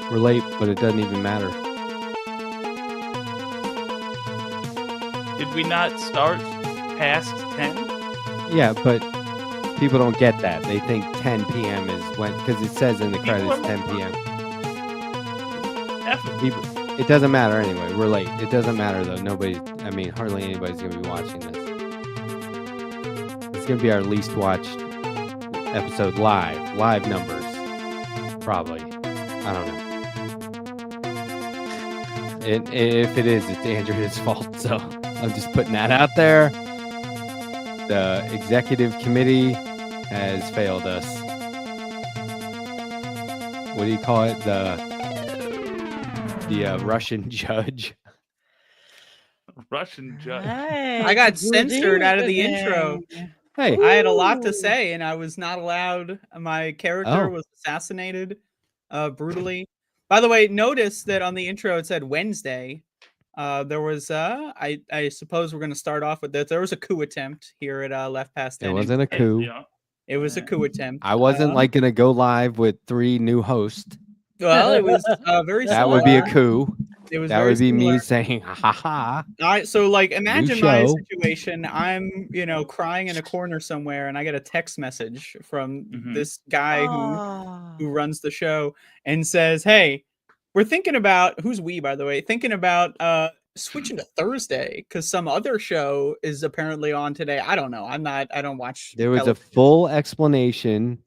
We're late, but it doesn't even matter. Did we not start past 10? Yeah, but people don't get that. They think 10 p.m. is when, because it says in the credits 10 p.m. It doesn't matter anyway. We're late. It doesn't matter though. Hardly anybody's going to be watching this. It's going to be our least watched episode live numbers. Probably. I don't know. If it is, it's Andrea's fault. So I'm just putting that out there. The executive committee has failed us. What do you call it? The Russian judge. Russian judge. Hey, I got censored out of the intro. Hey, I had a lot to say, and I was not allowed. My character was assassinated brutally. By the way, notice that on the intro it said Wednesday. There was I suppose we're going to start off with that. There was a coup attempt here at Left Past 10. it wasn't a coup. Yeah. It was a coup attempt. I wasn't going to go live with 3 new hosts. Well, it was very. That would be a coup. It was. That would be similar. me saying, "Ha ha." All right, so like imagine my show. situation. I'm, crying in a corner somewhere, and I get a text message from this guy who runs the show and says, "Hey, we're thinking about who's we, by the way, thinking about switching to Thursday because some other show is apparently on today. I don't know. I don't watch. There was television. a full explanation.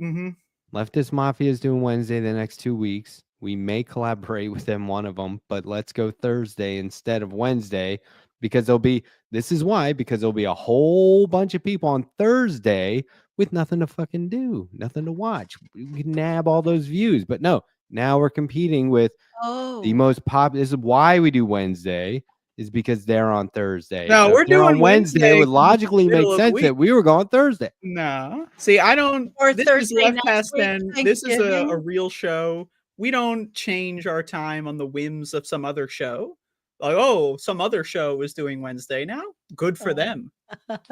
Mm-hmm. Leftist Mafia is doing Wednesday the next 2 weeks. We may collaborate with them, one of them, but let's go Thursday instead of Wednesday because there'll be a whole bunch of people on Thursday with nothing to fucking do, nothing to watch. We can nab all those views, but no, now we're competing with the most popular. This is why we do Wednesday, is because they're on Thursday. No, we're doing on Wednesday. It would logically make sense that we were going Thursday. No, see, I don't. Or this Thursday is Left next Past week, 10. This is a Thanksgiving. real show. We don't change our time on the whims of some other show. Like, oh, some other show is doing Wednesday now. Good for them.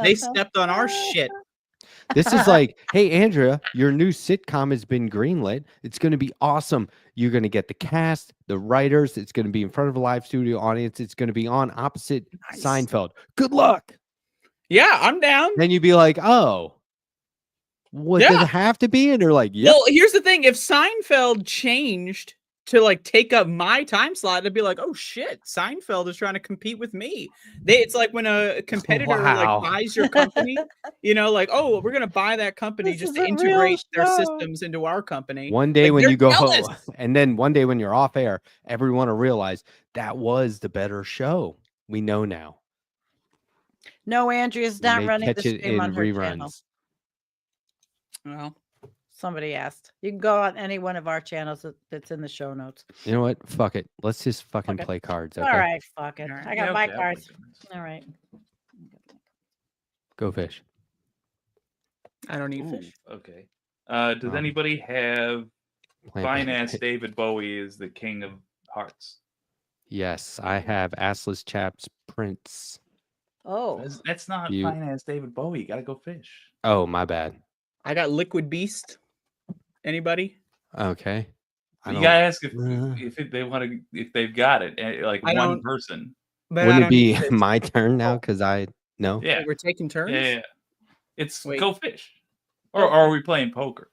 They stepped on our shit. This is like, hey, Andrea, your new sitcom has been greenlit. It's going to be awesome. You're going to get the cast, the writers. It's going to be in front of a live studio audience. It's going to be on opposite Seinfeld. Good luck. Yeah, I'm down. Then you'd be like, oh, does it have to be? And they're like, yep. Well, here's the thing. If Seinfeld changed to like take up my time slot, it'd be like, oh shit, Seinfeld is trying to compete with me. It's like when a competitor like buys your company, like, oh, we're gonna buy that company just to integrate their systems into our company. One day when you go jealous. home, and then one day when you're off air, everyone will realize that was the better show. We know now. No, Andrea's not running the stream on her channel. Well, somebody asked. You can go on any one of our channels that's in the show notes. You know what? Fuck it. Let's just fucking play cards. Okay? All right, fuck it. I got my cards. All right. Go fish. I don't eat fish. Okay. Does anybody have finance David Bowie is the king of hearts? Yes, I have Assless Chaps Prince. Oh. That's not finance David Bowie. You gotta go fish. Oh, my bad. I got Liquid Beast. Anybody? Okay. You gotta ask if they want to, if they've got it, like one person. Wouldn't it be my turn now? Because I know. Yeah, we're taking turns. Yeah. It's go fish, or are we playing poker?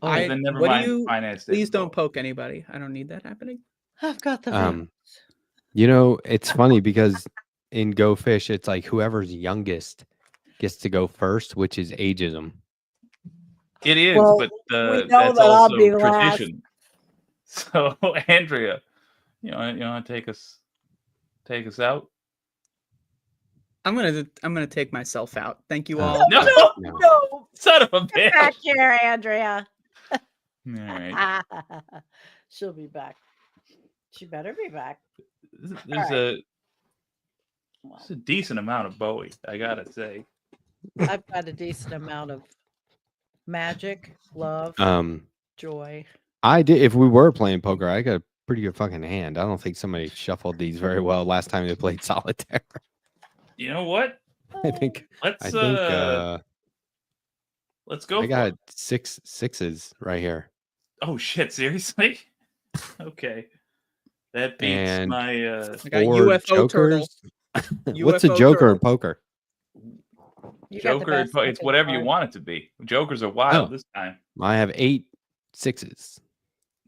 Then never mind. Finance. Please don't poke anybody. I don't need that happening. I've got the. It's funny because in Go Fish, it's like whoever's youngest gets to go first, which is ageism. It is, but that's also tradition. So, Andrea, you want to take us out? I'm gonna take myself out. Thank you all. No, son of a bitch. Back here, Andrea. All right. She'll be back. She better be back. There's a decent amount of Bowie, I gotta say. I've got a decent amount of magic, love, joy. I did. If we were playing poker, I got a pretty good fucking hand. I don't think somebody shuffled these very well last time they played solitaire. You know what? I think Let's I go. got 6 6s right here. Oh shit! Seriously? Okay, that beats And my. I got 4 UFO turtle. jokers. What's a UFO joker turtle. in poker? You got the Joker. best It's looking whatever you card. want it to be. Jokers are wild Oh. this time. I have 8 6s,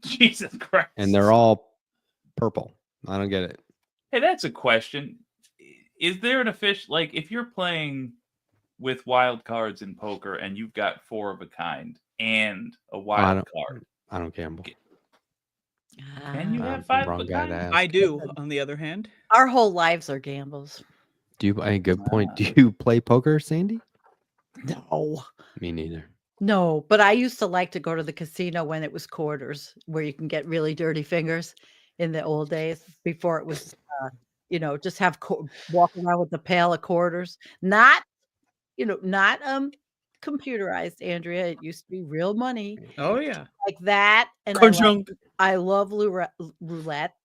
Jesus Christ! and they're all purple. I don't get it. Hey, that's a question. Is there an official, like, if you're playing with wild cards in poker and you've got 4 of a kind and a wild card, I don't gamble. can you I'm have the 5 of wrong a guy to kind? ask. I do, on the other hand. Our whole lives are gambles. Do you? A good point. Do you play poker, Sandy? No. Me neither. No, but I used to like to go to the casino when it was quarters, where you can get really dirty fingers in the old days before it was, just have walk around with a pail of quarters. Not computerized, Andrea. It used to be real money. Oh yeah, Like that. And I love roulette.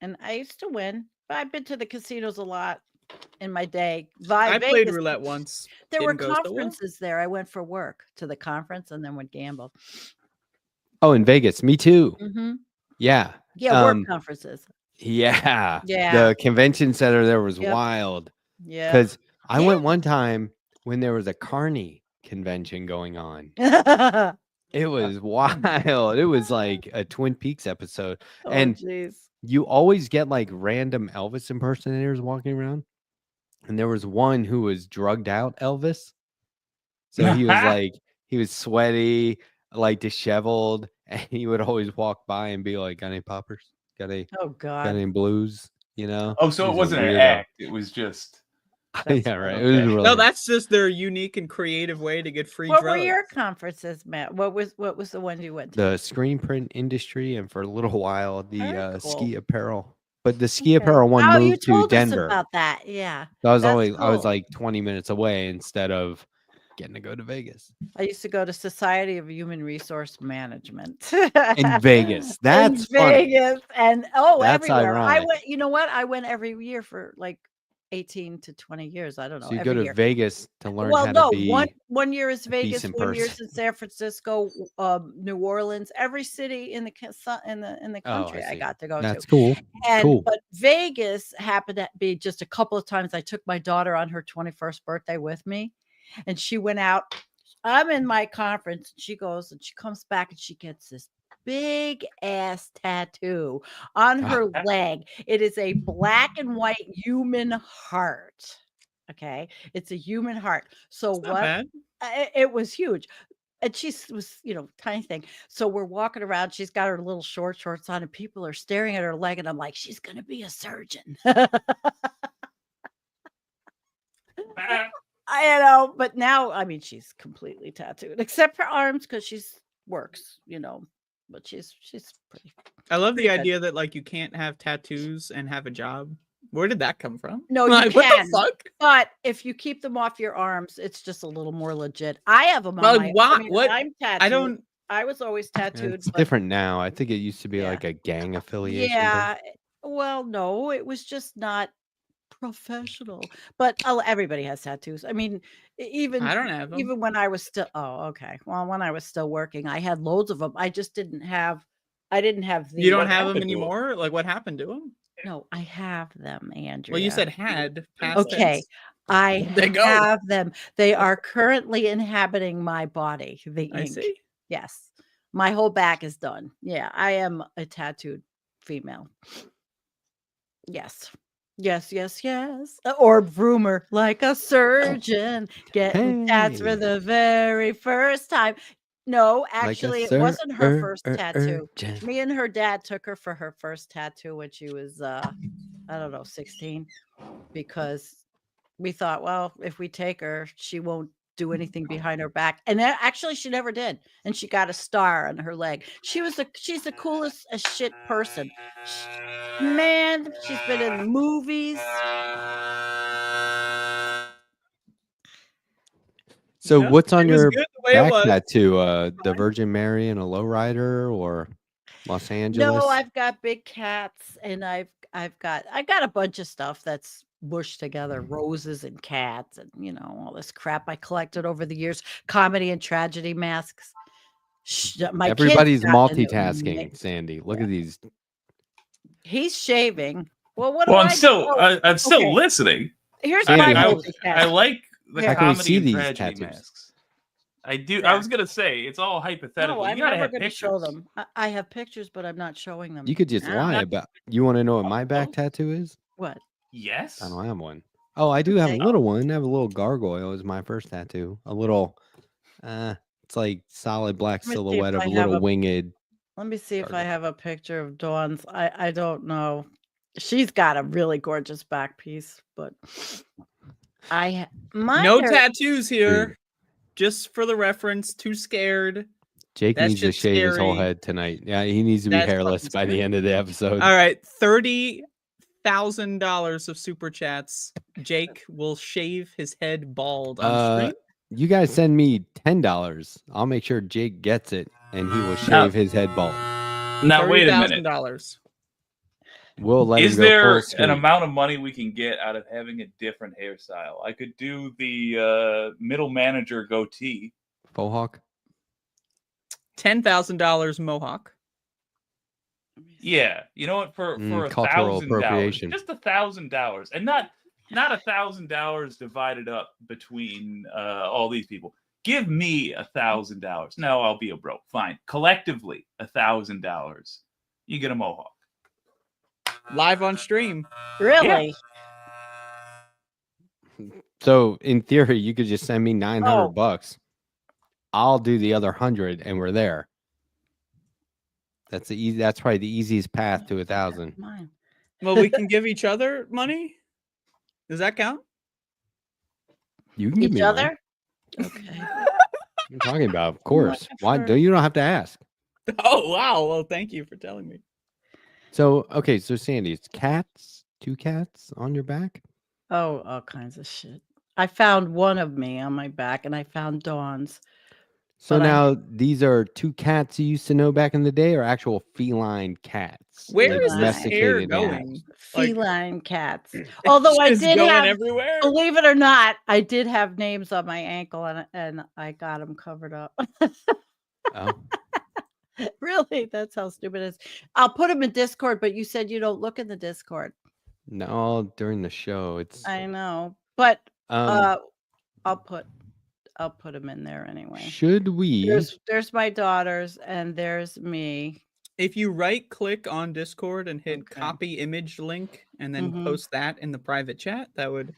And I used to win. But I've been to the casinos a lot in my day. I played Vegas, roulette once. there were Didn't go so well. conferences there. I went for work to the conference and then would gamble. Oh, in Vegas. Me too. Mm-hmm. Yeah. Yeah, work conferences. Yeah. Yeah. The convention center there was Yep. wild. Yeah. Because I went one time when there was a Carney convention going on. It was wild. It was like a Twin Peaks episode. Oh, and jeez. you always get like random Elvis impersonators walking around. And there was one who was drugged out Elvis. So he was sweaty, like disheveled, and he would always walk by and be like, got any poppers? Got any blues? Oh, so it wasn't an act. It was just yeah, right. Okay. It was really No, that's just their unique and creative way to get free drugs. What were your conferences, Matt? What was the one you went to? the screen print industry, and for a little while the Very cool. ski apparel. But the ski apparel one you moved to told us Denver. about that. Yeah. So I was That's I was cool. like 20 minutes away instead of getting to go to Vegas. I used to go to Society of Human Resource Management In Vegas. That's in Vegas, and That's everywhere. I ironic. went. You know what? I went every year for like 18 to 20 years. I don't know. So you every go to year. Vegas to learn how to be one year is a Vegas, decent 1 year is person. in San Francisco, New Orleans, every city in the country I see. got to go That's to. cool. Cool. But Vegas happened to be just a couple of times. I took my daughter on her 21st birthday with me, and she went out. I'm in my conference, and she goes and she comes back and she gets this big ass tattoo on her leg. It is a black and white human heart. Okay, it's a human heart. So It's not bad. It was huge. And she was, tiny thing. So we're walking around. She's got her little shorts on, and people are staring at her leg. And I'm like, she's going to be a surgeon. But now, I mean, she's completely tattooed, except her arms because she works, but she's pretty. I love the idea that like you can't have tattoos and have a job. Where did that come from? No, you like, can. What the fuck? But if you keep them off your arms, it's just a little more legit. I have them on Well, my what? I'm tattooed. I was always tattooed. It's different now. I think it used to be like a gang affiliation. Yeah. Well, no, it was just not professional. But everybody has tattoos. I mean, I don't have them. even when I was still. Oh, okay. Well, when I was still working, I had loads of them. I just didn't have. I didn't have the. You don't have them anymore? Like what happened to them? No, I have them, Andrea. Well, you said had. Okay. I have them. They are currently inhabiting my body. The ink. I see. Yes. My whole back is done. Yeah. I am a tattooed female. Yes. Yes. Or rumor like a surgeon getting tats for the very first time. No, actually, it wasn't her first tattoo. Me and her dad took her for her first tattoo when she was, 16, because we thought, well, if we take her, she won't do anything behind her back. And actually, she never did. And she got a star on her leg. She's the coolest as shit person. Man, she's been in movies. So what's on your back tattoo? The Virgin Mary and a lowrider, or Los Angeles? No, I've got big cats, and I've got a bunch of stuff that's mushed together roses and cats and all this crap I collected over the years, comedy and tragedy masks. My kid's Everybody's got a new multitasking, Sandy. Look at these. He's shaving. Well, what Well, do I'm I still do? I'm still Okay. listening. Here's Sandy, my how- multitask. I like the Here. How can we comedy see and these tragedy tattoos? masks. I do. Yeah. I was gonna say it's all hypothetical. No, You I'm gotta never have going to pictures. show them. I have pictures, but I'm not showing them. You could just now. lie about. You want to know what my back tattoo is? What? Yes. I don't have one. Oh, I do have a Okay. little one. I have a little gargoyle as my first tattoo. A little, it's like solid black Let me see if silhouette of I a have little a- winged. Let me see if I Gargoyle. have a picture of Dawn's. I don't know. She's got a really gorgeous back piece, but No hair- tattoos here. Just for the reference, too scared. Jake That needs to shit's shave his whole scary. head tonight. Yeah, he needs to be That's hairless fucking by the scary. end of the episode. All right, $30,000 of super chats. Jake will shave his head bald on stream. You guys send me $10. I'll make sure Jake gets it, and he will Now- shave his head bald. Now wait a minute. $30,000. We'll let Is him go there full an screen. amount of money we can get out of having a different hairstyle? I could do the middle manager goatee. Faux hawk? $10,000 mohawk. Yeah, you know what? For Cultural $1,000, appropriation. just $1,000, and not $1,000 divided up between all these people. Give me $1,000. No, I'll be a broke. Fine. Collectively, $1,000. You get a mohawk. Live on stream. really. So in theory, you could just send me $900. Oh. I'll do the other 100, and we're there. That's the easy. That's probably the easiest path to 1,000. Mine. Well, we can give each other money. Does that count? You can give Each me money. other? Okay. You're talking about, of course. looking Why? for- You don't have to ask. Oh, wow. Well, thank you for telling me. So okay, so Sandy, it's cats. 2 cats on your back. Oh, all kinds of shit. I found one of me on my back, and I found Dawn's. So But I- now these are 2 cats you used to know back in the day, or actual feline cats? Where is this hair domesticated going? animals? Like- Feline cats. Although I It's did going have, everywhere. believe it or not, I did have names on my ankle, and I got them covered up. Oh, Really, that's how stupid it is. I'll put them in Discord, but you said you don't look in the Discord. no, during the show, it's I know, but um. I'll put them in there anyway. Should we? There's my daughters, and there's me. If you right click on Discord and hit Okay. copy image link and then Mhm. post that in the private chat, that would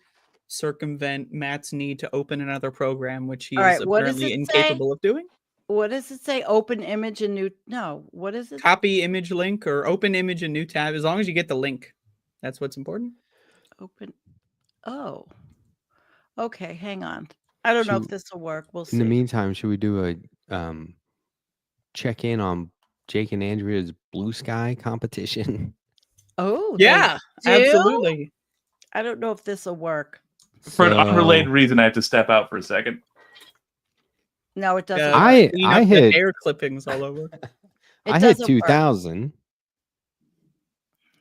circumvent Matt's need to open another program, which he All is right, what does apparently it say? incapable of doing. What does it say? Open image and new. No, what is it? Copy image link or open image and new tab, as long as you get the link. That's what's important. Open. Oh, okay. Hang on. I don't know if Should- this will work. We'll In see. the meantime, should we do a check in on Jake and Andrea's Blue Sky competition? Oh, they Yeah, do? absolutely. I don't know if this will work. For an So- unrelated reason, I have to step out for a second. No, it doesn't. I- clean I up the hit- hair clippings all over. I hit doesn't work. 2,000,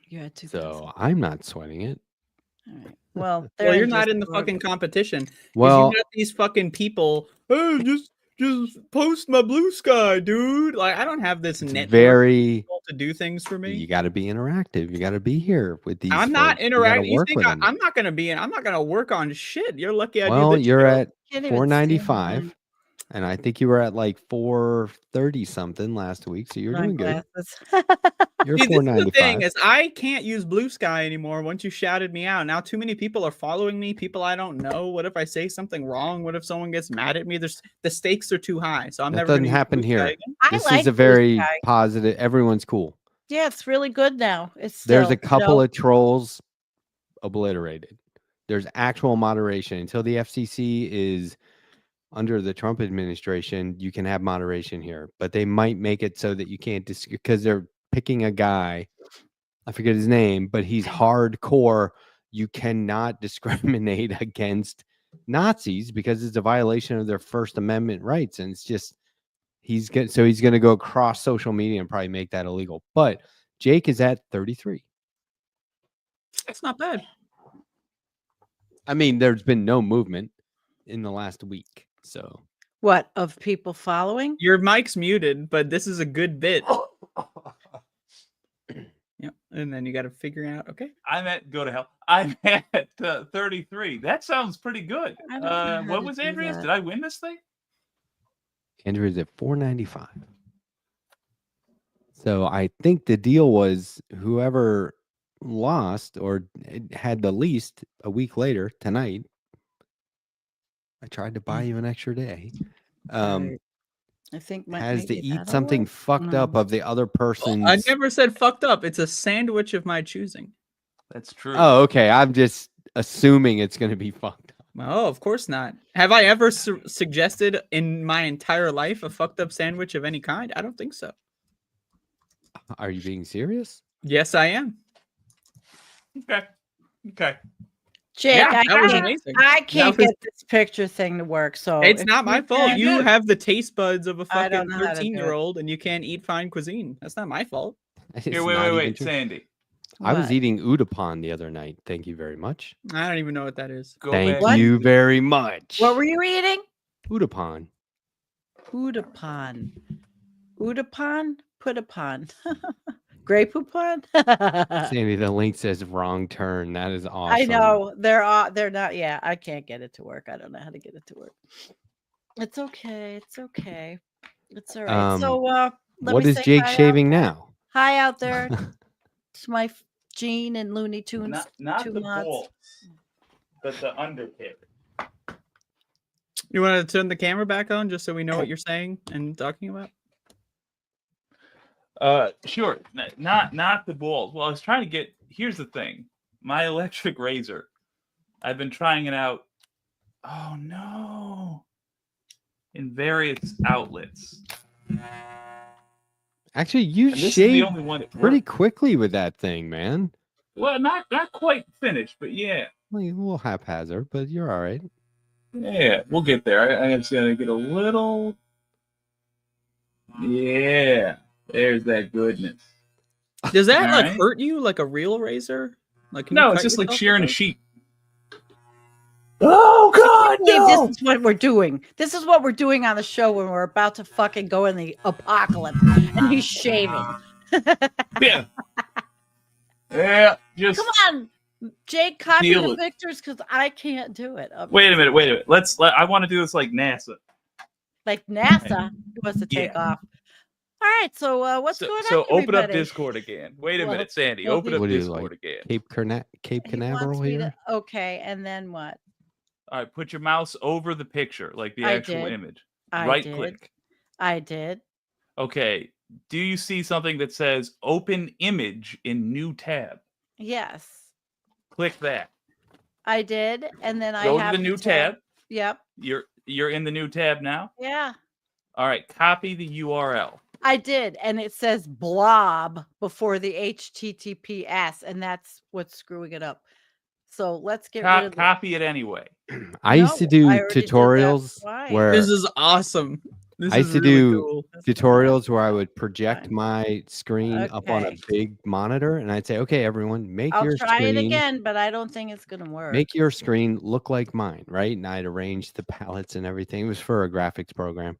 You had 2,000. so I'm not sweating it. All right. Well, Well, you're not in the fucking competition. 'cause Well, you got these fucking people. Oh, just post my Blue Sky, dude. Like, I don't have this it's network very. of people to do things for me. You got to be interactive. You got to be here with these. I'm not folks. You gotta interacting. You work think with them. I'm not gonna be in? I'm not gonna work on shit. You're lucky I do Well, this. you're show. at Can't even see 495, mine. and I think you were at like 430 something last week. So you're My doing good. glasses. You're See, this is the thing 495. is I can't use Blue Sky anymore. Once you shouted me out, now too many people are following me. People I don't know. What if I say something wrong? What if someone gets mad at me? The stakes are too high. So I'm That never doesn't gonna use happen Blue here. Sky again. I This like is a Blue very Sky. positive. Everyone's cool. Yeah, it's really good now. It's There's still, a couple of trolls obliterated. There's actual moderation until the FCC is under the Trump administration. You can have moderation here, but they might make it so that you can't because they're picking a guy. I forget his name, but he's hardcore. You cannot discriminate against Nazis because it's a violation of their First Amendment rights, and it's just he's going to go across social media and probably make that illegal. But Jake is at 33. That's not bad. I mean, there's been no movement in the last week. So What, of people following? Your mic's muted, but this is a good bit. Yep. And then you got to figure out. Okay. I'm at go to hell. I'm at 33. That sounds pretty good. I don't know how What to was do Andrea's? that. Did I win this thing? Andrew's at 495. So I think the deal was whoever lost or had the least a week later tonight. I tried to buy you an extra day. Right. I think Has to maybe eat that'll something work. fucked up No. of the other person's. I never said fucked up. It's a sandwich of my choosing. That's true. Oh, okay. I'm just assuming it's going to be fucked up. Oh, of course not. Have I ever suggested in my entire life a fucked up sandwich of any kind? I don't think so. Are you being serious? Yes, I am. Okay. Jake, Yeah, I that was can't, amazing. I can't was- get this picture thing to work. So It's if not my you fault. can- You did. have the taste buds of a I fucking don't know how to do it. 13-year-old and you can't eat fine cuisine. That's not my fault. It's Here, not wait, even true. Sandy. I was What? eating udapon the other night. Thank you very much. I don't even know what that is. Go Thank back. you very much. What were you eating? Udapon. Udapon. Udapon? Put upon. Grey poupon? Sandy, the link says wrong turn. That is awesome. I know. They're not. Yeah, I can't get it to work. I don't know how to get it to work. It's okay. It's okay. It's all right. So let What me is say Jake hi out shaving there. now? Hi out there. It's my Gene and Looney Tunes. Not two the mods. bolts, but the underkick. You want to turn the camera back on just so we know what you're saying and talking about? Sure. Not the balls. Well, I was trying to get. Here's the thing. My electric razor. I've been trying it out. Oh no. In various outlets. Actually, you And this is the shaved only one that pretty worked. quickly with that thing, man. Well, not quite finished, but yeah. Well, a little haphazard, but you're all right. Yeah, we'll get there. I just gotta get a little. Yeah, there's that goodness. Does that like Alright. hurt you like a real razor? Like can you No, cut it's just like yourself shearing a with it? sheep. Oh I believe this is what we're doing. This is what we're doing on the show when we're about to fucking go in the apocalypse and he's shaving. Yeah. Yeah. Just Come on, Jake, copy Deal the it. pictures because I can't do it. wait a minute. I want to do this like NASA. Like NASA wants to take Yeah. off. All right, so what's going on? So open up everybody? Discord again. Wait a Well, minute, Sandy. well, Open he- up What do you Discord like? again. Cape He Canaveral wants me here. to- okay, and then what? All right, put your mouse over the picture, like the I actual did. image. I Right did. click. I did. Okay. Do you see something that says open image in new tab? Yes, Click that. I did, and then I Go to have the new tab. Yep. You're in the new tab now. Yeah, All right, copy the URL. I did, and it says blob before the HTTPS, and that's what's screwing it up. So let's get rid of the- Copy it anyway. I used to No, do I already did that tutorials twice. where This is awesome. This I is used to really do cool. That's tutorials where I would project Fine. my screen up on a Okay. big monitor, and I'd say, "Okay, everyone, make I'll your try screen it again, but I don't think it's gonna work. make your screen look like mine, right?" And I'd arrange the palettes and everything. It was for a graphics program,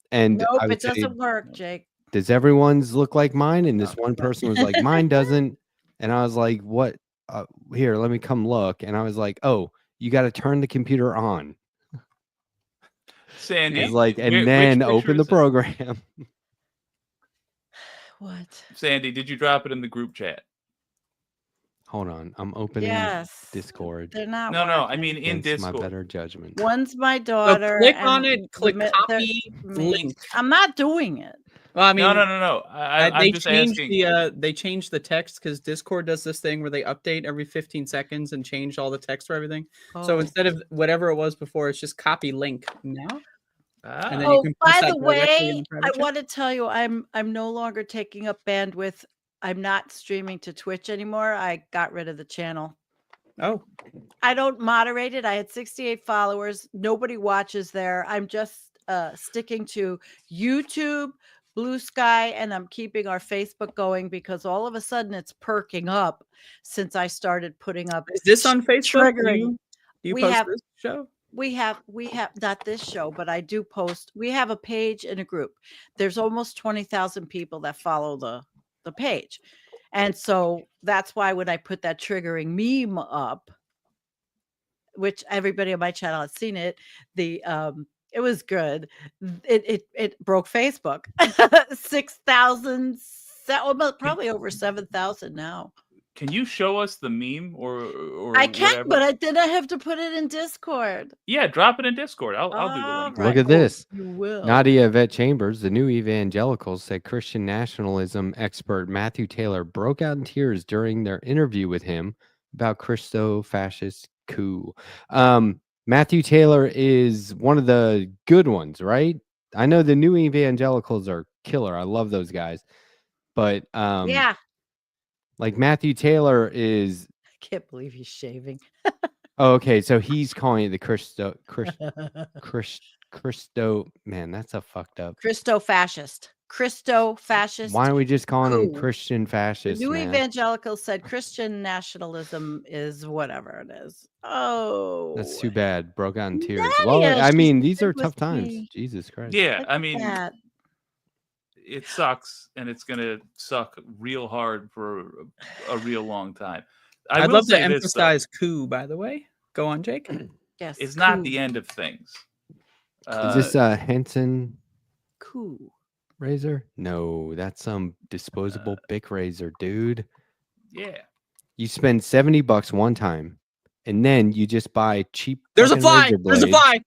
and Nope, I would it say, doesn't work, Jake. "Does everyone's look like mine?" And this Oh, one come on. person was like, "Mine doesn't," and I was like, "What? Here, let me come look." And I was like, "Oh, you got to turn the computer on." Sandy. It's like, and which then picture open the is it? program. What? Sandy, did you drop it in the group chat? Hold on, I'm opening Yes. Discord They're not. No, I working. mean in against my Discord. better judgment. One's my So daughter. click on and it, click they're- copy me. link. I'm not doing it. Well, I mean, No. I'm they just changed asking. they changed the text because Discord does this thing where they update every 15 seconds and change all the text for everything. So Oh. instead of whatever it was before, it's just copy link now. And then Oh, you can post by that the directly in way, the private I chat. want to tell you, I'm no longer taking up bandwidth. I'm not streaming to Twitch anymore. I got rid of the channel. Oh, I don't moderate it. I had 68 followers. Nobody watches there. I'm just sticking to YouTube, Blue Sky, and I'm keeping our Facebook going because all of a sudden it's perking up since I started putting up is this on Facebook? triggering. Do you We post have- this show? we have not this show, but I do post. We have a page in a group. There's almost 20,000 people that follow the page. And so that's why when I put that triggering meme up, which everybody on my channel has seen it, it was good. It broke Facebook. 6,000, probably over 7,000 now. Can you show us the meme or I can, whatever? but I have to put it in Discord. Yeah, drop it in Discord. I'll do the link. Look at this. You will. Nadia Yvette Chambers, the new evangelicals, said Christian nationalism expert Matthew Taylor broke out in tears during their interview with him about Christo-fascist coup. Matthew Taylor is one of the good ones, right? I know the new evangelicals are killer. I love those guys. But Yeah. like Matthew Taylor is I can't believe he's shaving. oh, okay, so he's calling it the Christo, man, that's a fucked up. Christo-fascist. Why are we just calling him coup. Christian The fascist, new man? evangelicals said Christian nationalism is whatever it is. Oh, That's too bad. Broke out in tears. Nadia, Well, I she mean, these stood are tough with times. me. Jesus Christ. Yeah, Look I at mean, that. it sucks, and it's gonna suck real hard for a real long time. I'd will love to say this, though. emphasize coup, by the way. Go on, Jake. Yes, It's not coup. the end of things. Is this a Henson coup. razor? No, that's some disposable Bic razor, dude. Yeah. You spend $70 one time, and then you just buy cheap. There's a fucking fly. razor There's a blades. fly.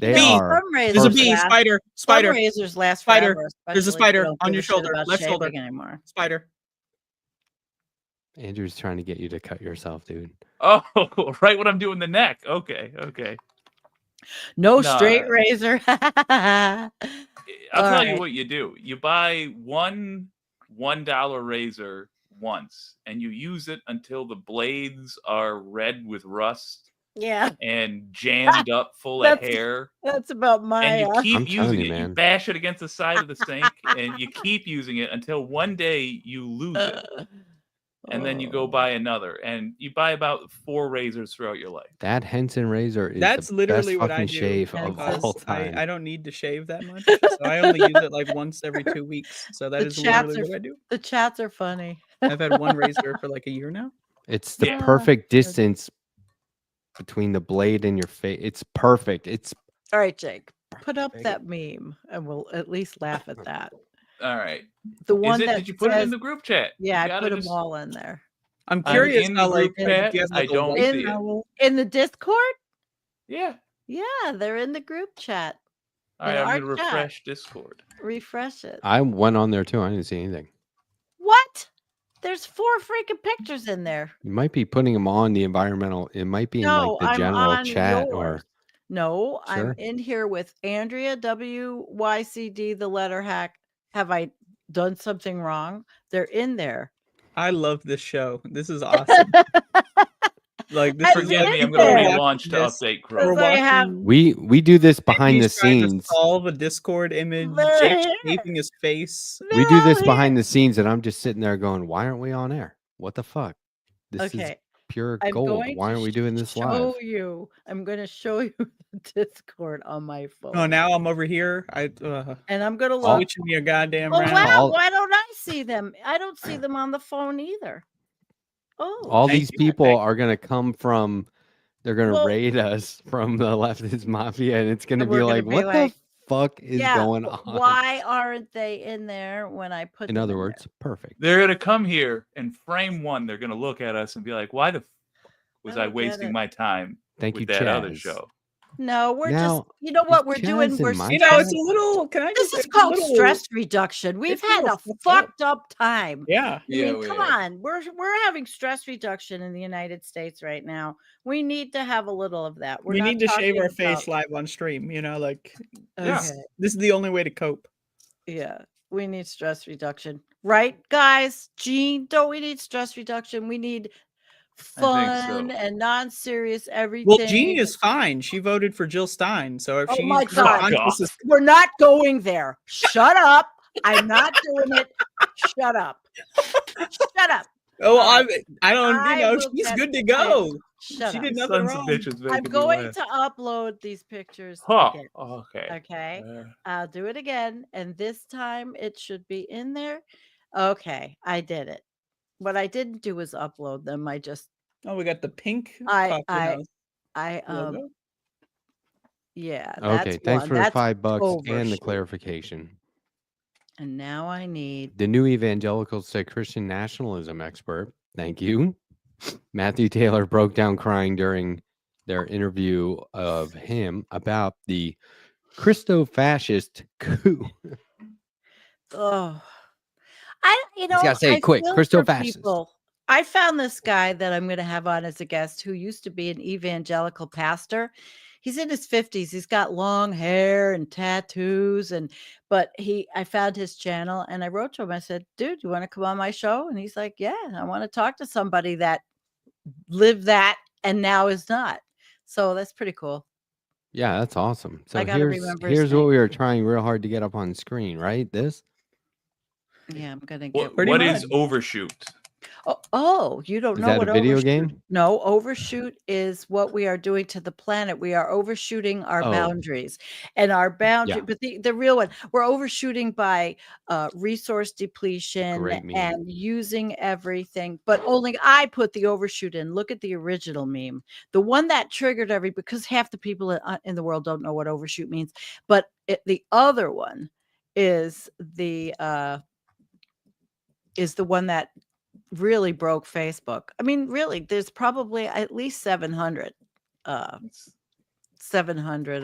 They No, are. some razors There's a perfect. bee. last- Spider. Some Spider. razors last Spider. forever. There's a especially if you spider don't on give your a shit shoulder, about left shoulder. shaving anymore. Spider. Andrew's trying to get you to cut yourself, dude. Oh, right when I'm doing the neck. Okay. No No, straight razor. I'll All tell you right. what you do. You buy one $1 razor once, and you use it until the blades are red with rust Yeah, and jammed up full of That's- hair. that's about my. And you I'm keep telling using you, it. You man. bash it against the side of the sink, and you keep using it until one day you lose it, and then you go buy another, and you buy about 4 razors throughout your life. That Henson razor is That's the literally best what I fucking do. shave of because all time. I don't need to shave that much, so I only use it like once every 2 weeks. So that The is chats literally are- what I do. The chats are funny. I've had one razor for like a year now. It's the Yeah. perfect distance between the blade and your face. It's perfect. It's All right, Jake, put up Make that meme, and we'll at least laugh at that. All right. The one that Did you put it in says- the group chat? Yeah, You I gotta put them just- all in there. I'm I'm curious in the how like group chat. if he has, I like, a don't white see it. towel. In the Discord? Yeah. Yeah, they're in the group chat. All right, In I'm our gonna chat. refresh Discord. Refresh it. I went on there too. I didn't see anything. What? There's 4 freaking pictures in there. You might be putting them on the environmental. It might be in No, like the I'm general on chat yours. or No, Sure. I'm in here with Andrea WYCD, the Letterhack. Have I done something wrong? They're in there. I love this show. This is awesome. Like this I is Forgive like me, I'm did gonna that. relaunch to This- update Because Chrome. I have we do this behind the Andy's trying to scenes. solve a Discord image. They're Jake's here. shaving his face. We They're do all this here. behind the scenes, and I'm just sitting there going, "Why aren't we on air? What the fuck? This is Okay, pure I'm gold. going Why to aren't we doing this live?" show you. I'm going to show you the Discord on my phone. Oh, now I'm over here. And I'm going to look. Switching me a goddamn Oh, round. wow. All- Why don't I see them? I don't see them on the phone either. Oh, All Thank these you, people thank are gonna come from. They're gonna Well- raid us from the leftist mafia, and it's gonna And be we're gonna like, be "What like, the fuck is yeah, going on?" why aren't they in there when I put In them other there? words, perfect. They're gonna come here and frame one. They're gonna look at us and be like, "Why the f- was I I don't get wasting it. my time Thank with you, that other Chaz. show?" No, we're Now, just, you know what is we're Chaz doing? in We're my You know, stress- it's a little. Can I This just? is it's a called little- stress reduction. We've it's a had a little fucked up. fucked up time. Yeah. I mean, come on. We're having stress reduction in the United States right now. We need to have a little of that. We're We not need to shave talking our face about- live on stream. You know, like Yeah. Okay. this is the only way to cope. Yeah, we need stress reduction, right, guys? Gene, don't we need stress reduction? We need fun so. and non-serious everything. Well, Jeannie is fine. She voted for Jill Stein, so if Oh she's my her God. conscience is- We're not going there. Shut up. I'm not doing it. Shut up. Shut up. oh, All I don't. I You know, will she's get good to go. Shut She up. did nothing Sons of wrong. bitches I'm making me going laugh. to upload these pictures Huh. again. Okay. Okay. I'll do it again. And this time it should be in there. Okay. I did it. What I didn't do was upload them. I just, Oh, we got the pink I, coffee I, house I, logo. yeah, that's Okay, thanks one. for the That's $5 and the overshoot. clarification. And now I need, The new evangelical say Christian nationalism expert. Thank you. Matthew Taylor broke down crying during their interview of him about the Christo-fascist coup. oh, He's got to say it quick. feel for Christo-fascist. people. I found this guy that I'm going to have on as a guest who used to be an evangelical pastor. He's in his 50s. He's got long hair and tattoos but I found his channel and I wrote to him. I said, "Dude, you want to come on my show?" And he's like, "Yeah, I want to talk to somebody that lived that and now is not." So that's pretty cool. Yeah, that's awesome. So I got to remember his here's what name. we were trying real hard to get up on screen, right? This? Yeah, I'm going to get Pretty What much. is overshoot? Oh, you don't Is know that what a video overshoot? game? No, overshoot is what we are doing to the planet. We are overshooting our Oh. boundaries, and our boundary. Yeah. But the real one, we're overshooting by resource depletion Great meme. and using everything. But only I put the overshoot in. Look at the original meme, the one that triggered because half the people in the world don't know what overshoot means. But the other one is the one that really broke Facebook. I mean, really, there's probably at least 700. 700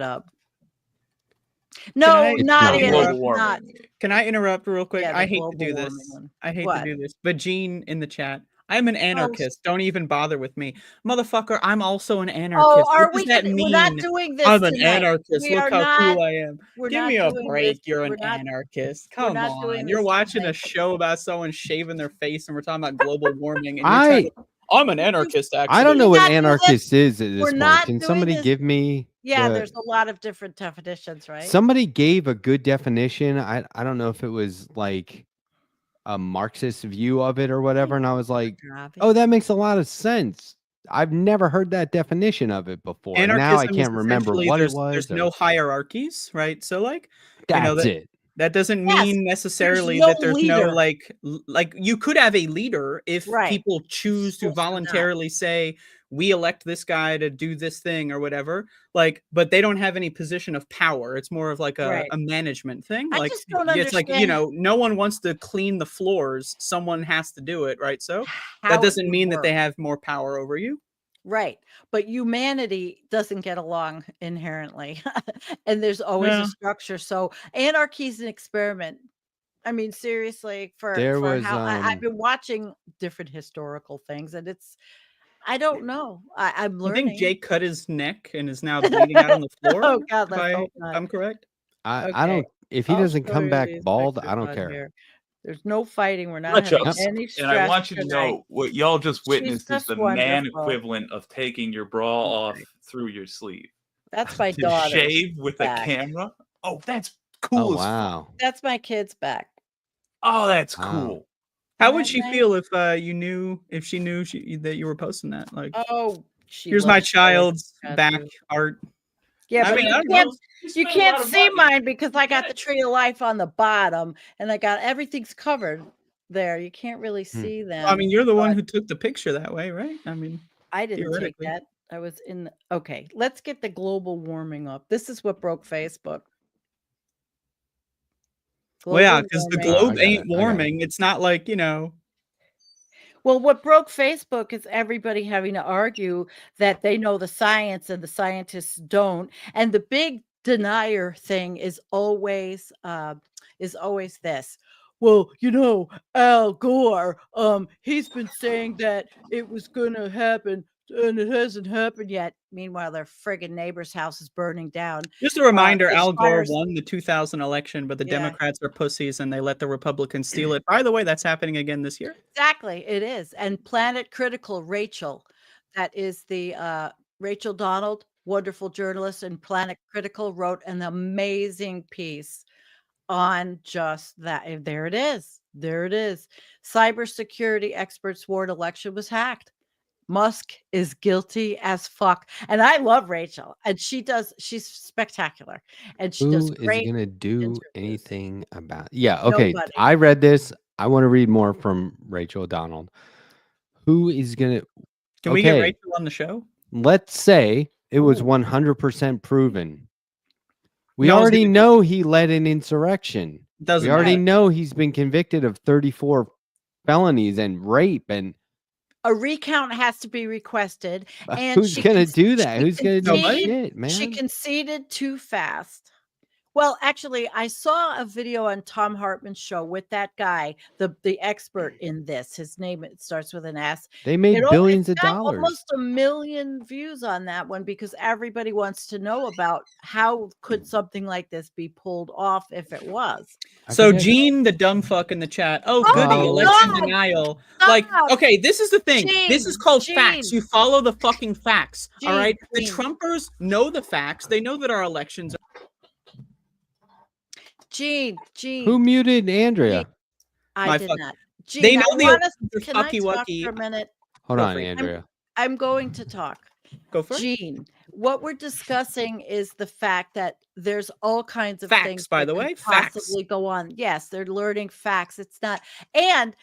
No, I- It's not not even. global Not warming. Can I interrupt real quick? Yeah, the I hate to global do warming this. one. I hate What? to do this. But Gene in the chat, I'm an anarchist. Don't even bother with me. Motherfucker, I'm also an anarchist. are What does we that gonna, mean? we're not doing this I'm an tonight. anarchist. We Look are how not, cool I am. we're Give not me a doing break. this. You're We're an not- anarchist. we're Come not on. doing You're this watching a tonight. show about someone shaving their face and we're talking about global warming and you're trying to, I'm an anarchist, actually. I don't know Can what not do this. anarchist is at this We're point. not Can doing somebody this. give me Yeah, there's a lot of different definitions, right? Somebody gave a good definition. I don't know if it was like a Marxist view of it or whatever, and I was like, oh, that makes a lot of sense. I've never heard that definition of it before. Now I Anarchism is can't remember essentially what it there's was. no hierarchies, right? So like, That's it. that doesn't Yes, mean necessarily no that there's no leader. like you could have a leader if Right. people choose to Supposed to not. voluntarily say we elect this guy to do this thing or whatever, like, but they don't have any position of power. It's more of like Right. a management thing. I Like just don't it's like, you understand know, no one wants to clean the floors, someone has to do it, right? So how that it doesn't would mean that they work. have more power over you. Right. But humanity doesn't get along inherently. And there's always Yeah. a structure. So anarchy is an experiment. I mean, seriously, There for was, how I've been watching different historical things, and I don't know. I'm I learning. think Jake cut his neck and is now bleeding out on the floor. Oh God, if let's hope not. I'm correct. I Okay. don't. If he I'll doesn't show come you back these bald, pictures I don't on care. here. There's no fighting. We're not having Nutchucks. any stress And I want you to tonight. know what y'all just witnessed is just the man wonderful. equivalent of taking your bra off Okay. through your sleeve. That's my To daughter's shave with a back. camera. Oh, that's cool. Oh as fuck. wow. That's my kid's back. Oh, that's Wow. cool. How Isn't would that she nice? feel if she knew that you were posting that? Like, Oh, she here's my loves showing child's her back tattoo. art. Yeah, I but mean, I you don't can't know. you spend a can't lot of see money. mine because I got the tree of life on the bottom and I got everything's covered there. You can't really see them. I mean, you're the one but who took the picture that way, right? I mean, I didn't take theoretically. that. I was in okay, let's get the global warming up. This is what broke Facebook. Well, yeah, Global because the warming. globe I got it, ain't I got it. warming. It's not like, you know. Well, what broke Facebook is everybody having to argue that they know the science and the scientists don't. And the big denier thing is always this. Well, you know, Al Gore, he's been saying that it was gonna happen and it hasn't happened yet. Meanwhile, their friggin' neighbor's house is burning down. Just a reminder, There's Al Gore fires- won the 2000 election, but the Yeah. Democrats are pussies and they let the Republicans steal it. By the way, that's happening again this year. Exactly, it is. And Planet Critical, Rachel, that is the Rachel Donald, wonderful journalist, and Planet Critical wrote an amazing piece on just that. There it is. There it is. Cybersecurity experts warned election was hacked. Musk is guilty as fuck. And I love Rachel. And she's spectacular. And she does Who is great gonna do interviews. anything about? Yeah, okay. Nobody. I read this. I want to read more from Rachel Donald. Who is gonna? Can we get Okay, Rachel on the show? let's say it was Ooh. 100% proven. We No one's already gonna do know he led an insurrection. Doesn't We already matter. know he's been convicted of 34 felonies and rape. And A recount has to be requested. And who's gonna do that? Who's gonna do Nobody? shit, man? She conceded too fast. Well, actually, I saw a video on Tom Hartman's show with that guy, the expert in this. His name, it starts with an S. They made It's billions of got dollars. almost 1 million views on that one because everybody wants to know about how could something like this be pulled off if it was. So forget- Gene, the dumb fuck in the chat. Oh, goody, Oh, election no! denial. Stop! Like, okay, this is the thing. This is Gene, called facts. Gene. You follow the fucking facts. All Gene, right. The Gene. Trumpers know the facts. They know that our elections. Gene, Who muted Andrea? Gene. I My did fuck- not. Gene, They know I the want us- elections are can I talk fucky-wucky. for a minute? Hold Go on, for it. Andrea. I'm going to talk. Go for it. Gene, what we're discussing is the fact that there's all kinds of Facts, things by that the could way, facts. possibly go on. Yes, they're learning facts. It's not. And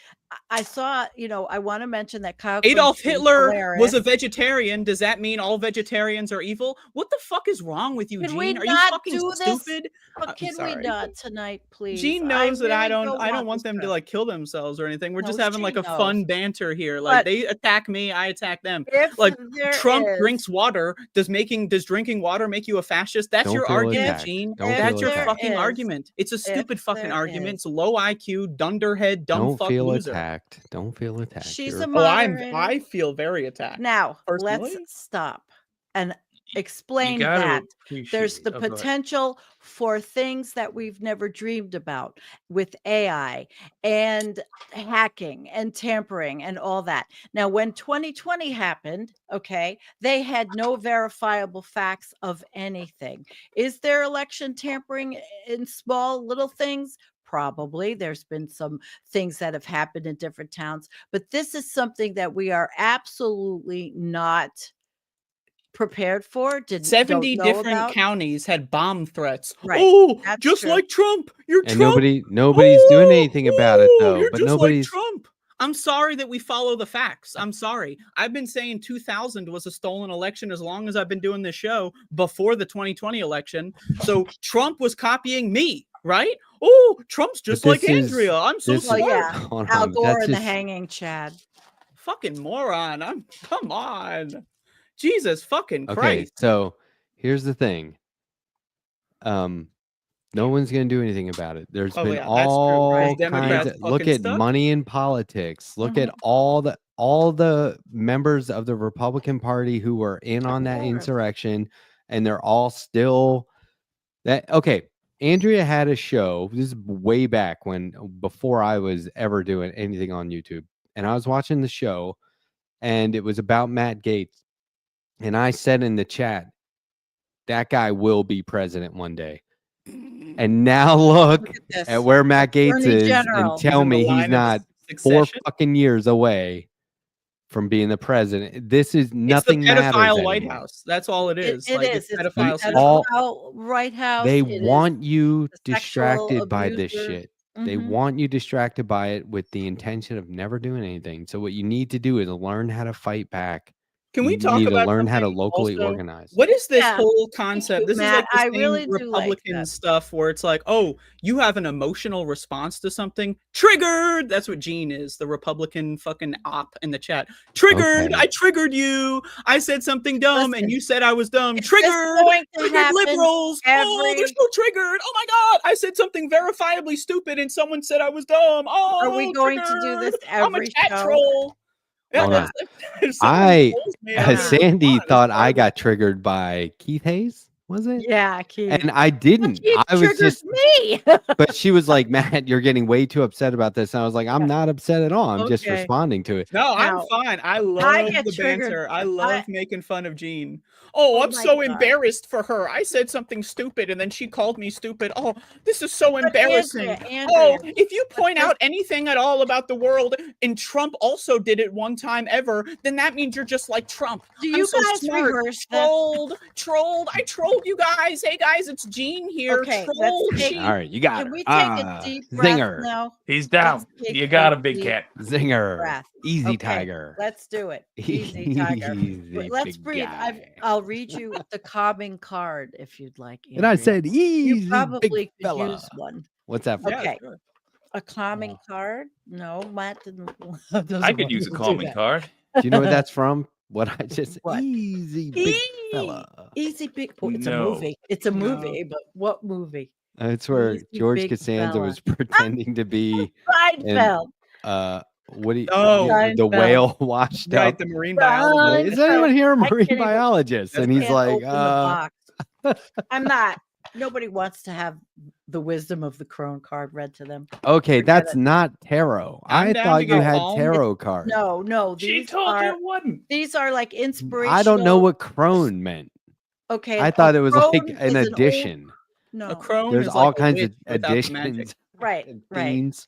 I saw, I want to mention that Kyle Adolf Quincy is Hitler was hilarious. a vegetarian. Does that mean all vegetarians are evil? What the fuck is wrong with you, Can we Gene? Are you not fucking do this? stupid? But I'm can we sorry. not tonight, please? Gene knows that I really don't want this them to trip. like kill themselves or anything. We're No, just having like a Gene fun knows. banter here. Like But- they attack me, I attack them. If Like there Trump is- drinks water. Does drinking water make you a fascist? That's Don't your feel argument, attacked. Gene. Don't That's feel your attacked. fucking There is- argument. It's a stupid fucking there argument. is- It's low IQ, dunderhead, dumb Don't fuck feel loser. attacked. Don't feel attacked. She's You're- a Oh, moderator. I feel very attacked. Now, Personally? let's stop and explain You gotta that. There's appreciate- the oh, go ahead. potential for things that we've never dreamed about with AI and hacking and tampering and all that. Now, when 2020 happened, okay, they had no verifiable facts of anything. Is there election tampering in small little things? Probably. There's been some things that have happened in different towns, but this is something that we are absolutely not prepared for. 70 don't know different about. counties had bomb threats. Right, Oh, that's just true. like Trump. You're And Trump. nobody's doing anything about it though. You're But just nobody's like Trump. I'm sorry that we follow the facts. I'm sorry. I've been saying 2000 was a stolen election as long as I've been doing this show before the 2020 election. So Trump was copying me, right? Oh, Trump's just like this is- Andrea. I'm so this is- Well, smart. yeah, Hold Al on, Gore that's and the just- hanging Chad. Fucking moron. Come on. Jesus fucking Okay, Christ. so here's the thing. No one's gonna do anything about it. There's Oh, been yeah, that's true. all Right. kinds Democrats of look fucking at stuck. money in politics. Look at all the members of the Republican Party who were in on that course. insurrection, and they're all still that okay. Andrea had a show. This is way back before I was ever doing anything on YouTube, and I was watching the show, and it was about Matt Gaetz. And I said in the chat, that guy will be president one day. And now look Look at this. at where Matt Gaetz Attorney is General. and tell In the me he's line of not 4 succession. fucking years away from being the president. This is nothing It's the matters pedophile White anymore. House. That's all it is. It Like, is. It's It's pedophile. the all- pedophile White House. They It is want you the sexual distracted by this abuser. shit. They Mhm. want you distracted by it with the intention of never doing anything. So what you need to do is learn how to fight back. Can we You talk need to about learn how to something locally also? organize. What is this Yeah. whole concept? you, This Matt. is like the I same really do like Republican that. stuff where it's like, oh, you have an emotional response to something. Triggered. That's what Gene is, the Republican fucking op in the chat. Triggered. Okay. I triggered you. I said something dumb Listen, and you said I was dumb. Is this Triggered. going to Triggered happen liberals. Oh, every- they're so triggered. Oh my God. I said something verifiably stupid and someone said I was dumb. Oh, Are we going to do this triggered. I'm a every chat show? troll. Yeah, Hold if someone trolls me, I'm gonna Sandy respond. thought I got triggered by Keith Hayes. Was it? Yeah, Keith. And I didn't. Keith I was triggered just. me. But she was like, Matt, you're getting way too upset about this. And I was like, I'm Yeah. not upset at all. I'm just Okay. responding to it. No, I'm Now, fine. I love get the triggered. banter. I love making fun of Jean. Oh, Oh I'm my so God. embarrassed for her. I said something stupid and then she called me stupid. Oh, this is so But embarrassing. Andrea, Oh, if you but point this- out anything at all about the world and Trump also did it one time ever, then that means you're just like Trump. do I'm you so guys smart. rehearse this? Trolled. I trolled you guys. Hey guys, it's Jean here. Okay, let's Trolled take- Jean. All right, you got Can her. we take a deep breath Zinger. now? He's down. Let's take You got a a big deep cat. Zinger. breath. Easy Okay, tiger. Let's do it. Easy, tiger. Easy, Let's big breathe. guy. I'll read you the calming card if you'd like. And I Andrea. said, easy, you probably big could fella. use one. What's that for? Yeah, Okay. sure. A calming card? No, Matt didn't. I could use a calming card. Do you know what that's from? What I just What? easy, big fella. Easy big. Oh, it's No. a movie. It's a No. movie, but what movie? That's where Easy, George big Costanza fella. was pretending to be Seinfeld. what do you Oh. the Seinfeld. whale washed Right, up. the marine Right. biologist. Is anyone here a I can't marine even- biologist? That's And he's Can't like, open the box. I'm not. Nobody wants to have the wisdom of the crone card read to them. okay, Forget that's it. not tarot. I'm I down thought to you get had calm. tarot cards. No. She These told are you it wasn't. these are like inspirational. I don't know what crone meant. Okay, I a thought it was like crone an is old- addition. No, A crone There's is all like a kinds of witch without the magic. additions. right. and Right. themes.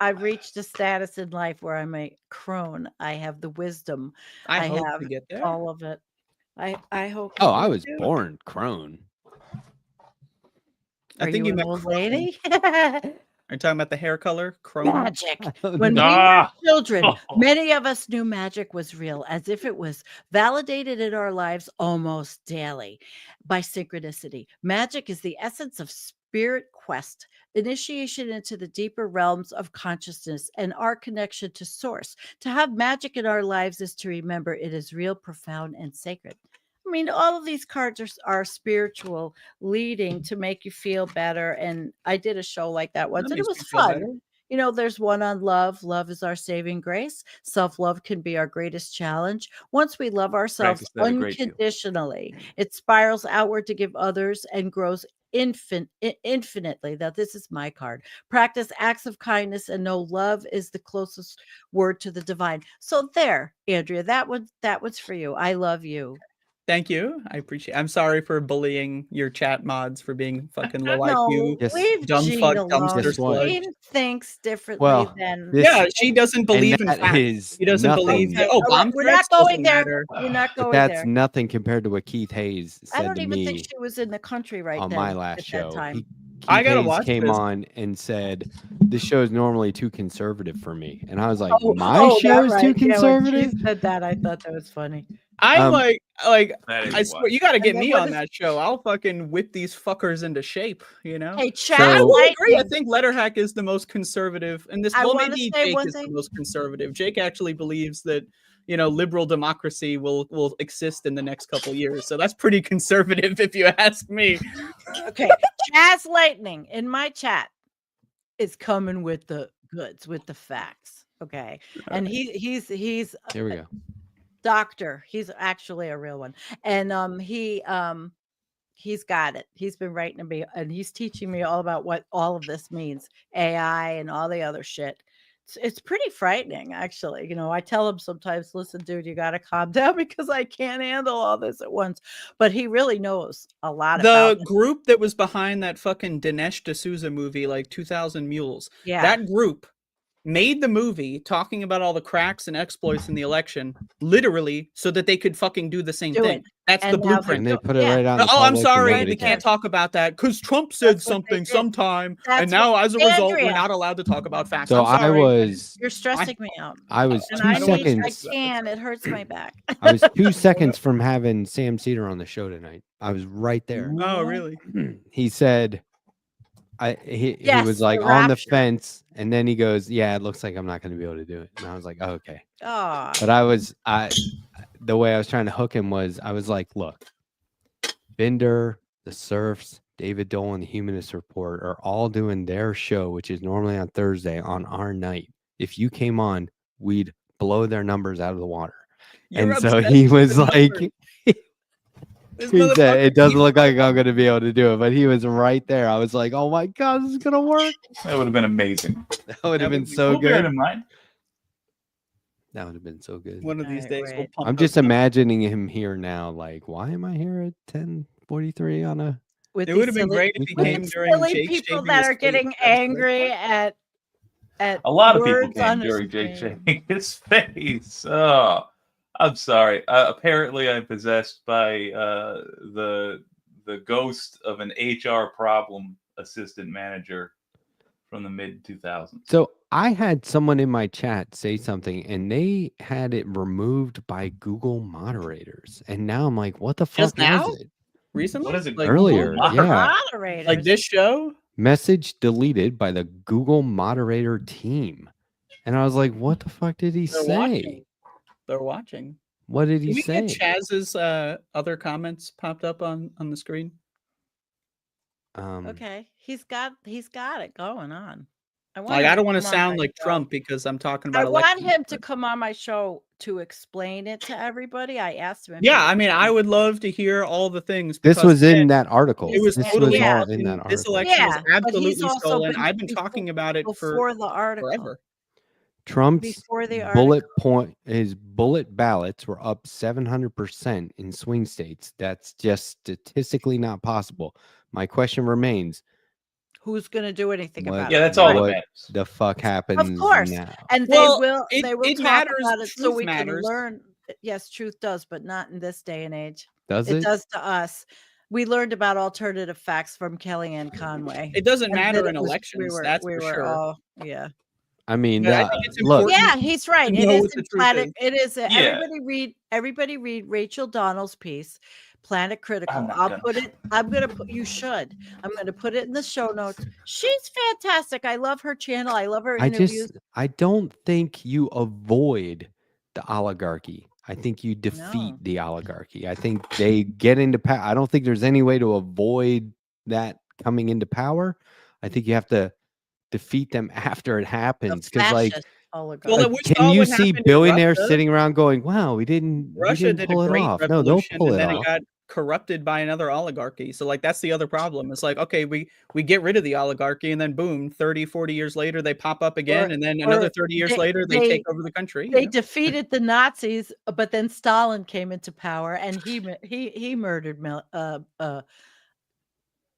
I've reached a status in life where I'm a crone. I have the wisdom. I I hope have to get there. all of it. I hope. Oh, you I do was too. born crone. Are I think you an meant old crone. lady. Are you talking about the hair color? Crone? Magic. When we were Ah. children, many of us knew magic was real, as if it was validated in our lives almost daily by synchronicity. Magic is the essence of spirit quest, initiation into the deeper realms of consciousness, and our connection to source. To have magic in our lives is to remember it is real, profound, and sacred. I mean, all of these cards are spiritual, leading to make you feel better. And I did a show like that once, That and it makes was me feel fun. better. You know, there's one on love. Love is our saving grace. Self-love can be our greatest challenge. Once we love ourselves Practice that a great deal. unconditionally, it spirals outward to give others and grows infinitely. Now, this is my card. Practice acts of kindness and know love is the closest word to the divine. So there, Andrea, that was for you. I love you. Thank you. I appreciate. I'm sorry for bullying your chat mods for being fucking low No, IQ. Yes. leave Dumb Jean fuck, alone. dumpster Guess what? Jean thinks differently Well, than this- Yeah, she doesn't believe in that facts. is She doesn't believe. nothing. Okay, Oh, all right, bomb we're not threats going doesn't there. matter. We're not But going that's there. nothing compared to what Keith Hayes I said don't to even me think she was in the country right on then. my last at show. That time. I Keith gotta Hayes watch came this. on and said, "This show is normally too conservative for me," and I was like, "My that show is too right. Yeah, when conservative." she said that, I thought that was funny. I'm Um, like, That is I swear, wild. you got to get then me what on is- that show. I'll fucking whip these fuckers into shape. You know. Hey, I chat So- will agree. I lightning. think Letterhack is the most conservative, and this. I Well, wanna maybe say Jake one is the thing. most conservative. Jake actually believes that liberal democracy will exist in the next couple years. So that's pretty conservative, if you ask me. Okay, Chaz Lightning in my chat is coming with the goods, with the facts. Okay, and he's Here we go. doctor. He's actually a real one, and he's got it. He's been writing to me, and he's teaching me all about what all of this means, AI and all the other shit. It's pretty frightening, actually. You know, I tell him sometimes, listen, dude, you got to calm down because I can't handle all this at once. But he really knows a lot The about it. group that was behind that fucking Dinesh D'Souza movie, like 2000 Mules, Yeah. that group made the movie talking about all the cracks and exploits in the election, literally, so that they could fucking do the same Do thing. it. That's And the now they're blueprint. And they do- put it yeah. right out. in the Oh, I'm public and sorry, nobody they can't cares. talk about that because Trump said That's what they something did. sometime, That's and now what- as a result, we're Andrea. not allowed to talk about facts. So I'm sorry. You're stressing me out. I was And 2 I need, seconds. I can. It hurts my back. I was 2 seconds from having Sam Cedar on the show tonight. I was right there. Oh, really? He said, he Yes, was the like on the rapture. fence, and then he goes, "Yeah, it looks like I'm not going to be able to do it." And I was like, oh, "Okay." Oh, But the way I was trying to hook him was, I was like, "Look, Binder, the Surfs, David Dolan, the Humanist Report are all doing their show, which is normally on Thursday, on our night. If you came on, we'd blow their numbers out of the water." You're And so obsessed he with was the like, numbers. This He said motherfucker it doesn't keeps look like I'm gonna be able to do it, but he was right there. I was like, oh my god, this is gonna work. That would have been amazing. That would have That been would be- so We'll bear it good. in mind. That would have been so good. One of these Alright, days we'll wait. pump I'm those just numbers. imagining him here now. Like, why am I here at 10:43 on a? With It these would have been silly- great if he with came with during silly Jake people shaving that his are face. getting That was great. angry at A lot of people words came on a during Jake screen. shaving his face. Oh, I'm sorry. Apparently, I'm possessed by the ghost of an HR problem assistant manager from the mid 2000s. So I had someone in my chat say something, and they had it removed by Google moderators, and now I'm like, what the Just fuck now? was it? Recently? What is it? Like, Earlier, Google yeah. Moderators. like this show? Message deleted by the Google moderator team, and I was like, what the fuck did he They're say? watching. They're watching. What did Can he we say? get Chaz's other comments popped up on the screen? Okay, he's got it going on. Like, I don't want to him on sound my like show. Trump because I'm talking I about want elections, him to but- come on my show to explain it to everybody. I asked him. if Yeah, he I mean, would. I would love to hear all the things. This because, was in again, that article. It was This totally was yeah. all in that This article. election Yeah, was but he's absolutely also stolen. been I've been before- talking about it for before the article. forever. Trump's Before the his bullet ballots were up 700% in swing states. That's just statistically not possible. My question remains: Who's going to do anything What- about Yeah, it? that's all that what matters. the fuck happens course. now? And Well, they will it talk matters, about it so truth we matters. can learn. Yes, truth does, but not in this day and age. Does It it? does to us. We learned about alternative facts from Kellyanne Conway. It doesn't And then matter it in was- elections, that's we for were sure. all, yeah. I mean, But I think it's look. important. Yeah, he's right. to It know is what the in truth Planet. is. It is. Yeah. Everybody read Rachel Donnell's piece, Planet Critical. I'm not I'll gonna. put it. I'm gonna put. You should. I'm gonna put it in the show notes. She's fantastic. I love her channel. I love her interviews. I don't think you avoid the oligarchy. I think you defeat No. the oligarchy. I think they get into power. I don't think there's any way to avoid that coming into power. I think you have to defeat them after it The happens. Because, like, fascist oligarchy. Well, like, we can saw you what see happened in billionaires Russia. sitting around going, "Wow, we didn't Russia did a pull it great off"? No, they'll revolution, pull and it then off. it got corrupted by another oligarchy. So, like, that's the other problem. It's like, okay, we get rid of the oligarchy, and then boom, 30, 40 years later, they pop up again, and then another 30 years later, they take over the country. They defeated the Nazis, but then Stalin came into power, and he murdered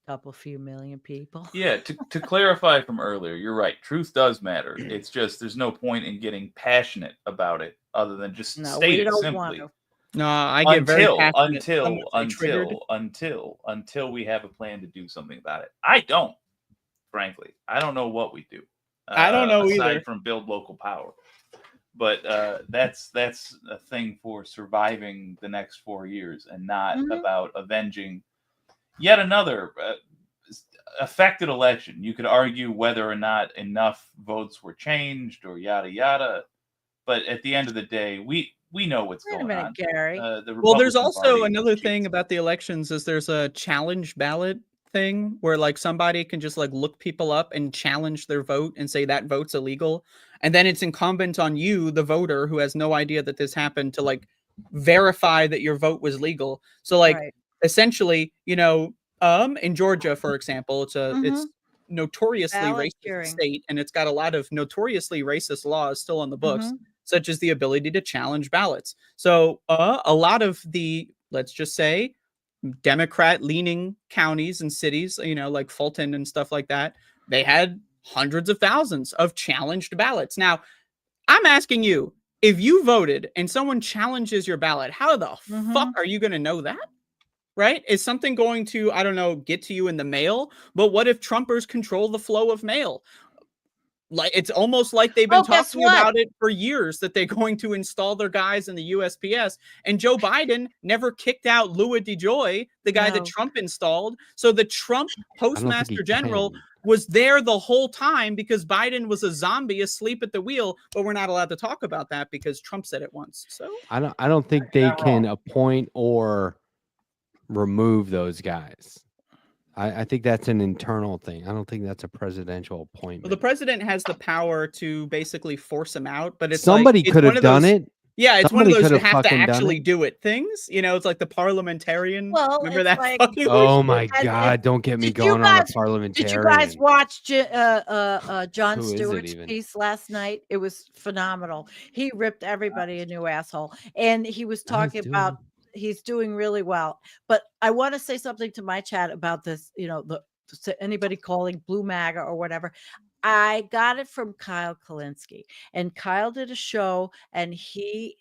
couple few million people. Yeah, to clarify from earlier, you're right. Truth does matter. It's just there's no point in getting passionate about it other than just No, state we it don't want simply. to. No, I get very passionate until we have a plan to do something about it. I don't, frankly. I don't know what we do. I don't know aside either. from build local power. But that's a thing for surviving the next 4 years and not about avenging yet another affected election. You could argue whether or not enough votes were changed or yada yada, but at the end of the day, we know what's Wait a going minute, on. Gary. Well, there's Republican also Party another cheats. thing about the elections is there's a challenge ballot thing where, like, somebody can just, like, look people up and challenge their vote and say that vote's illegal, and then it's incumbent on you, the voter who has no idea that this happened, to, like, verify that your vote was legal. So, like, Right. essentially, in Georgia, for example, it's notoriously Ballot racist hearing. state, and it's got a lot of notoriously racist laws still on the books, Mhm. such as the ability to challenge ballots. So a lot of the, let's just say, Democrat-leaning counties and cities, like Fulton and stuff like that, they had hundreds of thousands of challenged ballots. Now, I'm asking you, if you voted and someone challenges your ballot, how the fuck are you going to know that? Right? Is something going to, I don't know, get to you in the mail? But what if Trumpers control the flow of mail? Like, it's almost like they've been guess talking what? about it for years, that they're going to install their guys in the USPS. And Joe Biden never kicked out Louis DeJoy, the guy that No. Trump installed. So the Trump I don't think postmaster he general can. was there the whole time because Biden was a zombie asleep at the wheel. But we're not allowed to talk about that because Trump said it once. So I don't think they Not can wrong. appoint or remove those guys. I think that's an internal thing. I don't think that's a presidential appointment. well, the president has the power to basically force him out. But it's Somebody like, it's could one have of done those- it. Yeah, it's Somebody one of those could you have have to fucking done actually it. do it things. You know, it's like the parliamentarian. Well, Remember it's that like- fucking Oh bullshit? my And God! Don't get me did you going on a guys- parliamentarian. Did you guys watch Jon Who is it Stewart's even? piece last night? It was phenomenal. He ripped everybody a new asshole, and he was talking about he's doing really well. But I want to say something to my chat about this. You know, anybody calling Blue MAGA or whatever. I got it from Kyle Kalinske, and Kyle did a show, and he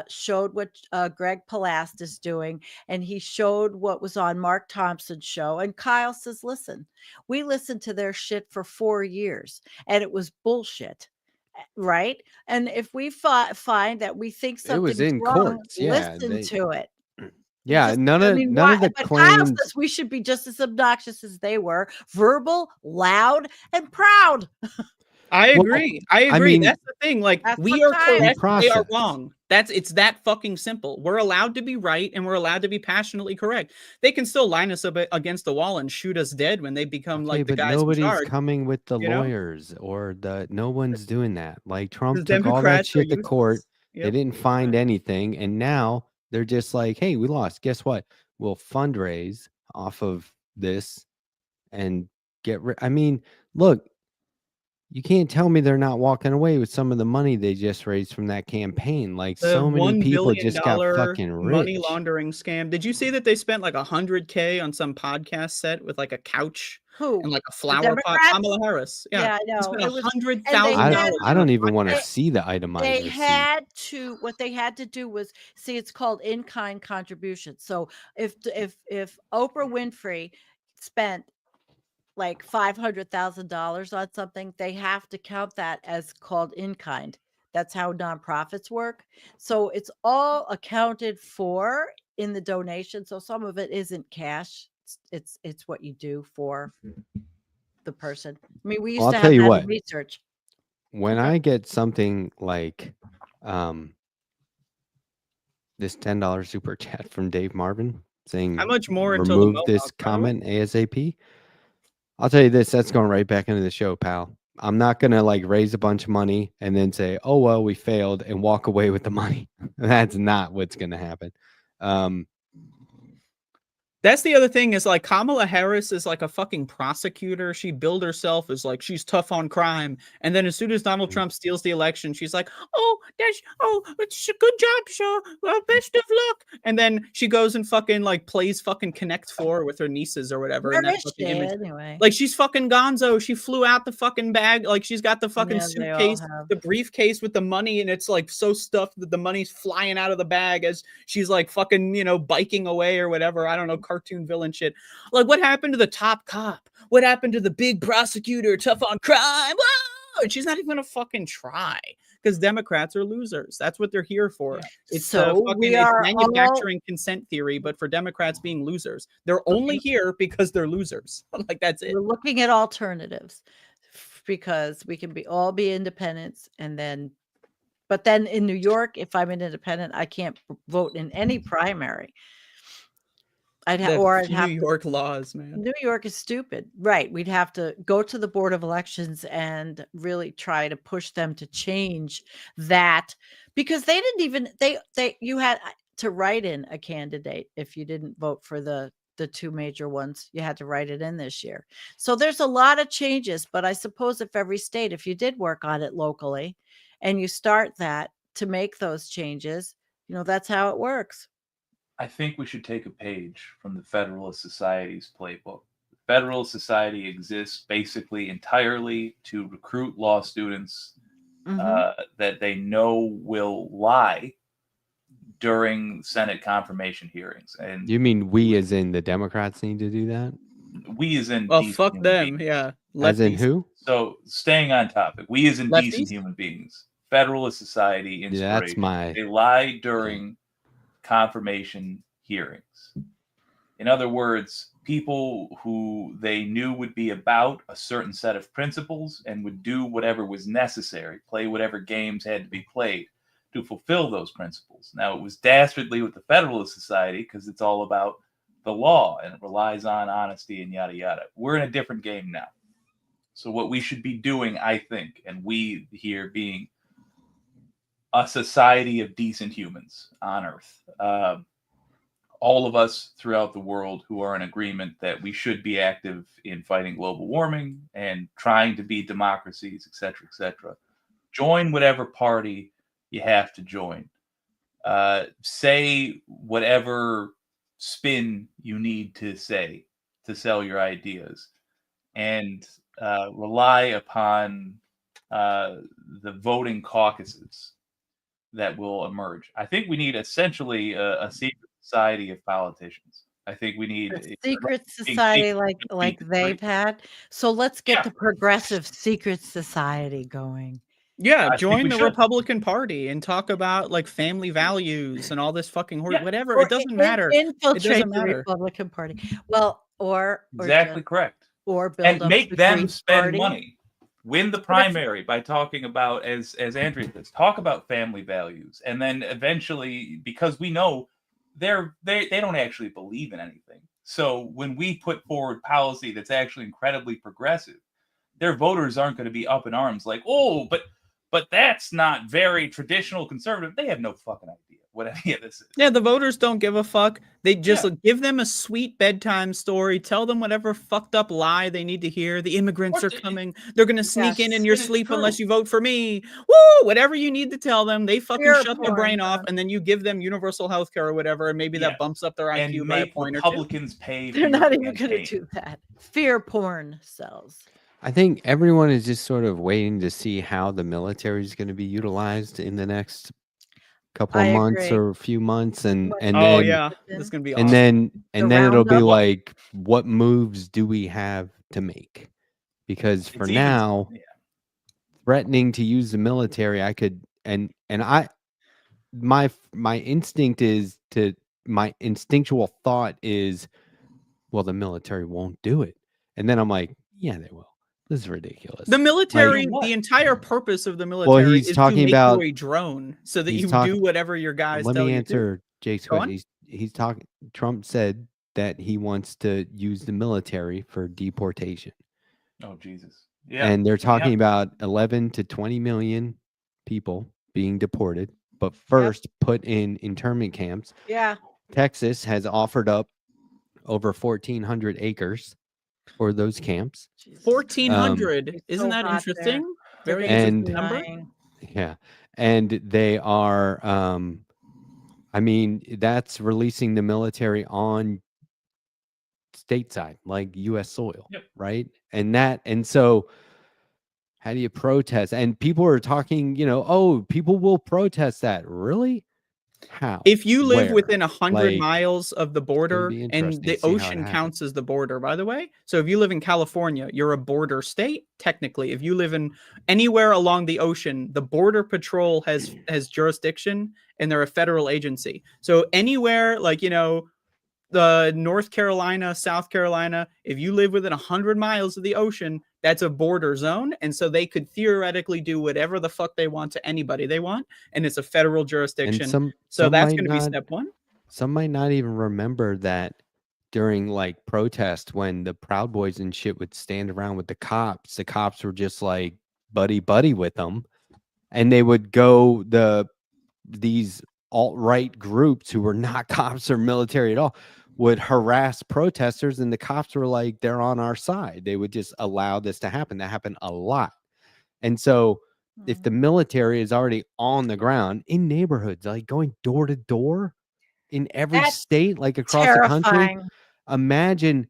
showed what Greg Palast is doing, and he showed what was on Mark Thompson's show. And Kyle says, listen, we listened to their shit for 4 years and it was bullshit. Right. And if we find that we think It was something's in wrong, courts. Yeah, listen to it. Yeah, none of the But Kyle claims. says we should be just as obnoxious as they were, verbal, loud, and proud. I Well, agree. I agree. I mean, that's the thing. Like, that's we what are Kyle- correct, they are process. wrong. It's that fucking simple. We're allowed to be right, and we're allowed to be passionately correct. They can still line us up against the wall and shoot us dead when they become Okay, like the but guys in nobody's charge. coming with the you know? lawyers or no one's doing that. Like Trump Because took all that Democrats are shit to court. useless. They Yep. didn't find anything, and now they're just like, "Hey, we lost. Guess what? We'll fundraise off of this and get rid." I mean, look, you can't tell me they're not walking away with some of the money they just raised from that campaign. Like The so many $1 people billion just got fucking rich. money laundering scam. Did you see that they spent like $100K on some podcast set with like a couch Who? and like a The flower pot? Democrats? Kamala Harris. Yeah, I they know. spent It was- $100,000. I don't even want to They- see the itemized They receipt. had to. What they had to do was see. It's called in-kind contribution. So if Oprah Winfrey spent like $500,000 on something, they have to count that as called in kind. That's how nonprofits work. So it's all accounted for in the donation. So some of it isn't cash. It's what you do for the person. I mean, we used Well, to I'll have tell you that what. in research. When Okay. I get something like this $10 super chat from Dave Marvin saying How much more until the remove Mohawk, this bro? comment ASAP, I'll tell you this, that's going right back into the show, pal. I'm not gonna like raise a bunch of money and then say, oh well, we failed and walk away with the money. That's not what's gonna happen. That's the other thing is like Kamala Harris is like a fucking prosecutor. She billed herself as like she's tough on crime, and then as soon as Donald Trump steals the election, she's like, it's a good job, sir. Well, best of luck. And then she goes and fucking like plays fucking Connect 4 with her nieces or whatever. Where in that is fucking she image. anyway? Like she's fucking gonzo. She flew out the fucking bag. Like she's got the fucking Yeah, they all suitcase, have. the briefcase with the money, and it's like so stuffed that the money's flying out of the bag as she's like fucking, biking away or whatever. I don't know, cartoon villain shit. Like, what happened to the top cop? What happened to the big prosecutor, tough on crime? Whoa! And she's not even gonna fucking try because Democrats are losers. That's what they're here for. Yeah. It's So we are manufacturing consent theory, but for Democrats being losers. They're only here because they're losers. Like, that's it. We're looking at alternatives because we can all be independents, and then, but then in New York, if I'm an independent, I can't vote in any primary. I'd have New York laws, man. New York is stupid, right? We'd have to go to the Board of Elections and really try to push them to change that, because they didn't even you had to write in a candidate if you didn't vote for the two major ones. You had to write it in this year. So there's a lot of changes, but I suppose if every state, if you did work on it locally and you start that to make those changes, that's how it works. I think we should take a page from the Federalist Society's playbook. The Federalist Society exists basically entirely to recruit law students that they know will lie during Senate confirmation hearings. And you mean we, as in the Democrats, need to do that? we, as in Well, decent fuck human them. beings. Yeah. As in Lefties. who? So, staying on topic, we, as in Lefties? decent human beings, Federalist Society inspiration. Yeah, that's my. They lie during confirmation hearings. In other words, people who they knew would be about a certain set of principles and would do whatever was necessary, play whatever games had to be played to fulfill those principles. Now, it was dastardly with the Federalist Society because it's all about the law and it relies on honesty and yada yada. We're in a different game now. So what we should be doing, I think, and we here being a society of decent humans on Earth. All of us throughout the world who are in agreement that we should be active in fighting global warming and trying to be democracies, etc., etc. Join whatever party you have to join. Say whatever spin you need to say to sell your ideas, and rely upon the voting caucuses that will emerge. I think we need essentially a secret society of politicians. I think we need A secret society like they've had. So let's get the progressive secret society going. Yeah, I think join we the should. Republican Party and talk about like family values and all this fucking whatever. Or It doesn't matter. Infiltrate the matter. Republican Party. Well, or Exactly correct. Or build And up make the them Green spend Party. money. Win the primary by talking about, as Andrea says, talk about family values, and then eventually, because we know they don't actually believe in anything. So when we put forward policy that's actually incredibly progressive, their voters aren't going to be up in arms like, oh, but that's not very traditional conservative. They have no fucking idea what any of this is. Yeah, the voters don't give a fuck. They just give them a sweet bedtime story. Tell them whatever fucked up lie they need to hear. The immigrants are coming. They're going to sneak in your sleep unless you vote for me. Woo! Whatever you need to tell them. They fucking shut their brain off, and then you give them universal health care or whatever, and maybe that bumps up their IQ by a point or two. Republicans pay. They're not even going to do that. Fear porn sells. I think everyone is just sort of waiting to see how the military is going to be utilized in the next couple of months or a few months, and then that's gonna be awesome. and then it'll be like, what moves do we have to make? Because for now, threatening to use the military, I could my instinctual thought is, well, the military won't do it, and then I'm like, yeah, they will. This is ridiculous. The military, the entire purpose of the military is to make you a drone so that you do whatever your guys tell you to. Let me answer Jake's question. He's talking. Trump said that he wants to use the military for deportation. Oh, Jesus. Yeah. And they're talking about 11 to 20 million people being deported, but first put in internment camps. Yeah. Texas has offered up over 1,400 acres for those camps. 1,400. Isn't that interesting? Very interesting number. Yeah. And they are, I mean, that's releasing the military on stateside, like U.S. soil, right? And so how do you protest? And people are talking, oh, people will protest that. Really? How? If you live within 100 miles of the border, and the ocean counts as the border, by the way. So if you live in California, you're a border state. Technically, if you live in anywhere along the ocean, the Border Patrol has jurisdiction, and they're a federal agency. So anywhere like, the North Carolina, South Carolina, if you live within 100 miles of the ocean, that's a border zone. And so they could theoretically do whatever the fuck they want to anybody they want. And it's a federal jurisdiction. So that's going to be step one. Some might not even remember that during like protest, when the Proud Boys and shit would stand around with the cops were just like buddy with them. And they would go, these alt-right groups who were not cops or military at all would harass protesters, and the cops were like, they're on our side. They would just allow this to happen. That happened a lot. And so if the military is already on the ground in neighborhoods, like going door to door in every state, like across the country, imagine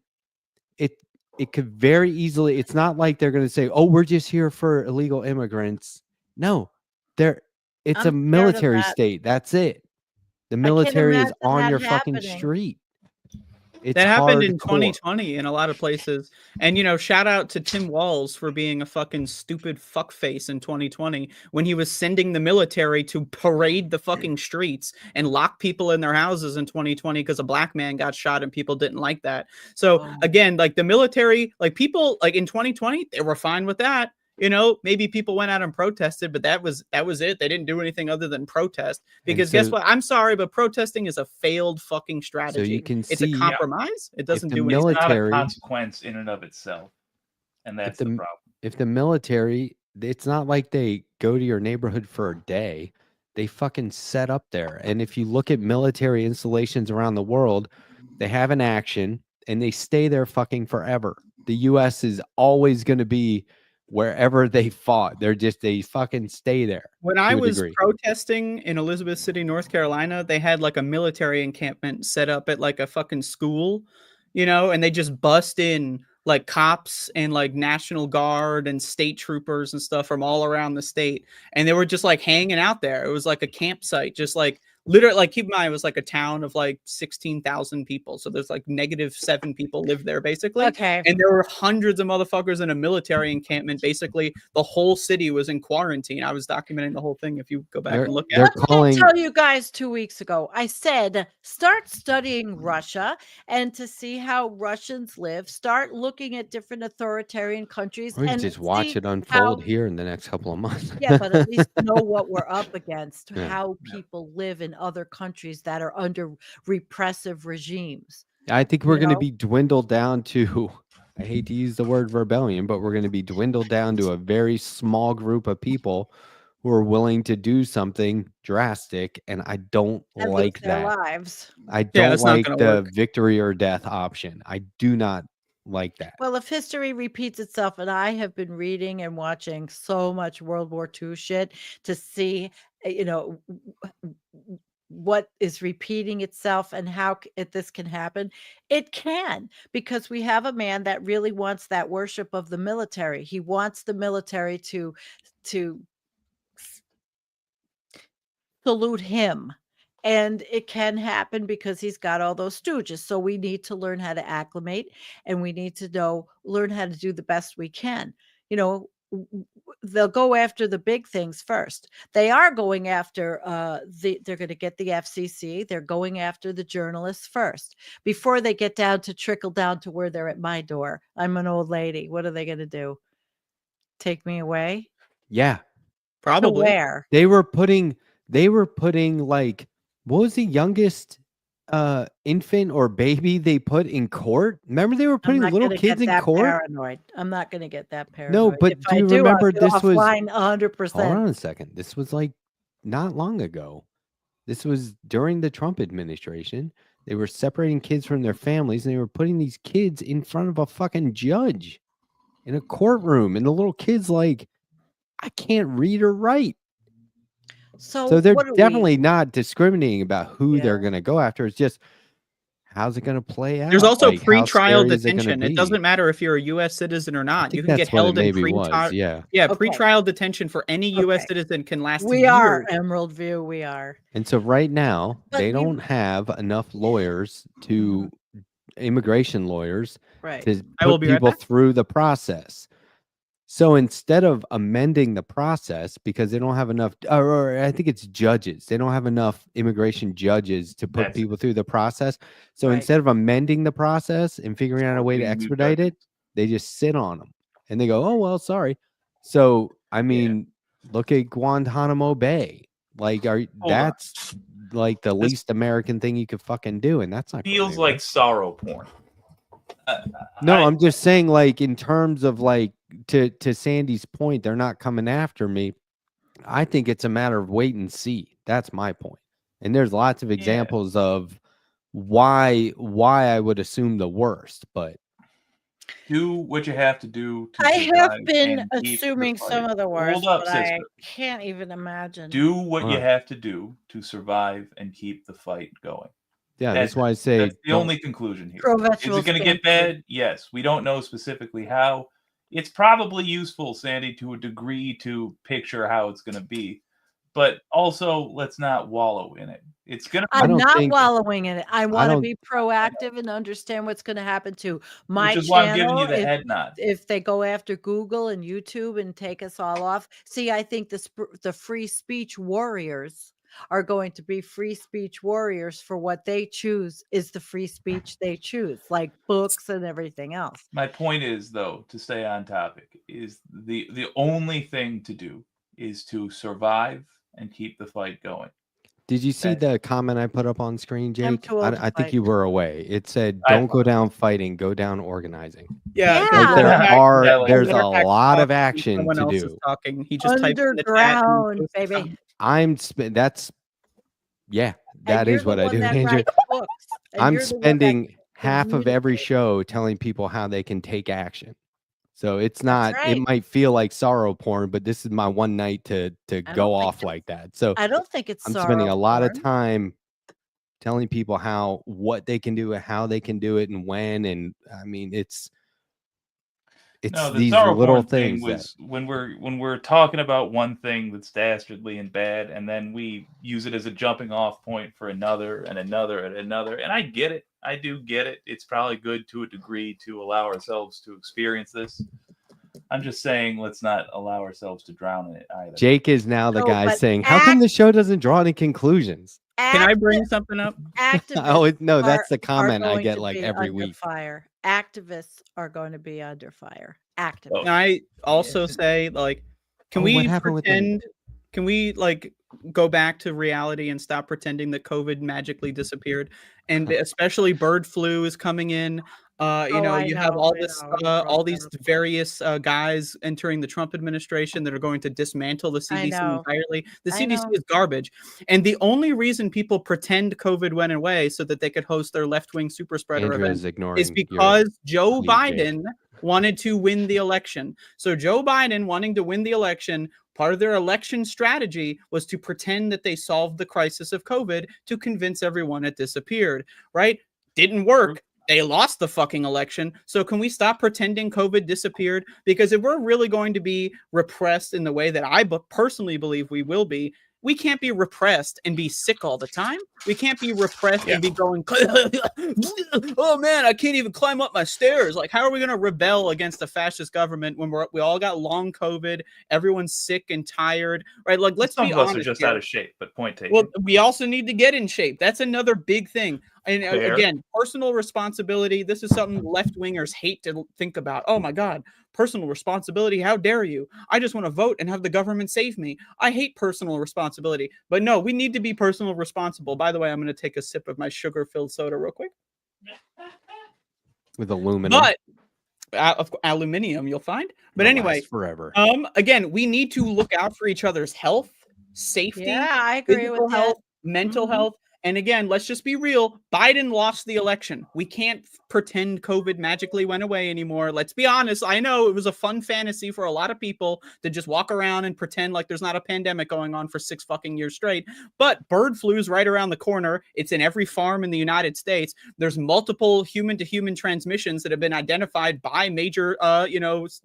it could very easily, it's not like they're going to say, oh, we're just here for illegal immigrants. No, it's a military state. That's it. The military is on your fucking street. That happened in 2020 in a lot of places. And, shout out to Tim Walz for being a fucking stupid fuckface in 2020 when he was sending the military to parade the fucking streets and lock people in their houses in 2020 because a black man got shot and people didn't like that. So again, like the military, like people like in 2020, they were fine with that. Maybe people went out and protested, but that was it. They didn't do anything other than protest. Because guess what? I'm sorry, but protesting is a failed fucking strategy. So you can it's a compromise. It doesn't do anything. It's not a consequence in and of itself. And that's the problem. If the military, it's not like they go to your neighborhood for a day. they fucking set up there. And if you look at military installations around the world, they have an action and they stay there fucking forever. The US is always going to be wherever they fought. They fucking stay there. When I was protesting in Elizabeth City, North Carolina, they had like a military encampment set up at like a fucking school, you know, and they just bust in like cops and like National Guard and state troopers and stuff from all around the state. And they were just like hanging out there. It was like a campsite, just like literally, like, keep in mind, it was like a town of like 16,000 people. So there's like -7 people live there basically. Okay. And there were hundreds of motherfuckers in a military encampment. Basically, the whole city was in quarantine. I was documenting the whole thing. If you go back and look at it. What did I tell you guys 2 weeks ago? I said, start studying Russia and to see how Russians live. Start looking at different authoritarian countries. We can and just watch it unfold here in the next couple of months. Yeah, but at least know what we're up against, how people live in other countries that are under repressive regimes. I think we're going to be dwindled down to, I hate to use the word rebellion, but we're going to be dwindled down to a very small group of people who are willing to do something drastic. And I don't like that. Lives. I don't like the victory or death option. I do not like that. Well, if history repeats itself, and I have been reading and watching so much World War II shit to see, you know, what is repeating itself and how this can happen. It can, because we have a man that really wants that worship of the military. He wants the military to salute him. And it can happen because he's got all those stooges. So we need to learn how to acclimate, and we need to learn how to do the best we can. You know, they'll go after the big things first. They are going after they're going to get the FCC. They're going after the journalists first before they get down to trickle down to where they're at my door. I'm an old lady. What are they going to do? Take me away? Yeah, probably. To where? They were putting like, what was the youngest infant or baby they put in court? Remember, they were putting little kids in court. Paranoid. I'm not going to get that paranoid. No, but do you remember this was 100%? Hold on a second. This was like not long ago. This was during the Trump administration. They were separating kids from their families, and they were putting these kids in front of a fucking judge in a courtroom, and the little kids like, I can't read or write. So they're definitely not discriminating about who they're going to go after. It's just, how's it going to play out? There's also pre-trial detention. It doesn't matter if you're a U.S. citizen or not. You can get held in pre-trial. Pre-trial detention for any U.S. citizen can last. We are Emerald View. We are. And so right now they don't have enough lawyers to immigration lawyers to put people through the process. So instead of amending the process, because they don't have enough, or I think it's judges, they don't have enough immigration judges to put people through the process. So instead of amending the process and figuring out a way to expedite it, they just sit on them and they go, oh, well, sorry. So, I mean, look at Guantanamo Bay. Like, that's like the least American thing you could fucking do. And that's not feels like sorrow porn. No, I'm just saying, like, in terms of like, to Sandy's point, they're not coming after me. I think it's a matter of wait and see. That's my point. And there's lots of examples of why I would assume the worst, but do what you have to do. I have been assuming some of the worst. Hold up, but I can't even imagine. Do what you have to do to survive and keep the fight going. Yeah, that's why I say that's the only conclusion here. Is it going to get bad? Yes. We don't know specifically how. It's probably useful, Sandy, to a degree to picture how it's going to be. But also, let's not wallow in it. It's going to. I'm not wallowing in it. I want to be proactive and understand what's going to happen to my channel. Which is why I'm giving you the head nod. If they go after Google and YouTube and take us all off. See, I think the free speech warriors are going to be free speech warriors for what they choose is the free speech they choose, like books and everything else. My point is, though, to stay on topic, is the only thing to do is to survive and keep the fight going. Did you see the comment I put up on screen, Jake? I think you were away. It said, don't go down fighting, go down organizing. Yeah. Like there's a lot of action to do. He just typed in the chat. Underground, baby. That's And that you're is the what I one do, that Andrea. writes books. And I'm you're the one that spending half of every communicates. show telling people how they can take action. So it's That's not. It right. might feel like sorrow porn, but this is my one night to I go don't think off like that. So I don't think it's I'm spending sorrow a lot of porn. time telling people what they can do and how they can do it and when. And I mean, it's No, the these sorrow little porn thing things that was when we're talking about one thing that's dastardly and bad, and then we use it as a jumping off point for another and another and another. And I get it. I do get it. It's probably good to a degree to allow ourselves to experience this. I'm just saying, let's not allow ourselves to drown in it either. Jake is now the No, guy but saying, "How come the show doesn't draw any conclusions?" Can I bring acti- something up? activists No, are, that's the are comment I going get to like be every under week. fire. Activists are going to be under fire. Activists. Can I also say, like, can Oh, what we happened with them? pretend? Can we like go back to reality and stop pretending that COVID magically disappeared? And especially bird flu is coming in. You know, I you have know, all I this, know. You all brought these that up. various guys entering the Trump administration that are going to dismantle the I CDC know. entirely. The I CDC know. is garbage, and the only reason people pretend COVID went away so that they could host their left-wing super spreader Andrea event is is ignoring your because Joe plea, Jake. Biden wanted to win the election. So Joe Biden wanting to win the election, part of their election strategy was to pretend that they solved the crisis of COVID to convince everyone it disappeared, right? Didn't work. They lost the fucking election. So can we stop pretending COVID disappeared? Because if we're really going to be repressed in the way that I personally believe we will be, we can't be repressed and be sick all the time. We can't be repressed and be going, oh man, I can't even climb up my stairs. Like, how are we going to rebel against a fascist government when we all got long COVID? Everyone's sick and tired, right? Like, let's Some be of us are honest just here. out of shape, but point taken. Well, we also need to get in shape. That's another big thing. And Fair. again, personal responsibility. This is something left wingers hate to think about. Oh my God, personal responsibility. How dare you? I just want to vote and have the government save me. I hate personal responsibility. But no, we need to be personal responsible. By the way, I'm going to take a sip of my sugar-filled soda real quick. With aluminum. But aluminium, you'll find. But It'll anyway, last forever. again, we need to look out for each other's health, safety, Yeah, I agree physical with that. health, mental Mhm. health. And again, let's just be real. Biden lost the election. We can't pretend COVID magically went away anymore. Let's be honest. I know it was a fun fantasy for a lot of people to just walk around and pretend like there's not a pandemic going on for 6 fucking years straight. But bird flu is right around the corner. It's in every farm in the United States. There's multiple human-to-human transmissions that have been identified by major,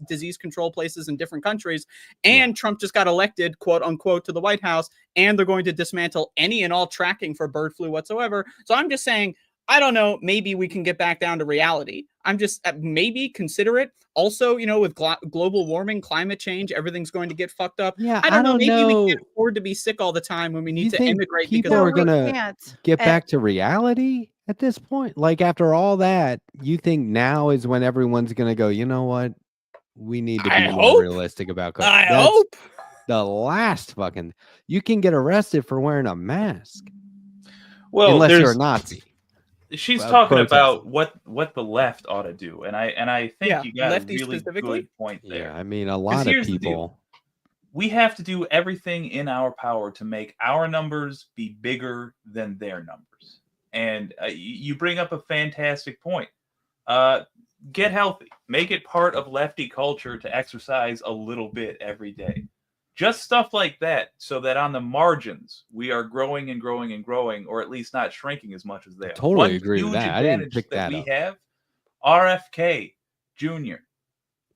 disease control places in different countries. And Trump just got elected, quote unquote, to the White House. And they're going to dismantle any and all tracking for bird flu whatsoever. So I'm just saying, I don't know, maybe we can get back down to reality. I'm just maybe consider it. Also, with global warming, climate change, everything's going to get fucked up. Yeah, I don't know. Maybe we know. can't afford to be sick all the time when we You need to think immigrate people because are we gonna can't. get And- back to reality at this point? Like after all that, you think now is when everyone's gonna go, you know what? We need to be I more hope. realistic about COVID. I That's hope. the last fucking. You can get arrested for wearing a mask Well, unless you're a there's Nazi. she's talking protesting. about what the left ought to do, and I think Yeah, you got a lefties really specifically. good point there. Yeah, I mean, a lot of here's the deal. people. We have to do everything in our power to make our numbers be bigger than their numbers. And you bring up a fantastic point. Get healthy. Make it part of lefty culture to exercise a little bit every day. Just stuff like that, so that on the margins we are growing and growing and growing, or at least not shrinking as much as they are. Totally One agree with huge that. I didn't advantage pick that we up. have, RFK Jr.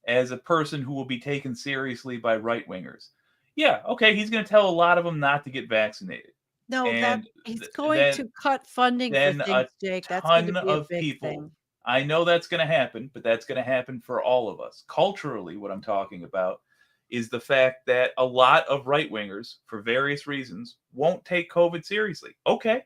as a person who will be taken seriously by right wingers. Yeah, okay, he's going to tell a lot of them not to get vaccinated. No, And he's going then- to cut funding for then things, a Jake. That's going to ton be a of big people. thing. I know that's going to happen, but that's going to happen for all of us. Culturally, what I'm talking about is the fact that a lot of right wingers, for various reasons, won't take COVID seriously. Okay,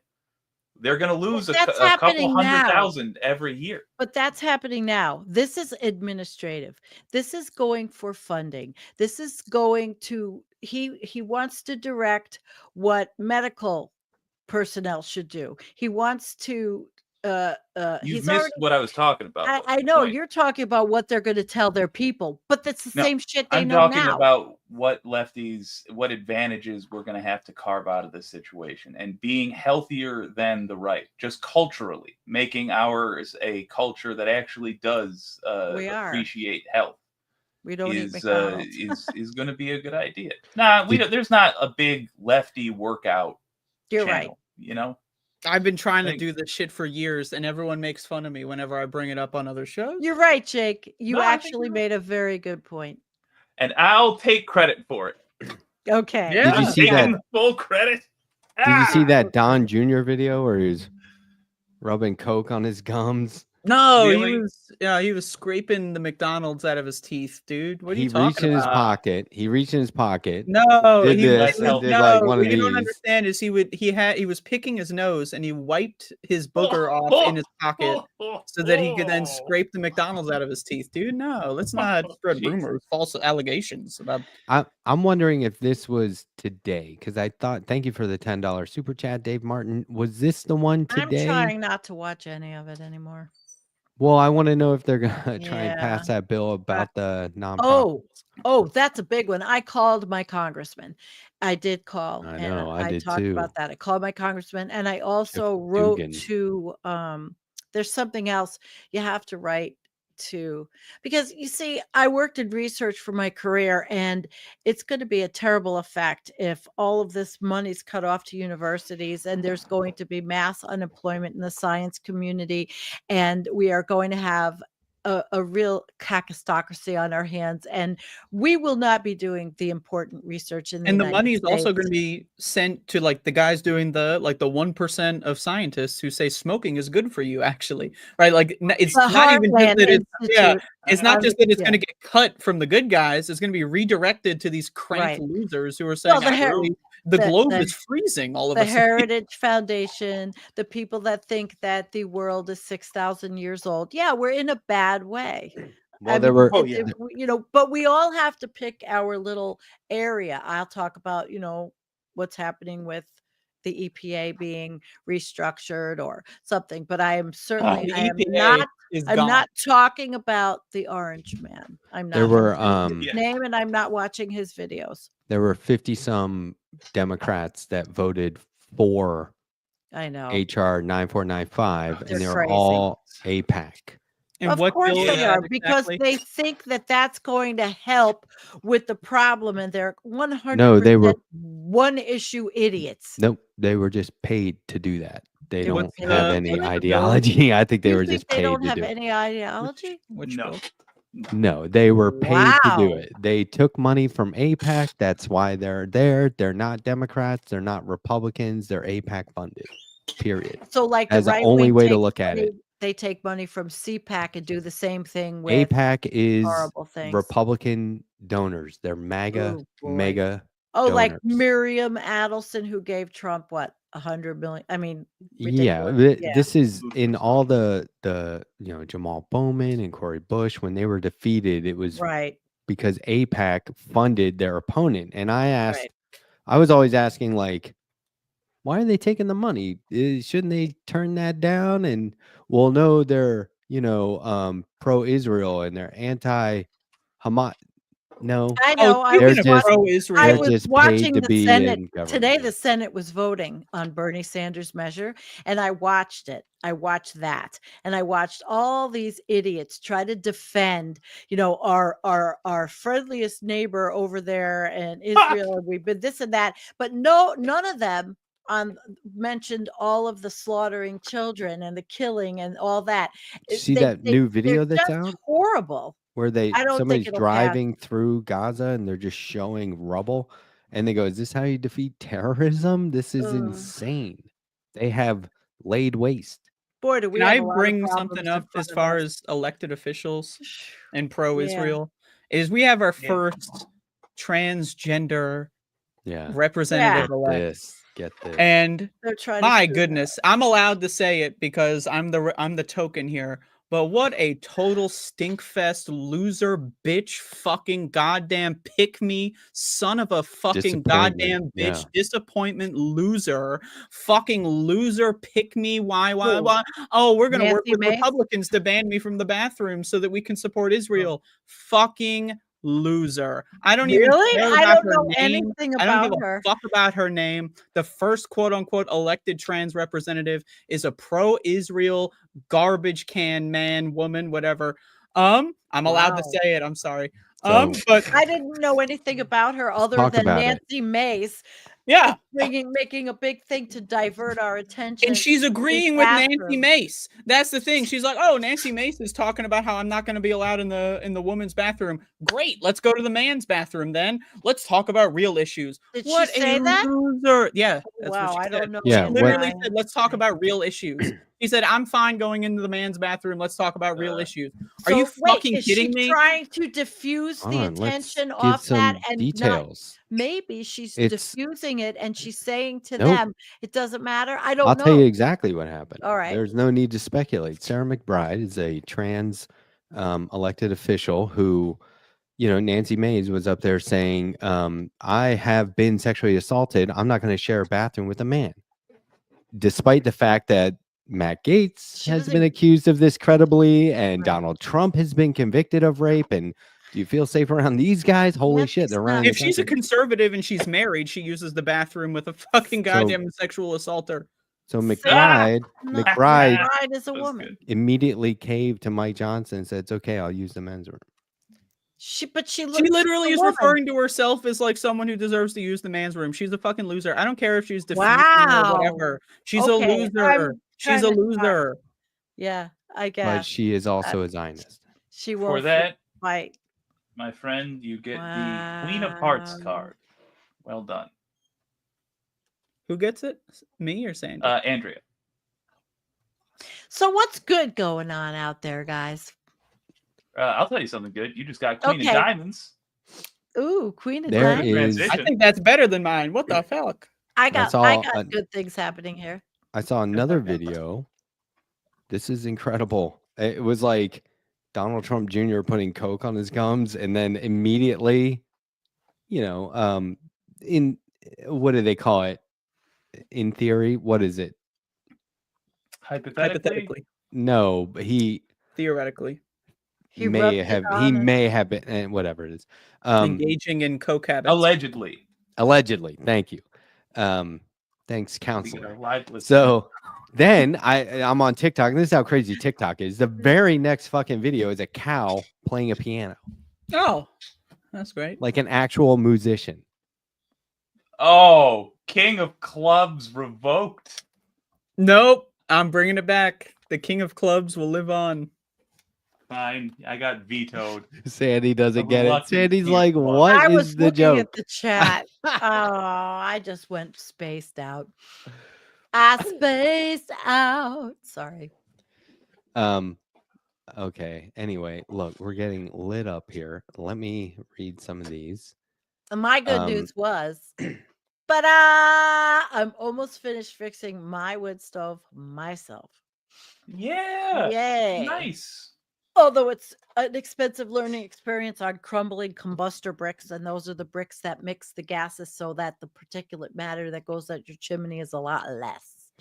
they're going to lose a couple happening 100,000 every year. But that's happening now. This is administrative. This is going for funding. This is going to he wants to direct what medical personnel should do. He wants to You he's missed already. what I was talking about. I though, know point. you're talking about what they're going to tell their people, but that's the No, same shit they I'm know talking now. about what advantages we're going to have to carve out of this situation and being healthier than the right, just culturally, making ours a culture that actually does We are. appreciate health. We don't eat Is McDonald's. is going to be a good idea. Nah, there's not a big lefty workout You're channel, right. you know? I've been trying to Like- do this shit for years, and everyone makes fun of me whenever I bring it up on other shows. You're right, Jake. You No, I think actually you're right. made a very good point. And I'll take credit for it. Okay. Yeah. Did you I'm see that? taking full credit. Did you see Ah! that Don Jr. video where he was rubbing coke on his gums? No, Really? he was scraping the McDonald's out of his teeth, dude. What are He you reached talking in his about? pocket. He reached in his pocket. No, did he this was, and did no. like one What of you don't these. understand is he was picking his nose and he wiped his booger off in his pocket so that he could then scrape the McDonald's out of his teeth, dude. No, let's not spread Jeez. rumors, false allegations about. I'm wondering if this was today because I thought. Thank you for the $10 super chat, Dave Martin. Was this the one today? I'm trying not to watch any of it anymore. Well, I want to know if they're gonna try and Yeah. pass that bill about the nonprofit. Oh, that's a big one. I called my congressman. I did call. I and know, I did talked too. about that. I called my congressman, and I also If wrote Dugan. to. There's something else you have to write to, because you see, I worked in research for my career, and it's going to be a terrible effect if all of this money's cut off to universities, and there's going to be mass unemployment in the science community, and we are going to have a real cacostocracy on our hands, and we will not be doing the important research in the And the United money is also States. going to be sent to like the guys doing the 1% of scientists who say smoking is good for you, actually, right? Like it's The not even just Heartland that Institute. it's not just that it's Yeah. going to get cut from the good guys. It's going to be redirected to these crank Right. losers who are saying, Well, actually, the globe the- is freezing all of the a sudden. Heritage Foundation, the people that think that the world is 6,000 years old. Yeah, we're in a bad way. Well, I there mean, were. but we all have to pick our little area. I'll talk about, what's happening with the EPA being restructured or something, but I am certainly, The I am EPA is I'm gone. not talking about the Orange Man. I'm not. There were I'm saying his name, and I'm not watching his videos. There were 50 some Democrats that voted for I know. HR 9495, They're and they were crazy. all APAC. And Of what course bill is they that are, because exactly? they think that that's going to help with the problem, and they're 100% No, they were one issue idiots. nope. They were just paid to do that. They And don't what's have the- any what's the bill? ideology. I think they You were think just they paid don't to have do it. any ideology? Which No. bill? No, they were paid to do Wow. it. They took money from APAC. That's why they're there. They're not Democrats. They're not Republicans. They're APAC funded. Period. So, like That's the the right only wing way to takes look at money, it. they take money from CPAC and do the same thing with APAC is horrible things. Republican donors. They're MAGA, Oh, boy. mega. Oh, like donors. Miriam Adelson, who gave Trump what, 100 million? I mean, Yeah, ridiculous. Yeah. this is in all the Jamal Bowman and Cory Bush when they were defeated. It was Right. because APAC funded their opponent, and I asked, Right. I was always asking, like, why are they taking the money? Shouldn't they turn that down? And well, no, they're pro-Israel and they're anti-Hamas. No, I know. I they're was just- watching. pro-Israel. I they're was just paid watching to the be Senate in government. today. The Senate was voting on Bernie Sanders' measure, and I watched it. I watched that, and I watched all these idiots try to defend, our friendliest neighbor over there in Israel. And we've been this and that, but none of them mentioned all of the slaughtering children and the killing and all that. See that new video they're that's just out? horrible. Where I don't think somebody's it'll pass. driving through Gaza and they're just showing rubble, and they go, "Is this how you defeat terrorism? This is Ugh. insane." They have laid waste. Boy, do we Can have I a lot of bring problems something in up front as of far us. as elected officials and pro-Israel? Is we have our Yeah. first transgender Yeah. representative Get elect, this. Get this. and They're trying to my sue goodness, I'm allowed to say it because I'm the token here. But what a total stinkfest, loser, bitch, fucking goddamn pick me, son of a fucking goddamn bitch, disappointment, loser, fucking loser, pick me, why? Oh, we're gonna work with Republicans to ban me from the bathroom so that we can support Israel. Fucking loser. I don't even care about her name. I don't give a fuck about her name. The first quote unquote elected trans representative is a pro-Israel garbage can man, woman, whatever. I'm allowed to say it. I'm sorry. But I didn't know anything about her other than Nancy Mace. Yeah, making a big thing to divert our attention. And she's agreeing with Nancy Mace. That's the thing. She's like, "Oh, Nancy Mace is talking about how I'm not going to be allowed in the woman's bathroom. Great, let's go to the man's bathroom then. Let's talk about real issues." Did she say that? Loser. Yeah. That's wow, what she I don't said. know. Yeah, she literally said, "Let's talk about real issues." She said, "I'm fine going into the man's bathroom. Let's talk about real issues." Are you fucking kidding me? Trying to diffuse the attention off that and details. Maybe she's diffusing it and she's saying to them, it doesn't matter. I don't know. I'll tell you exactly what happened. All right. There's no need to speculate. Sarah McBride is a trans elected official who, Nancy Mace was up there saying, I have been sexually assaulted. I'm not going to share a bathroom with a man. Despite the fact that Matt Gaetz has been accused of this credibly and Donald Trump has been convicted of rape. And do you feel safe around these guys? Holy shit, they're running. If she's a conservative and she's married, she uses the bathroom with a fucking goddamn sexual assaulter. So McBride is a woman. Immediately caved to Mike Johnson and said, "It's okay, I'll use the men's room." She literally is referring to herself as like someone who deserves to use the man's room. She's a fucking loser. I don't care if she's defeated or whatever. She's a loser. She's a loser. Yeah, I guess. But she is also a Zionist. She will For that fight. My friend, you get the Queen of Hearts card. Well done. Who gets it? Me or Sandy? Andrea. So what's good going on out there, guys? I'll tell you something good. You just got Queen of Diamonds. Ooh, Queen of Diamonds. I think that's better than mine. What the fuck? I got good things happening here. I saw another video. This is incredible. It was like Donald Trump Jr. putting Coke on his gums, and then immediately, in what do they call it? In theory, what is it? Hypothetically? No, but theoretically he may have been, and whatever it is, engaging in coke habits. Allegedly. Thank you. Thanks, counselor. So then I'm on TikTok, and this is how crazy TikTok is. The very next fucking video is a cow playing a piano. Oh, that's great. Like an actual musician. Oh, King of Clubs revoked. Nope, I'm bringing it back. The King of Clubs will live on. Fine, I got vetoed. Sandy doesn't get it. Sandy's like, what is the joke? At the chat. Oh, I just went spaced out. I spaced out. Sorry. Okay. Anyway, look, we're getting lit up here. Let me read some of these. My good news was, but I'm almost finished fixing my wood stove myself. Yeah. Yay. Nice. Although it's an expensive learning experience on crumbling combustor bricks, and those are the bricks that mix the gases so that the particulate matter that goes at your chimney is a lot less.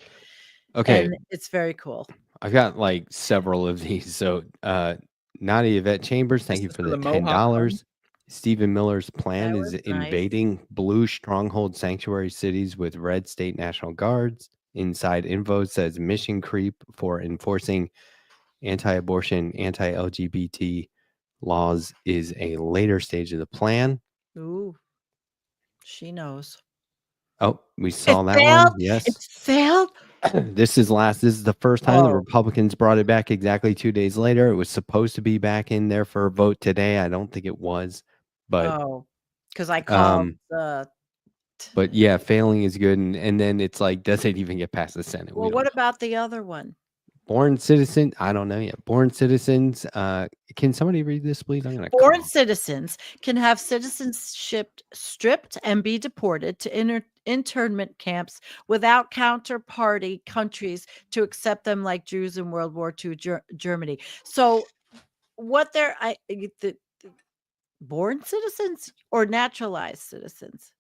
Okay. And it's very cool. I've got like several of these. So Nadia Yvette Chambers, thank you for the $10. Stephen Miller's plan is invading blue stronghold sanctuary cities with red state national guards. Inside Info says mission creep for enforcing anti-abortion, anti-LGBT laws is a later stage of the plan. Ooh, she knows. Oh, we saw that one. Yes, it failed. This is the first time the Republicans brought it back exactly 2 days later. It was supposed to be back in there for a vote today. I don't think it was, but because I called but yeah, failing is good, and then it's like, does it even get past the Senate? Well, what about the other one? Born citizen. I don't know yet. Born citizens. Can somebody read this, please? I'm gonna. Born cough. citizens can have citizenship stripped and be deported to internment camps without counterparty countries to accept them, like Jews in World War II Germany. So, what the born citizens or naturalized citizens?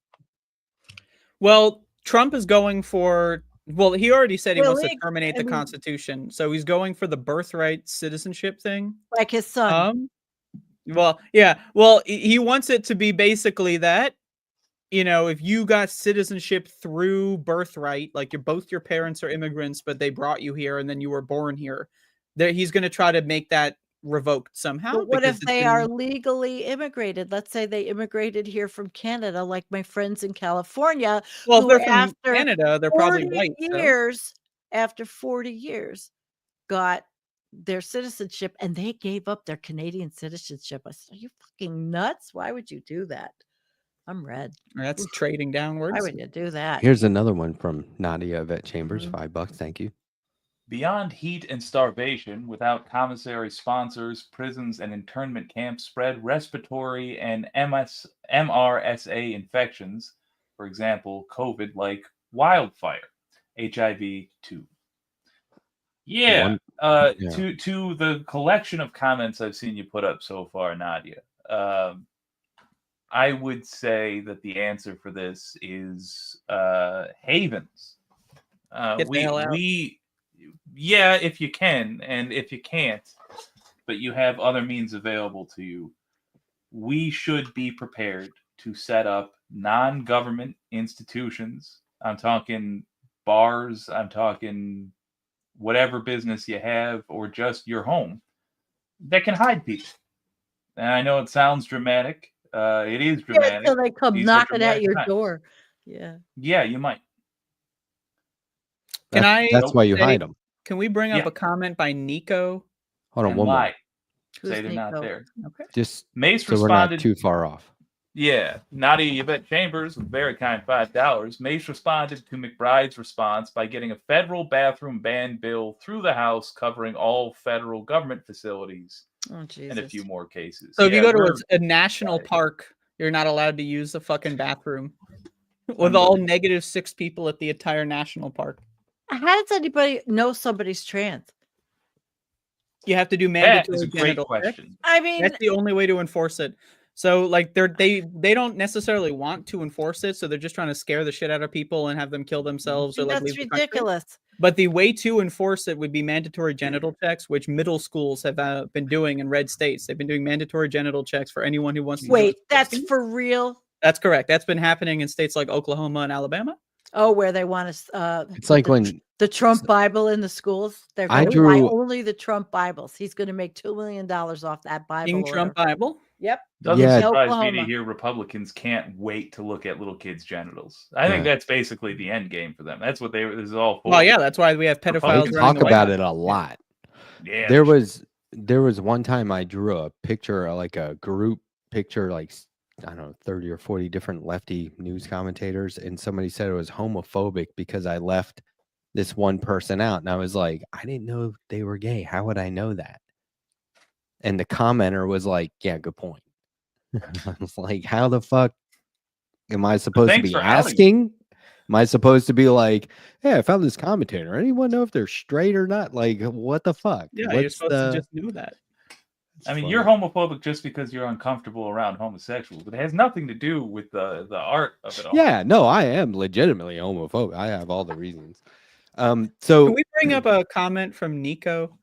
Well, Trump is going for. Well, he already said he wants to Illegal. terminate I the mean- Constitution, so he's going for the birthright citizenship thing. Like his son. Well, yeah. Well, he wants it to be basically that, if you got citizenship through birthright, like both your parents are immigrants, but they brought you here and then you were born here, he's going to try to make that revoked somehow. But what because if it's they been- are legally immigrated? Let's say they immigrated here from Canada, like my friends in California. Well, if who they're from after Canada, they're probably 40 white. so- years, after 40 years, got their citizenship, and they gave up their Canadian citizenship. I said, are you fucking nuts? Why would you do that? I'm red. That's trading downwards. Why would you do that? Here's another one from Nadia Vet Chambers. Mhm. $5. Thank you. Beyond heat and starvation, without commissary sponsors, prisons and internment camps spread respiratory and MRSA infections, for example, COVID, like wildfire, HIV too. Yeah. Yeah. To the collection of comments I've seen you put up so far, Nadia, I would say that the answer for this is havens. Get the hell out. Yeah, if you can, and if you can't, but you have other means available to you, we should be prepared to set up non-government institutions. I'm talking bars, I'm talking whatever business you have, or just your home, that can hide people. And I know it sounds dramatic. It is dramatic. Until they come These are knocking at dramatic your times. door. Yeah. Yeah, you might. Can That's why you say- hide them. Can we bring up Yeah. a comment by Nico? Hold on, And one more. lie. Who's Say they're not Nico? there. Okay. Just Mace so we're not responded. too far off. Yeah, Nadia Yvette Chambers with very kind $5. Mace responded to McBride's response by getting a federal bathroom ban bill through the House covering all federal government facilities Oh, Jesus. and a few more cases. So if you Yeah, go to we're- a national right. park, you're not allowed to use the fucking bathroom with all -6 people at the entire national park. How does anybody know somebody's trans? You have to do that mandatory is a great genital checks. question. I mean, That's the only way to enforce it. So like they don't necessarily want to enforce it, so they're just trying to scare the shit out of people and have them kill themselves or like that's leave the country. ridiculous. But the way to enforce it would be mandatory genital checks, which middle schools have been doing in red states. They've been doing mandatory genital checks for anyone who wants to. do Wait, it. that's for real? That's correct. That's been happening in states like Oklahoma and Alabama. Oh, where they want to It's like when the Trump Bible in the schools. They're I going to buy drew- only the Trump Bibles. He's going to make $2 million off that Bible. King order. Trump Bible. Yep. Doesn't Yeah. surprise me Oklahoma. to hear Republicans can't wait to look at little kids' genitals. I think Yeah. that's basically the end game for them. That's what this is all for. Well, yeah, that's why we have we pedophiles Republicans can running talk the White about House. it a lot. Yeah. There was one time I drew a picture, like a group picture, like I don't know, 30 or 40 different lefty news commentators, and somebody said it was homophobic because I left this one person out, and I was like, I didn't know they were gay. How would I know that? And the commenter was like, yeah, good point. I was like, how the fuck am I supposed to Thanks be for outing asking? Am I supposed to be like, hey, I found this commentator. Anyone know if they're straight or not? Like, what the fuck? Yeah, you're What's supposed to just know that. I mean, funny. you're homophobic just because you're uncomfortable around homosexuals, but it has nothing to do with the art of it all. Yeah, no, I am legitimately homophobic. I have all the reasons. So Can we bring up a comment from Nico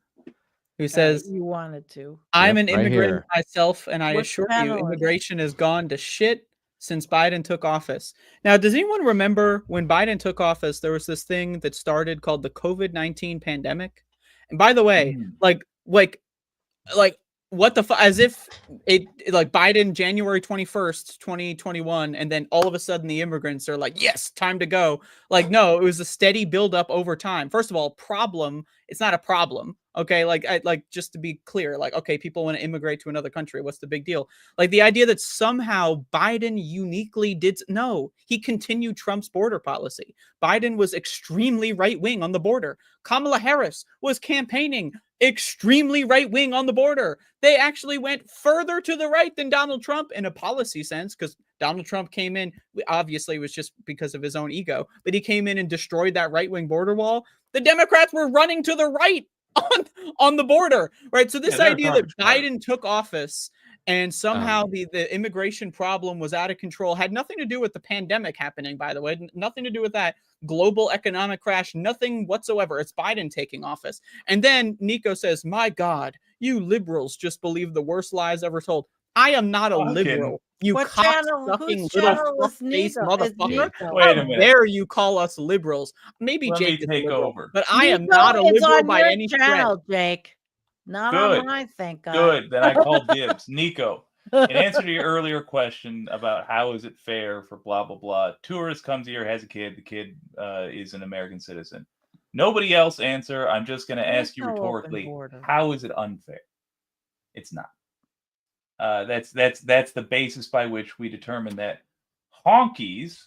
who says, you wanted to. I'm Yep, an right immigrant here. myself, and I What assure you, channel is it? immigration has gone to shit since Biden took office. Now, does anyone remember when Biden took office, there was this thing that started called the COVID-19 pandemic? And by the way, like what the fuck, as if it like Biden January 21st, 2021, and then all of a sudden the immigrants are like, yes, time to go. Like, no, it was a steady buildup over time. First of all, it's not a problem. Okay, like just to be clear, like, okay, people want to immigrate to another country. What's the big deal? Like the idea that somehow Biden uniquely no, he continued Trump's border policy. Biden was extremely right wing on the border. Kamala Harris was campaigning extremely right wing on the border. They actually went further to the right than Donald Trump in a policy sense, because Donald Trump came in, obviously it was just because of his own ego, but he came in and destroyed that right wing border wall. The Democrats were running to the right on the border, right? So this idea that Biden took office and somehow the immigration problem was out of control had nothing to do with the pandemic happening, by the way, nothing to do with that global economic crash, nothing whatsoever. It's Biden taking office. And then Nico says, my God, you liberals just believe the worst lies ever told. I am not a liberal. You cock-sucking little face motherfucker. Wait a minute. How dare you call us liberals? Maybe Let Jake me is take liberal, over. but I am Nico, not a it's liberal on by your any channel, stretch. Jake. Not Good. on mine, thank God. Good. Then I called dibs. Nico, in answer to your earlier question about how is it fair for blah, blah, blah, tourist comes here, has a kid, the kid is an American citizen. Nobody else answer. I'm just going to ask you rhetorically, how is it unfair? It's not. That's the basis by which we determine that honkies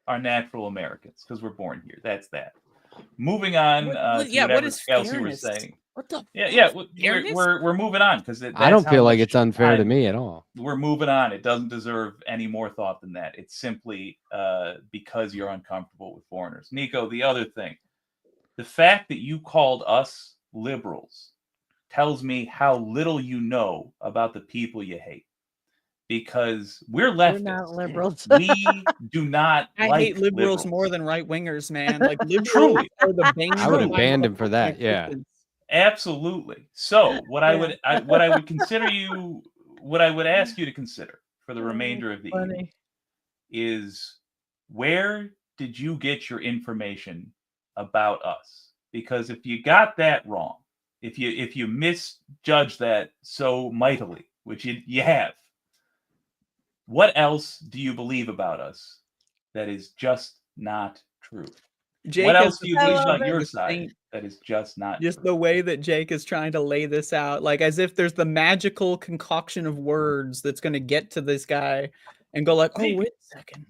are natural Americans because we're born here. That's that. Moving on to whatever else you were saying. What the? We're moving on because I don't feel like it's unfair to me at all. We're moving on. It doesn't deserve any more thought than that. It's simply because you're uncomfortable with foreigners. Nico, the other thing, the fact that you called us liberals tells me how little you know about the people you hate. Because we're leftists. We're not liberals. We do not I hate liberals more than right wingers, man. Like liberals are the bane. I would have banned him for that. Yeah, absolutely. So what I would consider you, what I would ask you to consider for the remainder of the evening is, where did you get your information about us? Because if you got that wrong, if you misjudged that so mightily, which you have, what else do you believe about us that is just not true? Jake, what else do you believe about your side that is just not just true? The way that Jake is trying to lay this out, like as if there's the magical concoction of words that's going to get to this guy and go like, oh, wait a second.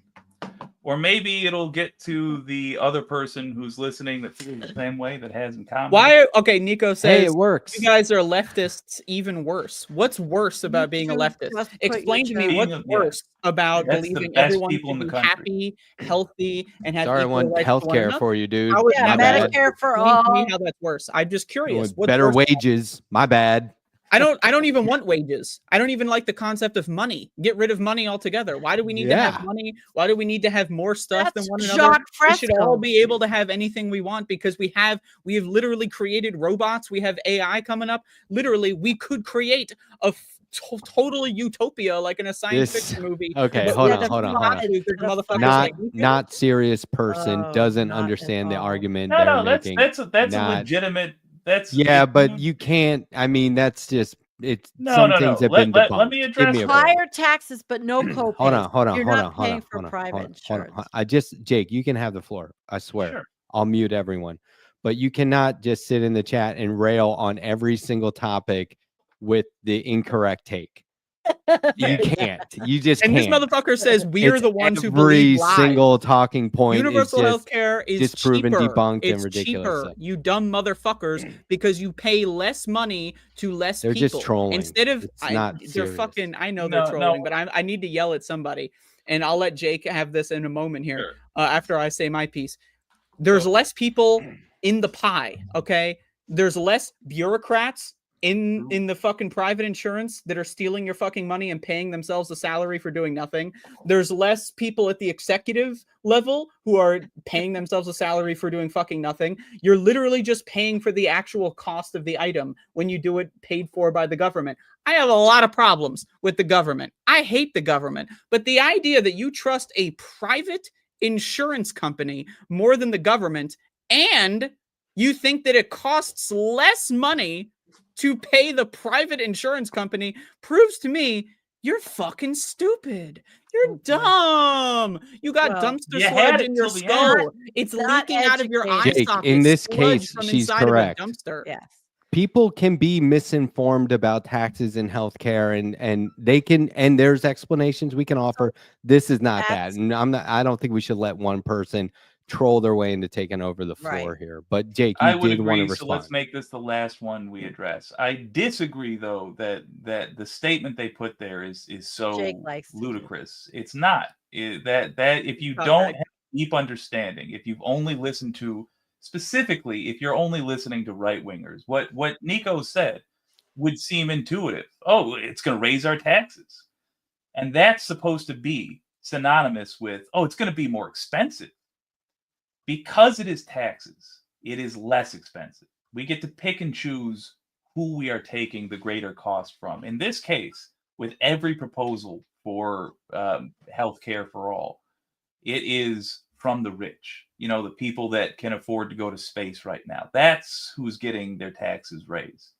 Or maybe it'll get to the other person who's listening that feels the same way, that has in common. Why? Okay, Nico says, hey, it works. You guys are leftists even worse. What's worse about being a leftist? Explain to me what's worse about believing everyone should be happy, healthy, and have equal rights. Healthcare for you, dude. Yeah, Medicare for all. Explain to me how that's worse. I'm just curious. What's better wages. My bad. I don't even want wages. I don't even like the concept of money. Get rid of money altogether. Why do we need to have money? Why do we need to have more stuff than one another? We should all be able to have anything we want because we have literally created robots. We have AI coming up. Literally, we could create a totally utopia like in a science fiction movie. Okay, hold on. Not serious person doesn't understand the argument. No, that's a legitimate. But you can't. I mean, that's just it's. Some things have been debunked. Let me address higher taxes, but no copay. Hold on. You're not paying for private insurance. Jake, you can have the floor. I swear. Sure. I'll mute everyone, but you cannot just sit in the chat and rail on every single topic with the incorrect take. You can't. You just can't. This motherfucker says we're the ones who believe lies. Every single talking point. Universal health care is disproven, debunked, it's and ridiculous. Cheaper, you dumb motherfuckers, because you pay less money to less people. They're just trolling. Instead of they're fucking. I know they're trolling, but I need to yell at somebody, and I'll let Jake have this in a moment here. Sure. After I say my piece, there's less people in the pie. Okay, there's less bureaucrats in the fucking private insurance that are stealing your fucking money and paying themselves a salary for doing nothing. There's less people at the executive level who are paying themselves a salary for doing fucking nothing. You're literally just paying for the actual cost of the item when you do it paid for by the government. I have a lot of problems with the government. I hate the government. But the idea that you trust a private insurance company more than the government, and you think that it costs less money to pay the private insurance company, proves to me you're fucking stupid. You're dumb. You got dumpster sludge in your skull. It's leaking out of your eye socket. In this case, she's correct. Yes. people can be misinformed about taxes and healthcare, and they can, and there's explanations we can offer. This is not that, Tax- and I don't think we should let one person troll their way into taking over the floor Right. here. But Jake, I you would did want to agree. So let's respond. make this the last one we address. I disagree, though, that the statement they put there is Jake so likes to do. ludicrous. It's not. That if you Okay. don't have deep understanding, if you've only listened to specifically, if you're only listening to right wingers, what Nico said would seem intuitive. Oh, it's going to raise our taxes, and that's supposed to be synonymous with, oh, it's going to be more expensive. Because it is taxes, it is less expensive. We get to pick and choose who we are taking the greater cost from. In this case, with every proposal for healthcare for all, it is from the rich. You know, the people that can afford to go to space right now. That's who's getting their taxes raised.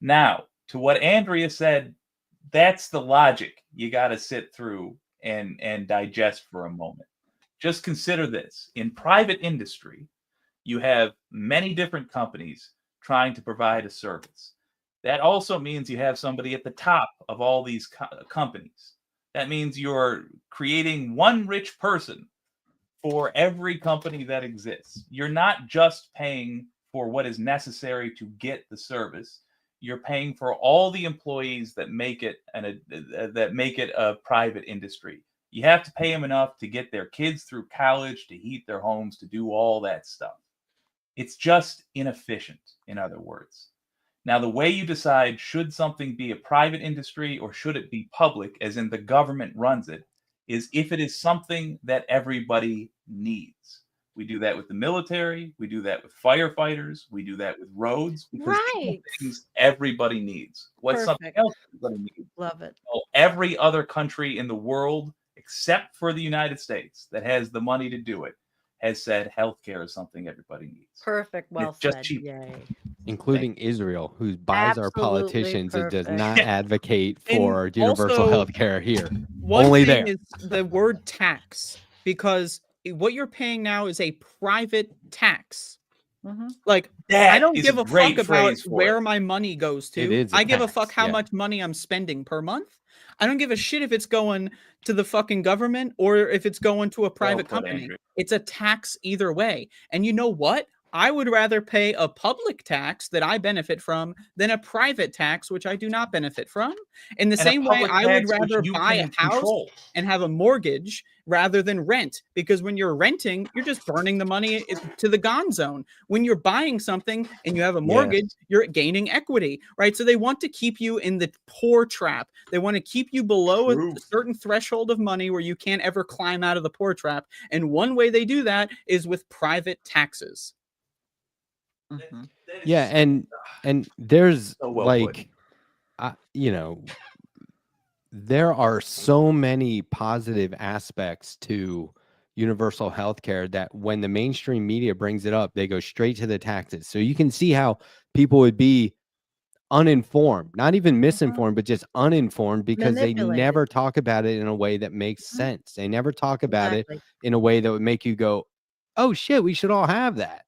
Now, to what Andrea said, that's the logic you got to sit through and digest for a moment. Just consider this. In private industry, you have many different companies trying to provide a service. That also means you have somebody at the top of all these companies. That means you're creating one rich person for every company that exists. You're not just paying for what is necessary to get the service. You're paying for all the employees that make it a private industry. You have to pay them enough to get their kids through college, to heat their homes, to do all that stuff. It's just inefficient, in other words. Now, the way you decide should something be a private industry or should it be public, as in the government runs it, is if it is something that everybody needs. We do that with the military. We do that with firefighters. We do that with roads, because these are Right. things everybody needs. What's something Perfect. else everybody needs? Love it. Well, every other country in the world, except for the United States, that has the money to do it, has said healthcare is something everybody needs. Perfect. Well It's just said. cheap. Yay. Including Israel, who buys our Absolutely politicians and does perfect. not advocate And for universal also, health care here. One Only thing there. is the word tax, because what you're paying now is a private tax. Mhm. Like, That I don't is give a a great fuck about phrase for where it. my money goes It to. is a I give a fuck tax, how yeah. much money I'm spending per month. I don't give a shit if it's going to the fucking government or if it's going to a private put, company. Andrew. It's a tax either way. And you know what? I would rather pay a public tax that I benefit from than a private tax which I do not benefit from. In the And a same way, public I would tax which rather you buy can a house control. and have a mortgage rather than rent, because when you're renting, you're just burning the money to the gone zone. When you're buying something and you have a mortgage, you're gaining equity, right? So they want to keep you in the poor trap. They want to keep you below a certain threshold of money where you can't ever climb out of the poor trap. And one way they do that is with private taxes. Mhm. Yeah, and there's So well like, you know, there are so many positive aspects to universal health care that when the mainstream media brings it up, they go straight to the taxes. So you can see how people would be uninformed, not even misinformed, but just uninformed, because they Manipulated. never talk about it in a way that makes Mhm. sense. They never talk about Exactly. it in a way that would make you go, oh shit, we should all have that.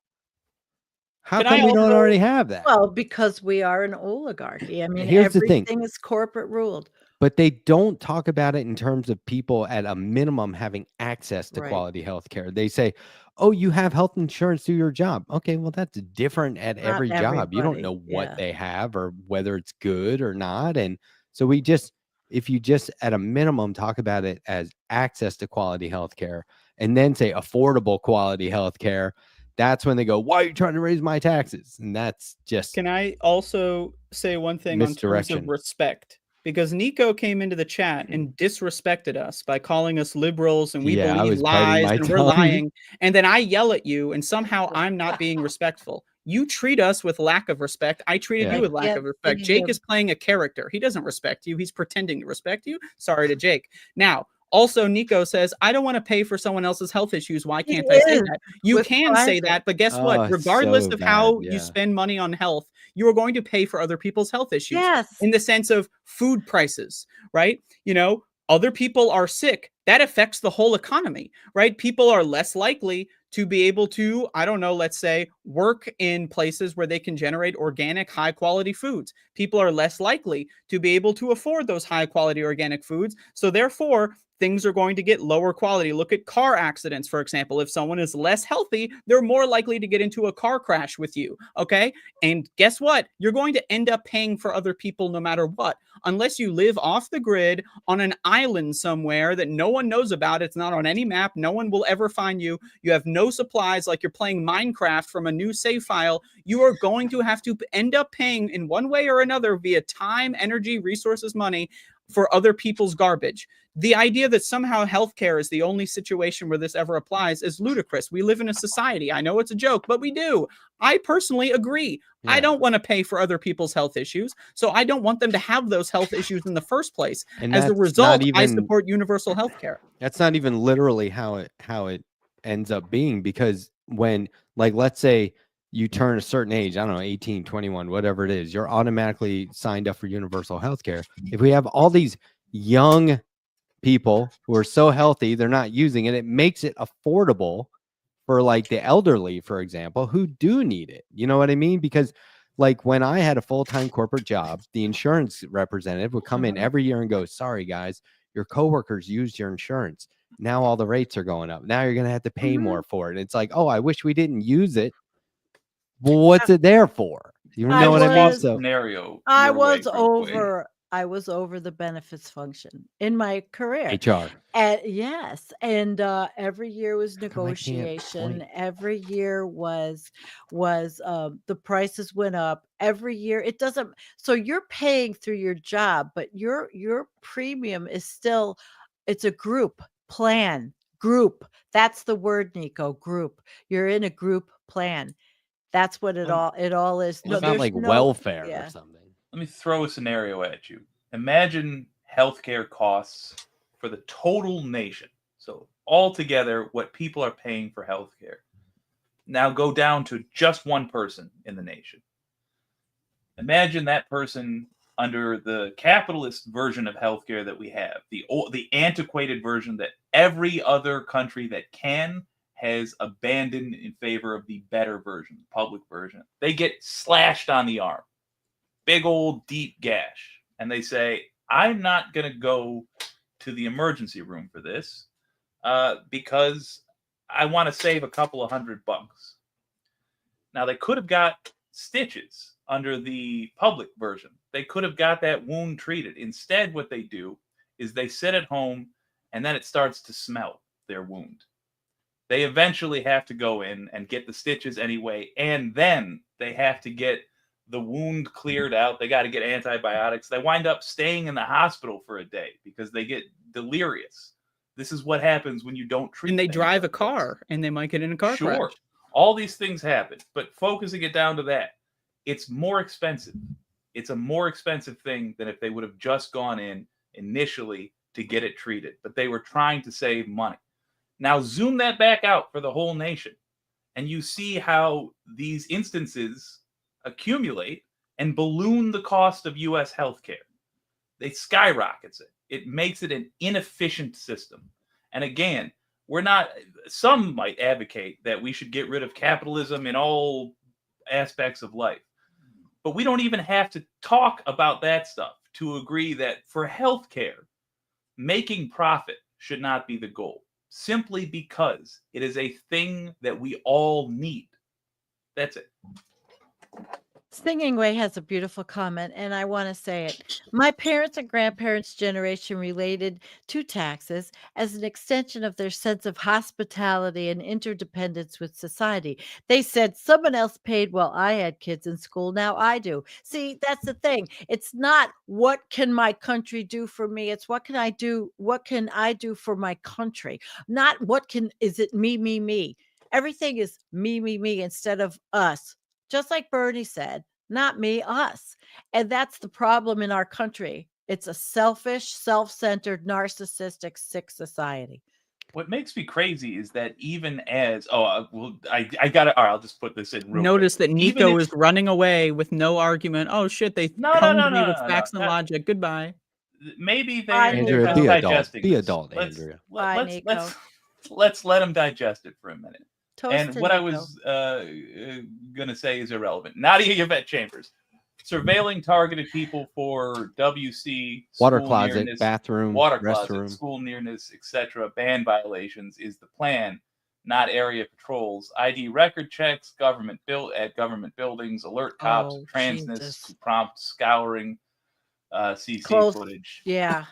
How Can come I we don't also- already have that? Well, because we are an oligarchy. I mean, Here's the thing. everything is corporate ruled. But they don't talk about it in terms of people at a minimum having access to Right. quality health care. They say, oh, you have health insurance through your job. Okay, well, that's different at Not every job. You don't everybody, know what yeah. they have or whether it's good or not. And so we just, if you just at a minimum talk about it as access to quality health care and then say affordable quality health care, that's when they go, why are you trying to raise my taxes? And that's just Can I also say one thing on terms misdirection. of respect? Because Nico came into the chat and disrespected us by calling us liberals and we Yeah, I believe was biting lies my and we're tongue. lying. And then I yell at you and somehow I'm not being respectful. You treat us with lack of respect. I treated Yeah. you with lack can't of respect. see Jake him. is playing a character. He doesn't respect you. He's pretending to respect you. Sorry to Jake. Now, also, Nico says, I don't want to pay for someone else's health issues. Why He can't I say is that? You with can say private. that, but guess Oh, what? it's Regardless so of how bad, you yeah. spend money on health, you are going to pay for other people's health issues. Yes. In the sense of food prices, right? You know, other people are sick. That affects the whole economy, right? People are less likely to be able to, I don't know, let's say, work in places where they can generate organic, high quality foods. People are less likely to be able to afford those high quality organic foods. So therefore, things are going to get lower quality. Look at car accidents, for example. If someone is less healthy, they're more likely to get into a car crash with you. Okay. And guess what? You're going to end up paying for other people no matter what, unless you live off the grid on an island somewhere that no one knows about. It's not on any map. No one will ever find you. You have no supplies, like you're playing Minecraft from a new save file. You are going to have to end up paying in one way or another via time, energy, resources, money for other people's garbage. The idea that somehow healthcare is the only situation where this ever applies is ludicrous. We live in a society. I know it's a joke, but we do. I personally agree. Yeah. I don't want to pay for other people's health issues, so I don't want them to have those health issues in the first place. And as a that's result, not I even- support universal healthcare. That's not even literally how it ends up being, because when, like, let's say you turn a certain age, I don't know, 18, 21, whatever it is, you're automatically signed up for universal health care. If we have all these young people who are so healthy, they're not using it, it makes it affordable for, like, the elderly, for example, who do need it. You know what I mean? Because, like, when I had a full-time corporate job, the insurance representative would come in every year and go, sorry, guys, your coworkers used your insurance. Now all the rates are going up. Now you're going to have to pay more for it. And it's like, oh, I wish we didn't use it. Well, what's it there for? You know what I mean? was- So Scenario. I your way was real quick. over the benefits function in my career. HR. Yes, and every year was I can't negotiation. point? Every year was the prices went up. Every year it doesn't. So you're paying through your job, but your premium is still. It's a group plan. Group. That's the word, Nico. Group. You're in a group plan. That's what it all is. It's not there's like no- welfare yeah. or something. Let me throw a scenario at you. Imagine healthcare costs for the total nation. So altogether, what people are paying for healthcare. Now go down to just one person in the nation. Imagine that person under the capitalist version of healthcare that we have, the antiquated version that every other country that can has abandoned in favor of the better version, the public version. They get slashed on the arm. Big old deep gash. And they say, I'm not going to go to the emergency room for this because I want to save a couple of $100. Now, they could have got stitches under the public version. They could have got that wound treated. Instead, what they do is they sit at home and then it starts to smell their wound. They eventually have to go in and get the stitches anyway, and then they have to get the wound cleared out. They got to get antibiotics. They wind up staying in the hospital for a day because they get delirious. This is what happens when you don't treat. And they things drive a like this. car and they might get in a car Sure. crash. All these things happen, but focusing it down to that, it's more expensive. It's a more expensive thing than if they would have just gone in initially to get it treated, but they were trying to save money. Now zoom that back out for the whole nation, and you see how these instances accumulate and balloon the cost of U.S. healthcare. They skyrockets it. It makes it an inefficient system. And again, some might advocate that we should get rid of capitalism in all aspects of life. But we don't even have to talk about that stuff to agree that for healthcare, making profit should not be the goal, simply because it is a thing that we all need. That's it. Singing Way has a beautiful comment, and I want to say it. My parents' and grandparents' generation related to taxes as an extension of their sense of hospitality and interdependence with society. They said someone else paid while I had kids in school. Now I do. See, that's the thing. It's not what can my country do for me. It's what can I do? What can I do for my country? Not is it me? Everything is me instead of us. Just like Bernie said, not me, us. And that's the problem in our country. It's a selfish, self-centered, narcissistic, sick society. What makes me crazy is that even as I got it. All right, I'll just put this in. Real Notice quick. that Nico is running away with no argument. Oh shit! They come to me with facts and logic. Goodbye. Maybe Bye, they're Nico. just digesting. Be this. adult, Andrea. Bye, Nico. Let's let them digest it for a minute. And what I was gonna say is irrelevant. Nadia Yvette Chambers, surveilling targeted people for WC, Water school closet, nearness, bathroom, water closet, restroom. school nearness, etc. Ban violations is the plan, not area patrols. ID record checks, government buildings, alert cops, Oh, transness Jesus. to prompt scouring, CC Close. footage. Yeah.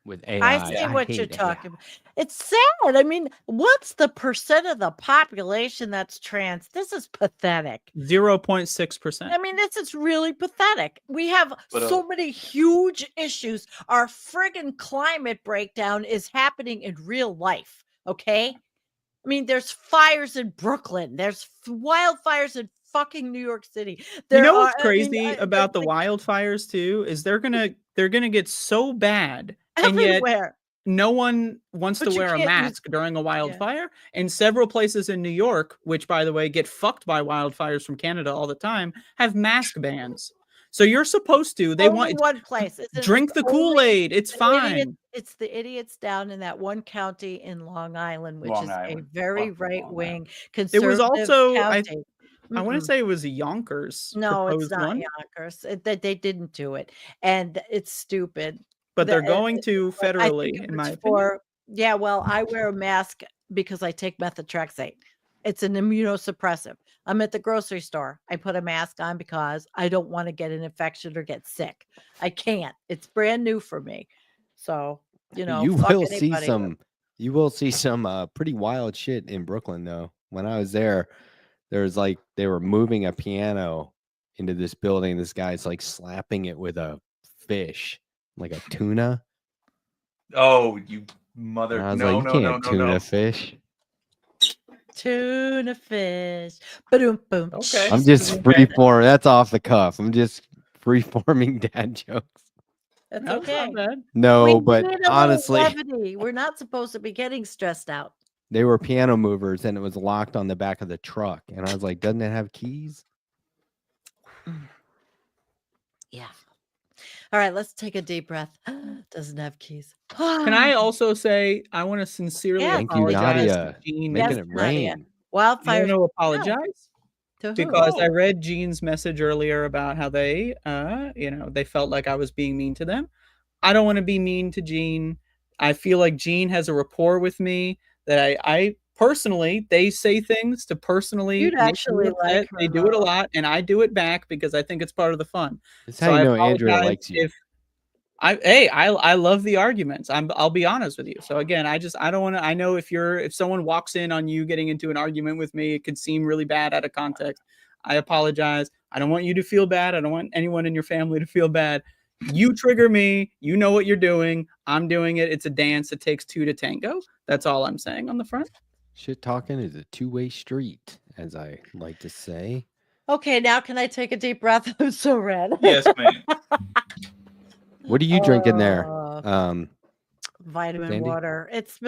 With I AI. see what you're hate talking AI. about. It's sad. I mean, what's the percent of the population that's trans? This is pathetic. 0.6%. I mean, this is really pathetic. We have But, so many huge issues. Our friggin' climate breakdown is happening in real life. Okay. I mean, there's fires in Brooklyn. There's wildfires in fucking New York City. You know what's I mean, crazy about the wildfires too is they're gonna get so bad, and yet everywhere. no one wants But to you wear a can't use- mask during a wildfire. And several places in New York, which by the way get fucked by wildfires from Canada all the time, have mask bans. So you're supposed to. They Only want one place. drink the Kool-Aid. It's fine. It's the idiots down in that one county in Long Island, which Long is Island. a very Fucking Long right-wing It conservative was also county. I want to say it was Yonkers. No, it's proposed not one, Yonkers. That they didn't do it, and it's stupid. but they're The- going to I think federally, if in my it's opinion. yeah, well, I wear a mask because I take methotrexate. It's an immunosuppressive. I'm at the grocery store. I put a mask on because I don't want to get an infection or get sick. I can't. It's brand new for me. So, You fuck will see anybody. some pretty wild shit in Brooklyn though. When I was there was like they were moving a piano into this building. This guy's like slapping it with a fish, like a tuna. Oh, you mother! And I was No, like, no, you no, can't no, tuna no. fish. Tuna fish. Boom, boom. Okay. I'm just Okay. freeform. That's off the cuff. I'm just freeforming dad jokes. That's That's okay. not bad. No, We but need a little honestly, levity. We're not supposed to be getting stressed out. they were piano movers and it was locked on the back of the truck. And I was like, doesn't it have keys? Yeah. All right, let's take a deep breath. Doesn't have keys. Can I also say I want to sincerely Yeah. Thank you, apologize Nadia. to Jean. Making Yes, it Nadia. rain. I Wildfires? want to apologize To who? because I Oh. read Jean's message earlier about how they, they felt like I was being mean to them. I don't want to be mean to Jean. I feel like Jean has a rapport with me that I personally, they say things to personally You'd make me actually upset. like her, They do it a though. lot, and I do it back because I think it's part of the fun. That's how So you I know Andrea apologize likes you. if I love the arguments. I'll be honest with you. So again, I don't want to. I know if someone walks in on you getting into an argument with me, it could seem really bad out of context. I apologize. I don't want you to feel bad. I don't want anyone in your family to feel bad. You trigger me. You know what you're doing. I'm doing it. It's a dance. It takes two to tango. That's all I'm saying on the front. Shit talking is a two-way street, as I like to say. Okay, now can I take a deep breath? I'm so red. Yes, ma'am. What are you drinking there? Vitamin Sandy? water. It's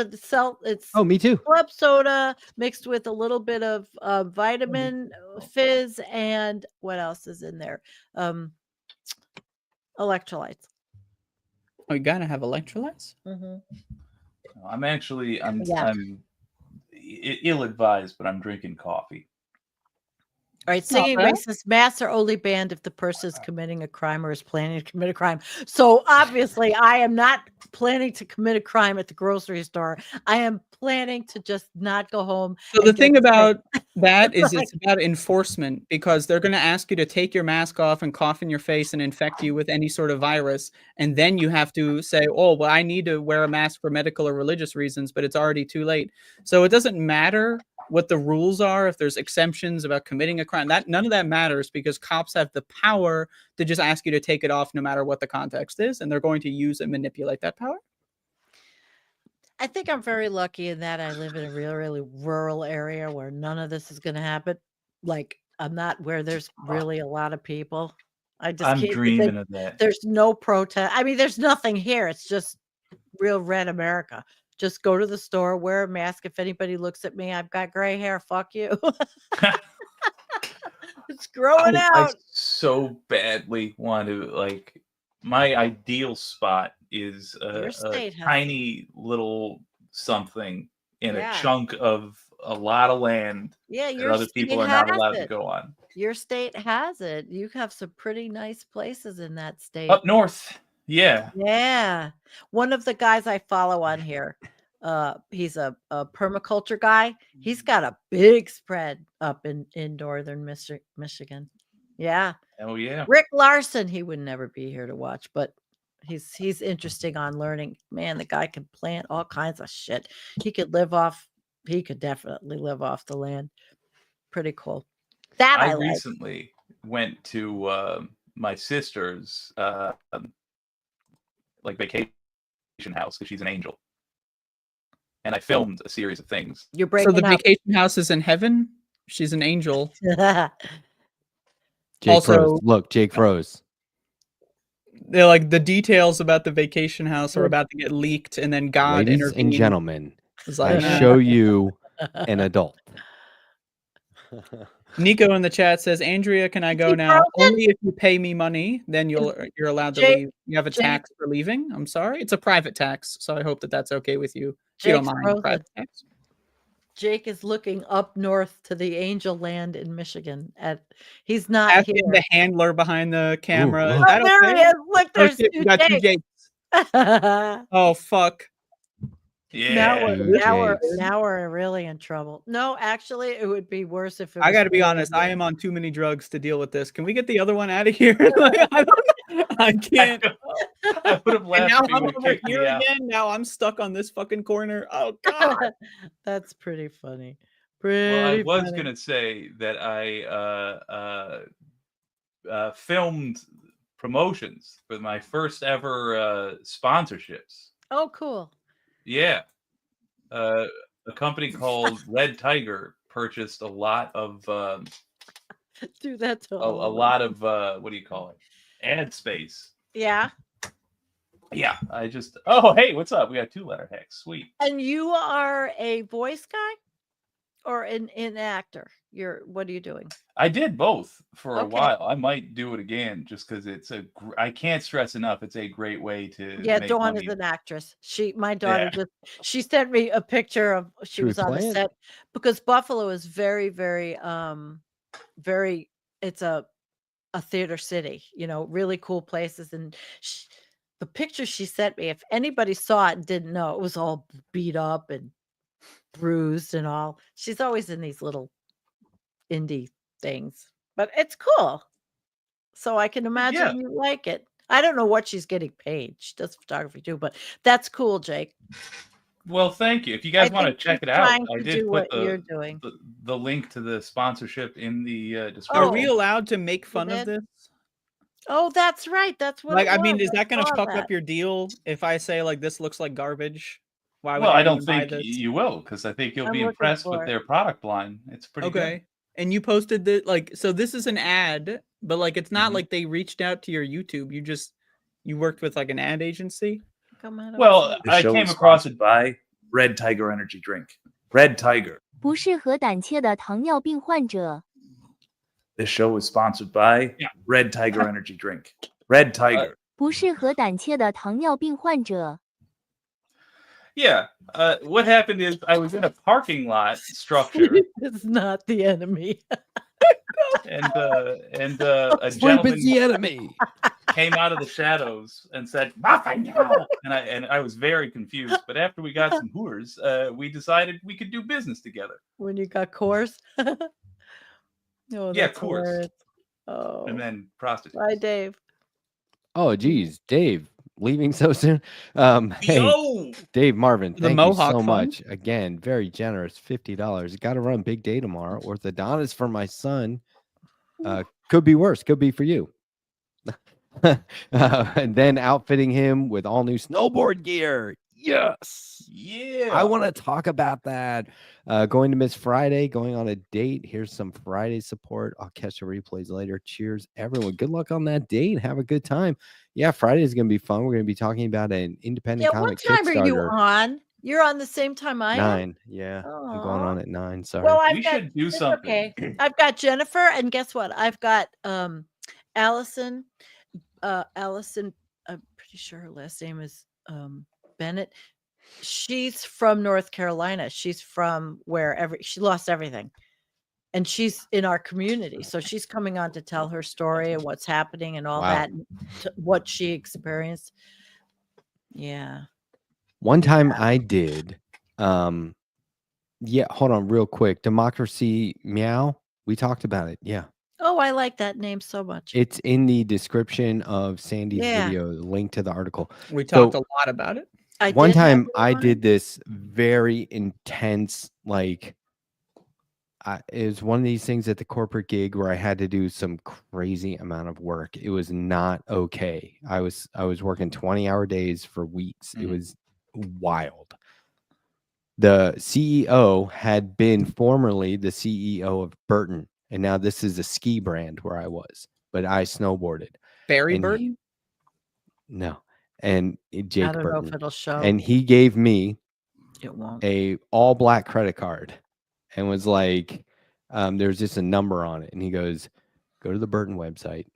Oh, me too. club soda mixed with a little bit of vitamin fizz, and what else is in there? Electrolytes. Oh, you gotta have electrolytes. I'm actually Yeah. I'm ill-advised, but I'm drinking coffee. All right, Not singing bad. racist masks are only banned if the person is committing a crime or is planning to commit a crime. So obviously, I am not planning to commit a crime at the grocery store. I am planning to just not go home. So the and thing get sick. about that is Like- it's about enforcement because they're going to ask you to take your mask off and cough in your face and infect you with any sort of virus. And then you have to say, oh, well, I need to wear a mask for medical or religious reasons, but it's already too late. So it doesn't matter what the rules are, if there's exemptions about committing a crime, that none of that matters because cops have the power to just ask you to take it off no matter what the context is. And they're going to use and manipulate that power. I think I'm very lucky in that I live in a really, really rural area where none of this is going to happen. Like I'm not where there's really a lot of people. I just I'm can't. dreaming of that. There's no protest. I mean, there's nothing here. It's just real red America. Just go to the store, wear a mask. If anybody looks at me, I've got gray hair. Fuck you. It's growing I out. so badly want to like. My ideal spot is Your a state has- tiny little something in Yeah. a chunk of a lot of land Yeah, that your other state people are has not allowed to it. go on. Your state has it. You have some pretty nice places in that state. Up north, yeah. Yeah. One of the guys I follow on here, he's a permaculture guy. He's got a big spread up in northern Michigan. Yeah. Oh yeah. Rick Larson, he would never be here to watch, but he's interesting on learning. Man, the guy can plant all kinds of shit. He could definitely live off the land. Pretty cool. That I I like. recently went to my sister's like vacation house because she's an angel, and I filmed a series of things. You're So breaking the up. vacation house is in heaven. She's an angel. Jake Also- froze. Look, Jake froze. They're like the details about the vacation house are Yeah. about to get leaked, and then God Ladies intervened. and gentlemen, Was I like, nah. show you an adult. Nico in the chat says, Andrea, can I go he now? frozen? Only if you pay me money, then you're allowed to Jake- leave. You have a Jake- tax for leaving. I'm sorry, it's a private tax, so I hope that that's okay with you. If you don't Jake's mind frozen. private tax. Jake is looking up north to the angel land in Michigan. He's not Ask here. the handler behind the camera. Is look. that Oh, there okay? he is. Look, Oh, there's shit, we got two Jakes. Jakes. Oh fuck. Now Yeah. we're really in trouble. No, actually, it would be worse if it I was got to be really honest. I good. am on too many drugs to deal with this. Can we get the other one out of here? Like, I can't. I would have And laughed now if he I'm would over kick me here out. again. Now I'm stuck on this fucking corner. Oh god. That's pretty funny. Well, I Pretty was funny. gonna say that I filmed promotions for my first ever sponsorships. Oh, cool. Yeah, a company called Red Tiger purchased a lot of Do that to a all of them. lot of what do you call it? Ad space. Yeah. Yeah, I just. Oh, hey, what's up? We got 2 Letterhacks. Sweet. And you are a voice guy or an actor? What are you doing? I did both for a Okay. while. I might do it again just because it's I can't stress enough. It's a great way to Yeah, make Dawn money. is an actress. My daughter she sent me a picture of she Should we was on the play it? set because Buffalo is very, very very it's a theater city, really cool places. And the picture she sent me, if anybody saw it and didn't know, it was all beat up and bruised and all. She's always in these little indie things, but it's cool. So I can imagine you like it. I don't know what she's getting paid. She does photography too, but that's cool, Jake. Well, thank you. If you guys I want to think check she's it out, trying I to did do put what you're doing. the link to the sponsorship in the Are description. we allowed to make fun did? of this? Oh, that's right. That's what Like, it I mean, was. is that going to saw fuck that. up your deal if I say like this looks like garbage? Why would Well, I anyone don't buy think this? you will because I think you'll I'm be looking impressed for with it. their product line. It's pretty Okay. And you posted that so this is an ad, but like it's not Mhm. like they reached out to your YouTube. You worked with like an ad agency. Come on, good. Well, The I show came is across sponsored it. by Red Tiger Energy Drink. Red Tiger. 不适合胆怯的糖尿病患者。 This show is sponsored by Yeah. Red Tiger Energy Drink. Red Tiger. 不适合胆怯的糖尿病患者。 Yeah. What happened is I was in a parking lot structure, it's not the enemy. and a Sleep is the gentleman enemy. came out of the shadows and said, "Mafia!" and I was very confused. But after we got some whores, we decided we could do business together. When you got course. Oh, Yeah, that's course. hilarious. Oh, And then prostitutes. bye, Dave. Oh, geez, Dave, leaving so soon. Hey, Yo! Dave Marvin, The thank you Mohawk so Fund. much. Again, very generous, $50. Got to run big day tomorrow. Orthodontist for my son. Could be worse. Could be for you. And then outfitting him with all new snowboard gear. Yes. Yeah. I want to talk about that. Going to Miss Friday, going on a date. Here's some Friday support. I'll catch the replays later. Cheers, everyone. Good luck on that date. Have a good time. Yeah, Friday is going to be fun. We're going to be talking about an independent Yeah, comic what time are you Kickstarter. on? You're on the same time I am? 9. Yeah, I'm going Aw. on at 9. Sorry. Well, We should do it's something. okay. I've got Jennifer, and guess what? I've got Allison. Allison, I'm pretty sure her last name is Bennett. She's from North Carolina. She's from wherever. She lost everything. And she's in our community. So she's coming on to tell her story and what's happening and all Wow. that, and what she experienced. Yeah. One time I did, yeah, hold on real quick. Democracy Meow. We talked about it. Yeah. Oh, I like that name so much. It's in the description of Sandy's Yeah. video, the link to the article. We So- talked a lot about it. One did have time it I on. did this very intense, like, it was one of these things at the corporate gig where I had to do some crazy amount of work. It was not okay. I was working 20-hour days for weeks. It was wild. The CEO had been formerly the CEO of Burton, and now this is a ski brand where I was, but I snowboarded. Barry And he- Burton. No, and Jake I don't know if Burton, it'll show. and he gave me It won't. a all black credit card and was like, there's just a number on it, and he goes, go to the Burton website,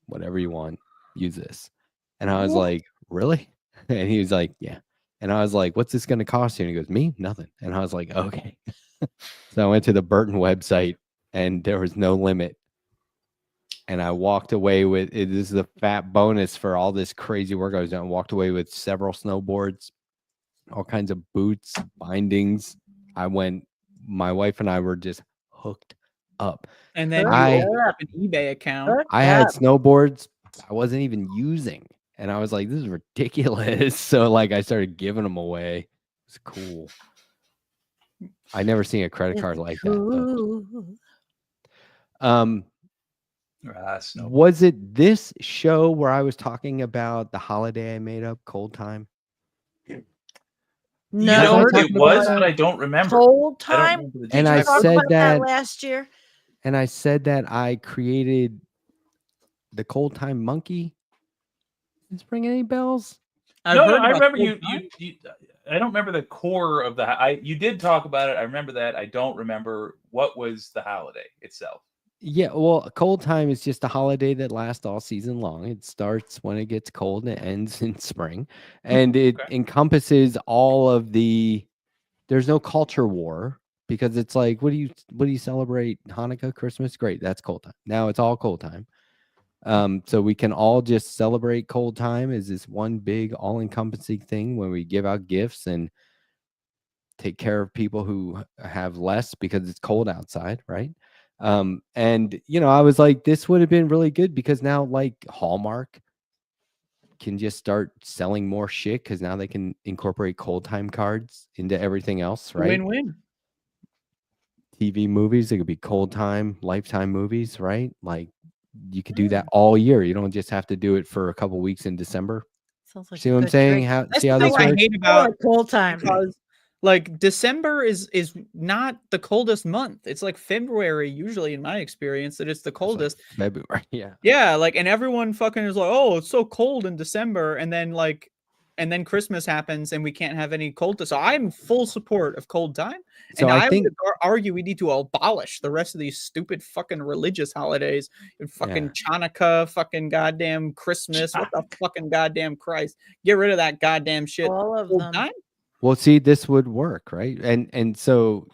whatever you want, use this. And I was What? like, really? And he was like, yeah. And I was like, what's this going to cost you? And he goes, me, nothing. And I was like, okay. So I went to the Burton website and there was no limit. And I walked away with it. This is a fat bonus for all this crazy work I was doing. I walked away with several snowboards, all kinds of boots, bindings. My wife and I were just hooked up. And then I- you opened up an eBay account. Hooked I had up. snowboards I wasn't even using. And I was like, this is ridiculous. So like I started giving them away. It's cool. I never seen a credit card like that. Cool. Snow. Was it this show where I was talking about the holiday I made up, Cold Time? You No, know we're what it talking was, about but I don't remember. cold I don't time. remember the Did And you I details. talk said about that that- last year? And I said that I created the Cold Time monkey. Does this ring any bells? I've No, heard I about remember Cold you, Time. you. I don't remember the core of the. You did talk about it. I remember that. I don't remember what was the holiday itself. Yeah, well, Cold Time is just a holiday that lasts all season long. It starts when it gets cold and it ends in spring. And it Okay. encompasses all of the there's no culture war because it's like, what do you celebrate? Hanukkah, Christmas? Great, that's Cold Time. Now it's all Cold Time. So we can all just celebrate Cold Time as this one big all-encompassing thing when we give out gifts and take care of people who have less because it's cold outside, right? And I was like, this would have been really good because now like Hallmark can just start selling more shit because now they can incorporate Cold Time cards into everything else, right? Win-win. TV movies, it could be Cold Time, Lifetime movies, right? Like you could do that all year. You don't just have to do it for a couple weeks in December. Sounds like See a what I'm good saying? drink. How That's see the how thing this I works? hate Oh, about cold time. because like December is not the coldest month. It's like February usually in my experience that it's the It's like coldest. February, yeah. Yeah, like and everyone fucking is like, "Oh, it's so cold in December." And then Christmas happens and we can't have any cold. So I'm full support of Cold Time. So And I think would argue we need to abolish the rest of these stupid fucking religious holidays. Fucking Chanukah, fucking goddamn Christmas. What the fucking goddamn Christ? Get rid of that goddamn shit. All of Cold them. Time? well, see, this would work, right? And so,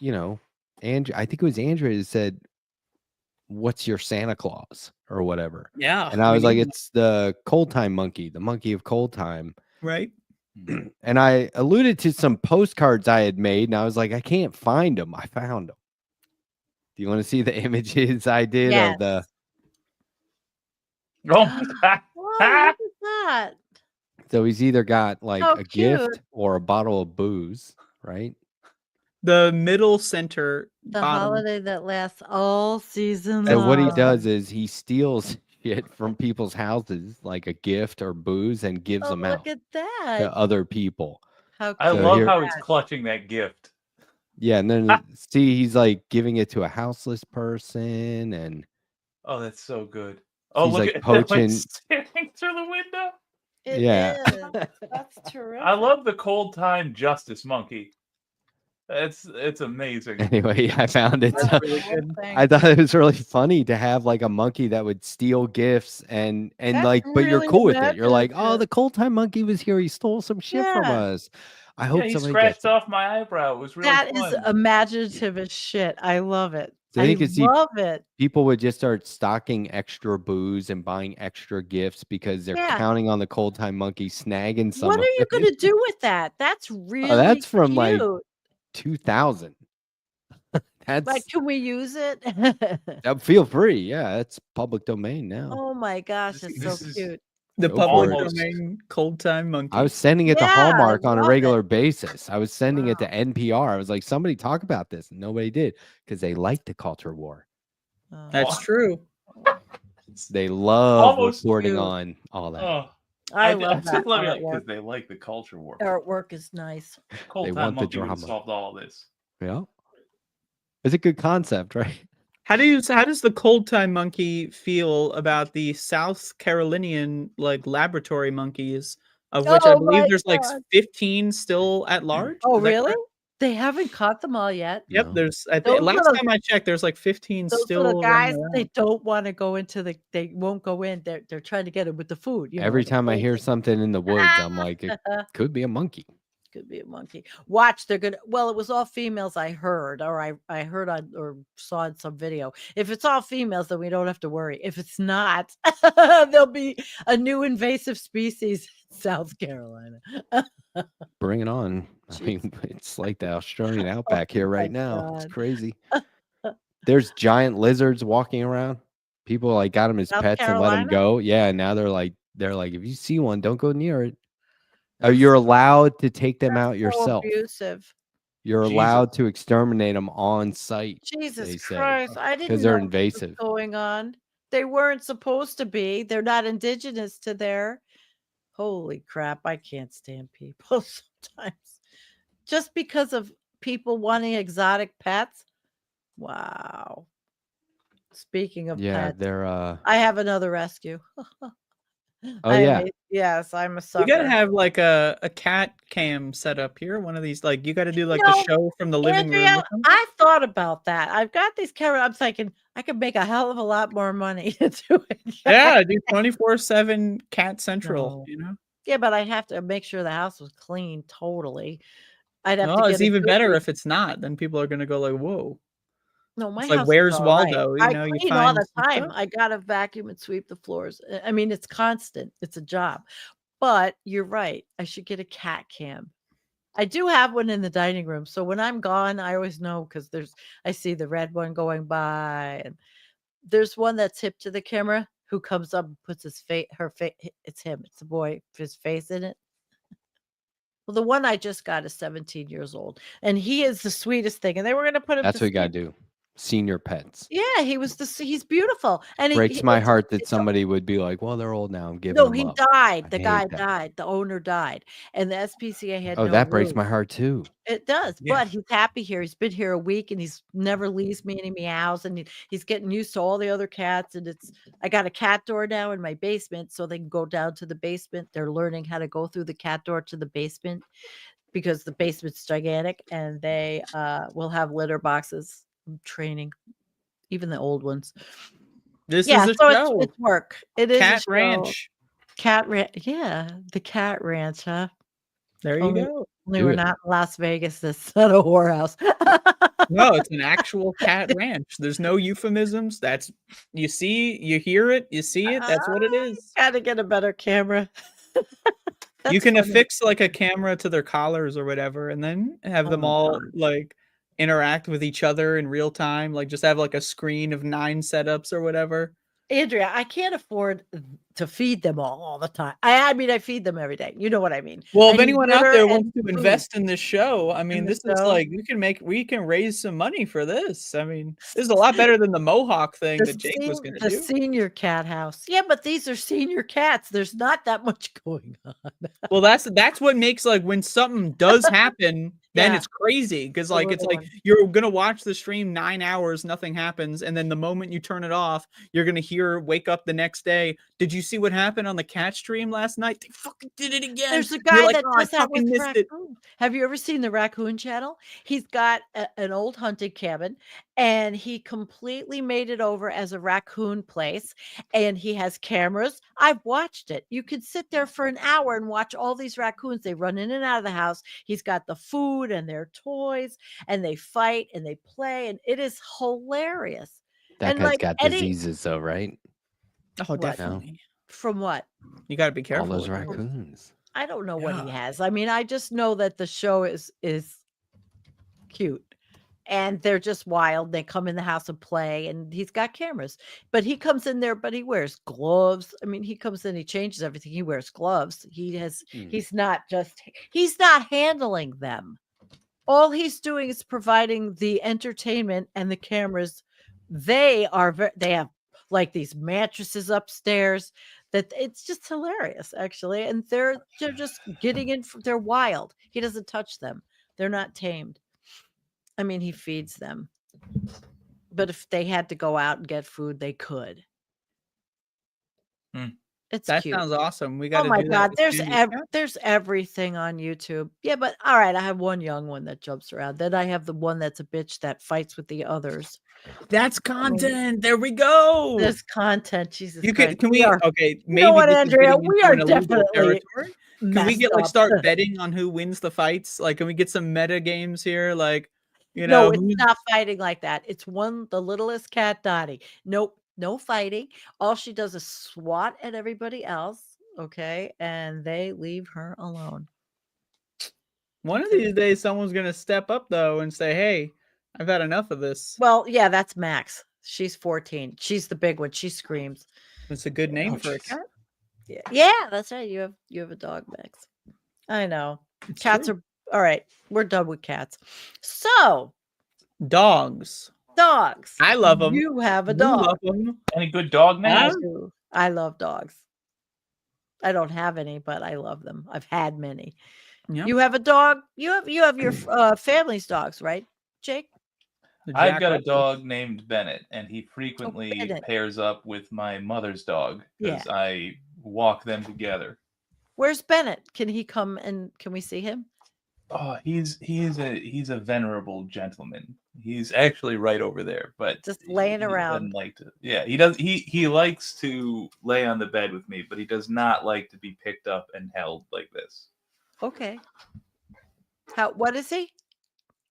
Andrew, I think it was Andrea that said, what's your Santa Claus or whatever? Yeah. And I we was like, need it's the Cold Time monkey, the monkey of Cold Time. that, right. And I alluded to some postcards I had made, and I was like, I can't find them. I found them. Do you want to see the images I did Yes. of the? Oh my god! Whoa, look at that. So he's either got like So a gift cute. or a bottle of booze, right? The middle center The bottom. holiday that lasts all season So what he long. does is he steals shit from people's houses, like a gift or booze, and gives Oh, them look out at that. to other people. How I cute. So love here- how it's clutching that gift. Yeah, and then see, he's like giving it to a houseless person, and Oh, that's so good. Oh, He's, look like, at poaching- staring through the window. It yeah. is. That's terrific. I love the Cold Time Justice Monkey. It's amazing. Anyway, I found it. That's So really good. I thought it was really funny to have like a monkey that would steal gifts and That's like, but you're really cool with it. You're like, oh, imaginative. the cold time monkey was here. He stole some shit from Yeah. us. I hope Yeah, he somebody gets scratched it. off my eyebrow. It was really That is fun. imaginative as shit. I love it. So you I can see love it. people would just start stocking extra booze and buying extra gifts because they're Yeah. counting on the cold time monkey snagging some. What of are you it. going to do with that? That's really that's from, like, cute. 2000. That's Like, can we use it? feel free. Yeah, it's public domain now. Oh my gosh, it's so This is- cute. The Go public for it. domain cold time monkey. I was sending it to Yeah, I Hallmark on a love regular it. basis. I was sending it to Wow. NPR. I was like, somebody talk about this. And nobody did because they like the culture war. Oh, That's true. They love Almost reporting cute. on all that. Oh, I I love just that love it artwork. because they like the culture war. Artwork is nice. Cold They Time want the Monkey would have drama. solved all this. Yeah. It's a good concept, right? How does the cold time monkey feel about the South Carolinian like laboratory monkeys, of which I Oh believe my there's like God. 15 still at large? Oh, Is that really? correct? They haven't caught them all yet. Yep, No. there's Those last little- time I checked, there's like 15 Those still little guys, running they around. don't want to go into they won't go in. They're trying to get it with the food. You know, Every the time I cold hear thing. something in the woods, I'm like, it could be a monkey. Could be a monkey. Watch, they're gonna. Well, it was all females. I heard, or I heard on or saw in some video. If it's all females, then we don't have to worry. If it's not, there'll be a new invasive species in South Carolina. Bring it on. I mean, it's like the Australian outback here right my now. It's God. crazy. There's giant lizards walking around. People like got them as South pets and let them Carolina? go. Yeah, and now they're like, if you see one, don't go near it. You're allowed to take them out So yourself. abusive. You're Jesus. allowed to exterminate them on site Jesus They say, Christ! I didn't because know they're what was invasive. going on. They weren't supposed to be. They're not indigenous to there. Holy crap! I can't stand people sometimes just because of people wanting exotic pets. Wow. Speaking of Yeah, pets, they're I have another rescue. Oh, yeah. Yes, I'm a You sucker. gotta have like a cat cam set up here. One of these, like you gotta do like No, the show from the living room. Andrea, or something. I thought about that. I've got these cameras. I'm thinking I could make a hell of a lot more money to do it. Yeah, do 24/7 cat central. No. You know, Yeah, but I'd have to make sure the house was clean totally. I'd have no, to get it's a even good better re- if it's not. Then people are gonna go like, "Whoa!" No, my It's like, house where's is all right. Waldo? You I know, you clean all the find some time. stuff. I gotta vacuum and sweep the floors. I mean, it's constant. It's a job. But you're right. I should get a cat cam. I do have one in the dining room. So when I'm gone, I always know because I see the red one going by, and there's one that's hip to the camera who comes up and puts it's him, it's the boy, his face in it. Well, the one I just got is 17 years old, and he is the sweetest thing. And they were going to put him. that's to what you gotta sleep. do. Senior pets. Yeah, he's beautiful, and Breaks my heart that it's somebody would be like, well, they're old now. I'm giving no, them he up. died. I The hate guy that. died. The owner died, and the SPCA had Oh, no that breaks room. my heart too. It does, Yeah. but he's happy here. He's been here a week, and he's never leaves me any meows, and he's getting used to all the other cats. And I got a cat door now in my basement, so they can go down to the basement. They're learning how to go through the cat door to the basement because the basement's gigantic, and they will have litter boxes. I'm training, even the old ones. This Yeah, is a so show. it's work. It is a Cat show. Ranch. Cat ranch. Yeah, the cat ranch, huh? There you Only- go. Only Do we're it. not in Las Vegas. That's not a whorehouse. No, it's an actual cat ranch. There's no euphemisms. That's you see, you hear it, you see it. That's what it is. Gotta get a better camera. You That's can funny. affix like a camera to their collars or whatever, and then have Oh them my all God. like interact with each other in real time. Like just have like a screen of 9 setups or whatever. Andrea, I can't afford to feed them all the time. I mean, I feed them every day. You know what I mean? Well, I if need anyone out litter there and wants to food. invest in this show, I mean, the this is show? like we can raise some money for this. I mean, this is a lot better than the Mohawk thing that Jake was going to the do. senior cat house. Yeah, but these are senior cats. There's not that much going on. Well, that's what makes like when something does happen, then Yeah. it's crazy because The like it's little like one. you're gonna watch the stream 9 hours, nothing happens, and then the moment you turn it off, you're gonna wake up the next day. Did you see what happened on the cat stream last night? They fucking did it again. There's a You're guy like, that "Oh, I does that with fucking missed it." raccoon. Have you ever seen the Raccoon Channel? He's got an old hunting cabin, and he completely made it over as a raccoon place, and he has cameras. I've watched it. You could sit there for an hour and watch all these raccoons. They run in and out of the house. He's got the food and their toys, and they fight and they play, and it is hilarious. That And guy's like got Eddie, diseases, though, right? Oh, What? definitely. from what? You got to be All careful. those with those. raccoons. I don't know what he Yeah. has. I mean, I just know that the show is cute. And they're just wild. They come in the house and play, and he's got cameras. But he comes in there, but he wears gloves. I mean, he comes in, he changes everything. He wears gloves. He's not handling them. All he's doing is providing the entertainment and the cameras. They have like these mattresses upstairs that it's just hilarious, actually. And they're just getting in. They're wild. He doesn't touch them. They're not tamed. I mean, he feeds them. But if they had to go out and get food, they could. It's That cute. sounds awesome. We got Oh to my do that. God, with there's Sandy's cat. there's everything on YouTube. Yeah, but all right, I have one young one that jumps around. Then I have the one that's a bitch that fights with the others. That's content. There we go. There's content. Jesus You Christ. can we okay, You maybe know what, this is Andrea? getting We into are an illegal definitely territory. Can we messed get like up. start betting on who wins the fights? Like, can we get some meta games here? Like, you No, know, it's who's- not fighting like that. It's the littlest cat, Dottie. Nope, no fighting. All she does is swat at everybody else. Okay, and they leave her alone. one of these days someone's gonna step up though and say, "Hey, I've had enough of this." Well, yeah, that's Max. She's 14. She's the big one. She screams. It's a good name for a jeez. cat. Yeah, that's right. You have a dog, Max. I know. It's Cats true. are all right. We're done with cats. So, Dogs. dogs. I love them. You have a You dog. love them. Any good dog I names? do. I love dogs. I don't have any, but I love them. I've had many. Yeah. You have a dog. You have your family's dogs, right, Jake? The I've Jack got a Russell. dog named Bennett, and he frequently Bennett. pairs up with my mother's dog because Yeah. I walk them together. Where's Bennett? Can he come and can we see him? Oh, he's a venerable gentleman. He's actually right over there, but Just laying he around. doesn't like to. Yeah, he does. He likes to lay on the bed with me, but he does not like to be picked up and held like this. Okay. What is he?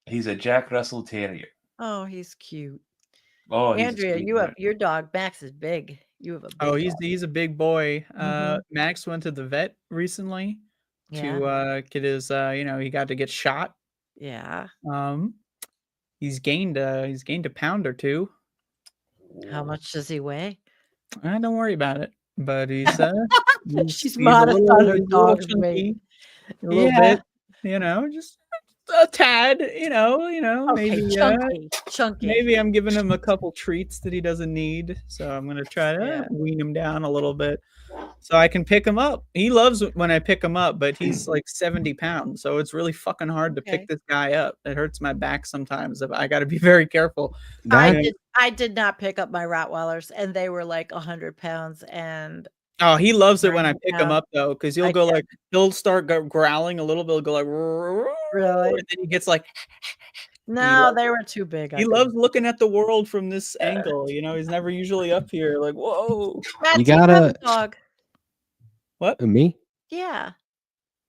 He's a Jack Russell Terrier. Oh, he's cute. Oh, he's a Andrea, you sweetheart. have your dog. Max is big. You have a big Oh, he's dog. a big boy. Mhm. Max went to the vet recently Yeah. to get his he got to get shot. Yeah. He's gained a pound or two. How much does he weigh? Don't worry about it. But he's She's a modest little- on her he's a little dog's weight. chunky, a little Yeah. bit, just a tad, Okay, maybe chunky. maybe I'm giving him a couple treats that he doesn't need. So I'm gonna try to Yeah. wean him down a little bit so I can pick him up. He loves when I pick him up, but he's like 70 pounds. So it's really fucking hard to Okay. pick this guy up. It hurts my back sometimes. I got to be very careful. I did not pick up my Rottweilers, and they were like 100 pounds. And Oh, he loves it when I Right pick him now, up though, because I he'll start growling a little bit. He'll go like, Really? and then he gets like, no, loves they were too big. I he couldn't. loves looking at the world from this angle. He's never usually up here. Like, whoa. Matt, You do have a gotta- dog. What? Me? Yeah,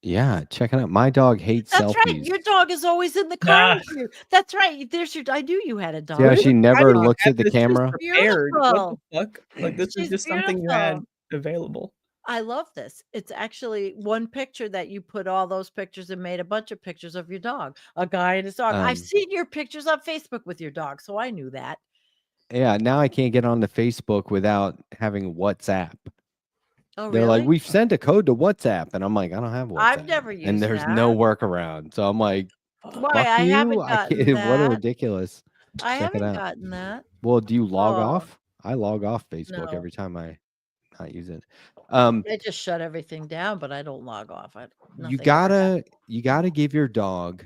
Yeah, check it out. My dog hates that's right. selfies. Your dog is always in the car with you. That's right. There's your. I knew you had a dog. See how she never didn't looks have at the this just camera? prepared. What Beautiful. the fuck? Like, this She's is just something you had available. I love this. It's actually one picture that you put all those pictures and made a bunch of pictures of your dog, a guy and his dog. I've Um, seen your pictures on Facebook with your dog, so I knew that. Yeah, now I can't get on the Facebook without having WhatsApp. Oh, They're really? like, we've sent a code to WhatsApp, and I'm like, I don't have WhatsApp. I've never used and there's no that. workaround. So I'm like, Why? fuck I you. haven't I gotten can't, what a that. ridiculous. I Check it haven't out. gotten that. Well, do you log Oh. off? I log off Facebook No. every time I not use it. I just shut everything down, but I don't log off. You gotta give your dog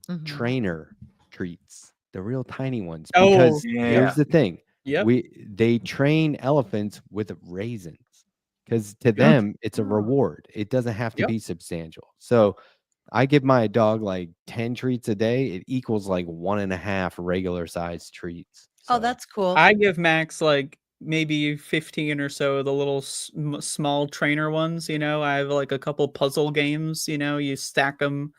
Mhm. trainer treats, the real tiny ones. Oh, Because yeah. here's the thing. Yep. They train elephants with raisins because to Yep. them it's a Oh. reward. It doesn't have to Yep. be substantial. So I give my dog like 10 treats a day. It equals like 1.5 regular sized treats. Oh, So that's cool. I give Max like maybe 15 or so, the little small trainer ones. You know, I have like a couple puzzle games. You know, you stack them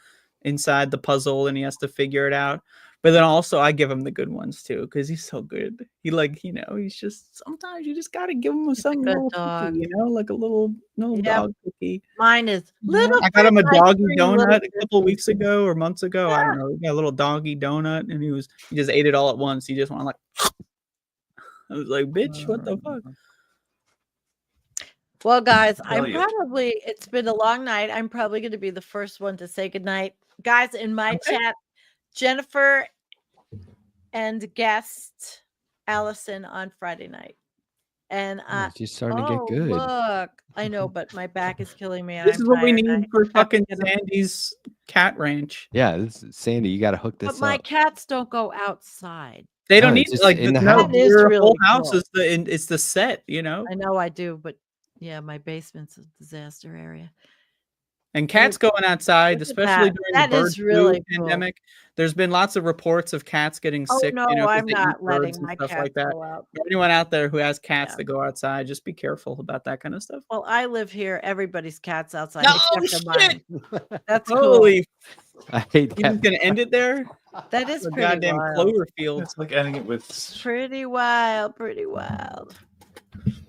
inside the puzzle and he has to figure it out. But then also I give him the good ones too because he's so good. He he's just sometimes you just gotta give him a something good little dog. cookie, you know, like a little Yep. dog cookie. Mine is You know, little. I got him a Pig ice doggy cream, little donut a couple biscuits. weeks ago or months ago. I Yeah. don't know. He got a little doggy donut and he just ate it all at once. He just wanted like I was like, bitch, what the fuck? Well, guys, Tell you. it's been a long night. I'm probably going to be the first one to say goodnight. Guys, in my Okay. chat, Jennifer and guest Allison on Friday night. And it's just starting to get good. Look, I know, but my back is killing me. And This I'm is what we tired. need I for have to fucking get 'em- Sandy's cat ranch. Yeah, this is Sandy, you got to hook But this my up. cats don't go outside. They don't No, need it's just like in the no, house. That is your really whole house cool. is it's the set, you know. I know I do, but yeah, my basement's a disaster area. And cats going outside, Look at especially that. during That the bird is really flu cool. pandemic. There's been lots of reports of cats getting Oh sick, no, you know, because I'm they eat not letting birds and my stuff cats like that. go out. For anyone out there who has cats Yeah. that go outside, just be careful about that kind of stuff. Well, I live here. Everybody's cat's outside No except for shit! mine. That's cool. Holy, I hate you that. just gonna end it there? That is The pretty goddamn wild. clover field. It's like ending it with. Pretty wild. Pretty wild.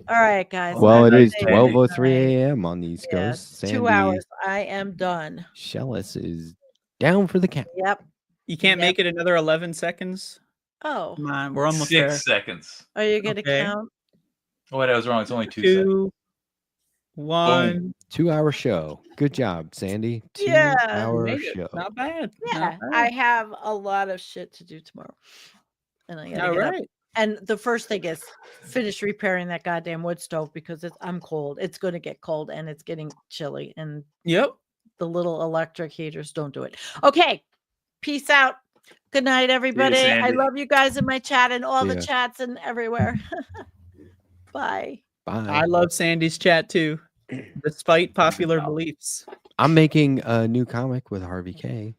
All right, guys. Well, I'm it gonna is say 12:03 goodnight. a.m. on the East Yeah, Coast. 2 Sandy hours. I am done. Shellis is down for the count. Yep. You can't make it another 11 seconds. Oh, Come on, we're almost there. 6 seconds. are you gonna Okay. count? Oh, wait, I was wrong. It's only 2 seconds. 2, 1. 2-hour show. Good job, Sandy. Yeah. 2-hour Made it. show. Not bad. Yeah, Not bad. I have a lot of shit to do tomorrow, and I gotta All get up. right. And the first thing is finish repairing that goddamn wood stove because I'm cold. It's going to get cold and it's getting chilly, and Yep. the little electric heaters don't do it. Okay, peace out. Good night, everybody. I Sandy. love you guys in my chat and all the Yeah. chats and everywhere. Bye. Bye. I love Sandy's chat too, despite popular beliefs. I'm making a new comic with Harvey K.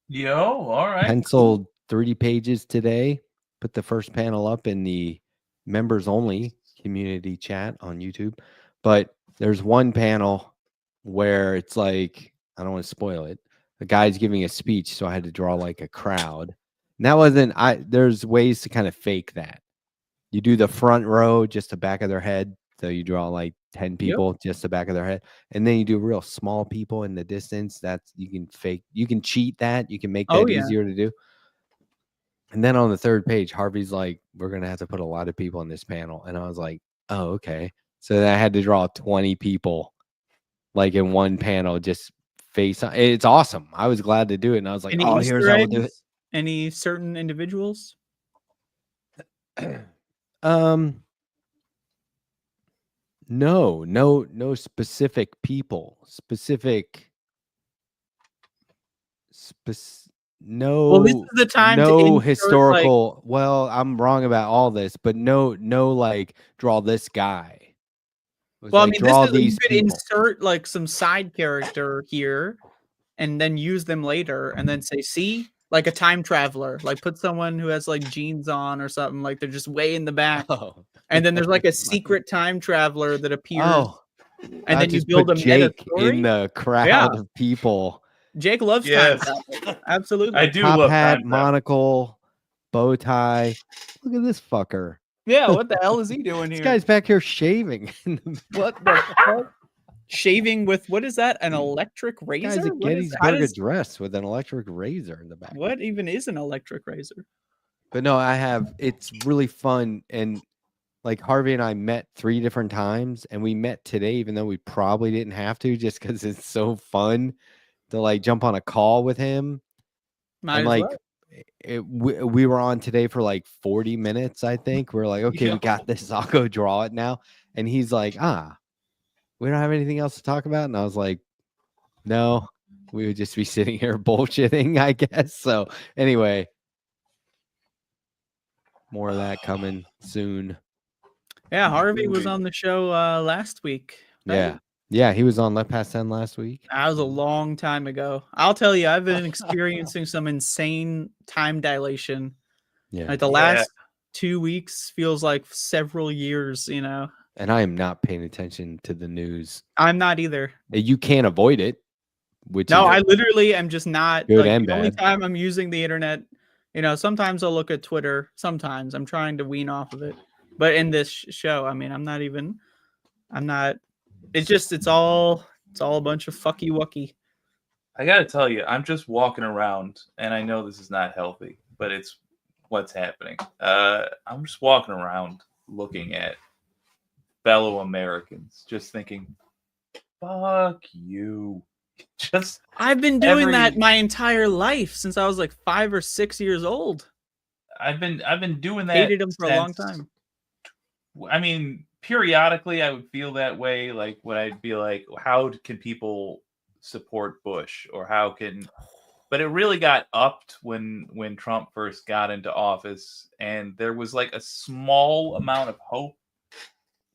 Yo, all right. Penciled 30 pages today. Put the first panel up in the members only community chat on YouTube. But there's one panel where it's like, I don't want to spoil it. The guy's giving a speech, so I had to draw like a crowd. And that wasn't, there's ways to kind of fake that. You do the front row, just the back of their head. So you draw like 10 people, just the back of their head. And then you do real small people in the distance. That's, you can fake, you can cheat that. You can make that easier to do. And then on the third page, Harvey's like, we're going to have to put a lot of people in this panel. And I was like, oh, okay. So then I had to draw 20 people like in one panel, just face on. It's awesome. I was glad to do it. And I was like, Any oh, Easter here's how we'll do it. eggs? Any certain individuals? No specific people. No. Well, this is the time to no insert, historical. Well, I'm wrong about all this, but no, like draw this guy. It was Well, like, I mean, draw this is you these could people. insert like some side character here, and then use them later, and then say, "See, like a time traveler, like put someone who has like jeans on or something, like they're just way in the back, Oh. and then there's like a secret time traveler that appears, Oh, and then you just build a put meta Jake story. in the crowd Yeah. of people. Jake loves Yes. time travel. Absolutely. I do Top love hat, time travel. monocle, bow tie. Look at this fucker. Yeah, what the hell is he doing This here? guy's back here shaving. What the fuck? Shaving with what is that? An electric razor? Guy's a What is- how Gettysburg does- Address with an electric razor in the back. what even is an electric razor? But no, it's really fun. And like Harvey and I met 3 different times, and we met today, even though we probably didn't have to, just because it's so fun to like jump on a call with him. Might And as like well. we were on today for like 40 minutes, I think. We're like, okay, Yeah. we got this. I'll go draw it now. And he's like, we don't have anything else to talk about. And I was like, no. we would just be sitting here bullshitting, I guess. So anyway, more of that coming soon. Yeah, Harvey was Movie. on the show last week. Right? Yeah, he was on Let Past 10 last week. That was a long time ago. I'll tell you, I've been experiencing some insane time dilation. Yeah. Like the last 2 weeks feels like several years, you know. And I am not paying attention to the news. I'm not either. You can't avoid it, which No, is I literally am just not. good Like and the only bad. time I'm using the internet, you know, sometimes I'll look at Twitter. Sometimes I'm trying to wean off of it. But in this show, I mean, I'm not. It's all a bunch of fucky wucky. I gotta tell you, I'm just walking around, and I know this is not healthy, but it's what's happening. I'm just walking around looking at fellow Americans, just thinking, "Fuck you." Just I've been doing that my entire life since I was like 5 or 6 years old. I've been doing that. Hated him for a long since- time. I mean, periodically I would feel that way, like when I'd be like, how can people support Bush, or how can, but it really got upped when Trump first got into office, and there was like a small amount of hope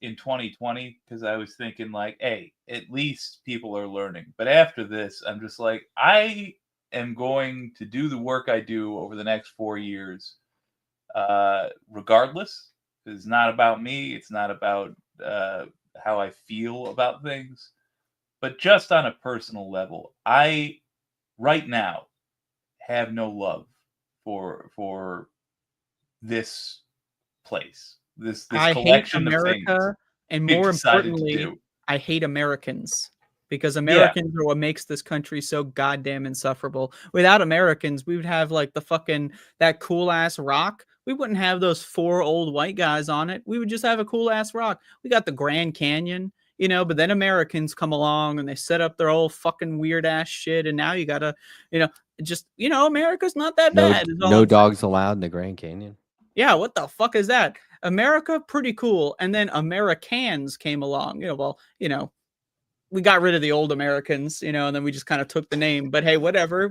in 2020 because I was thinking like, hey, at least people are learning. But after this, I'm just like, I am going to do the work I do over the next 4 years, regardless. It's not about me. It's not about how I feel about things. But just on a personal level, I right now have no love for this place. This I hate collection of things America, and we've more decided to importantly, do. I hate Americans because Americans are what makes this country so goddamn insufferable. Without Americans, we would have like the fucking that cool ass rock. We wouldn't have those 4 old white guys on it. We would just have a cool ass rock. We got the Grand Canyon, you know, but then Americans come along and they set up their old fucking weird ass shit, and now you gotta, you know, just, you know, America's not that bad. is all No I'm saying. dogs allowed in the Grand Canyon. Yeah, what the fuck is that? America, pretty cool. And then Americans came along. You know, well, you know, we got rid of the old Americans, you know, and then we just kind of took the name. But hey, whatever,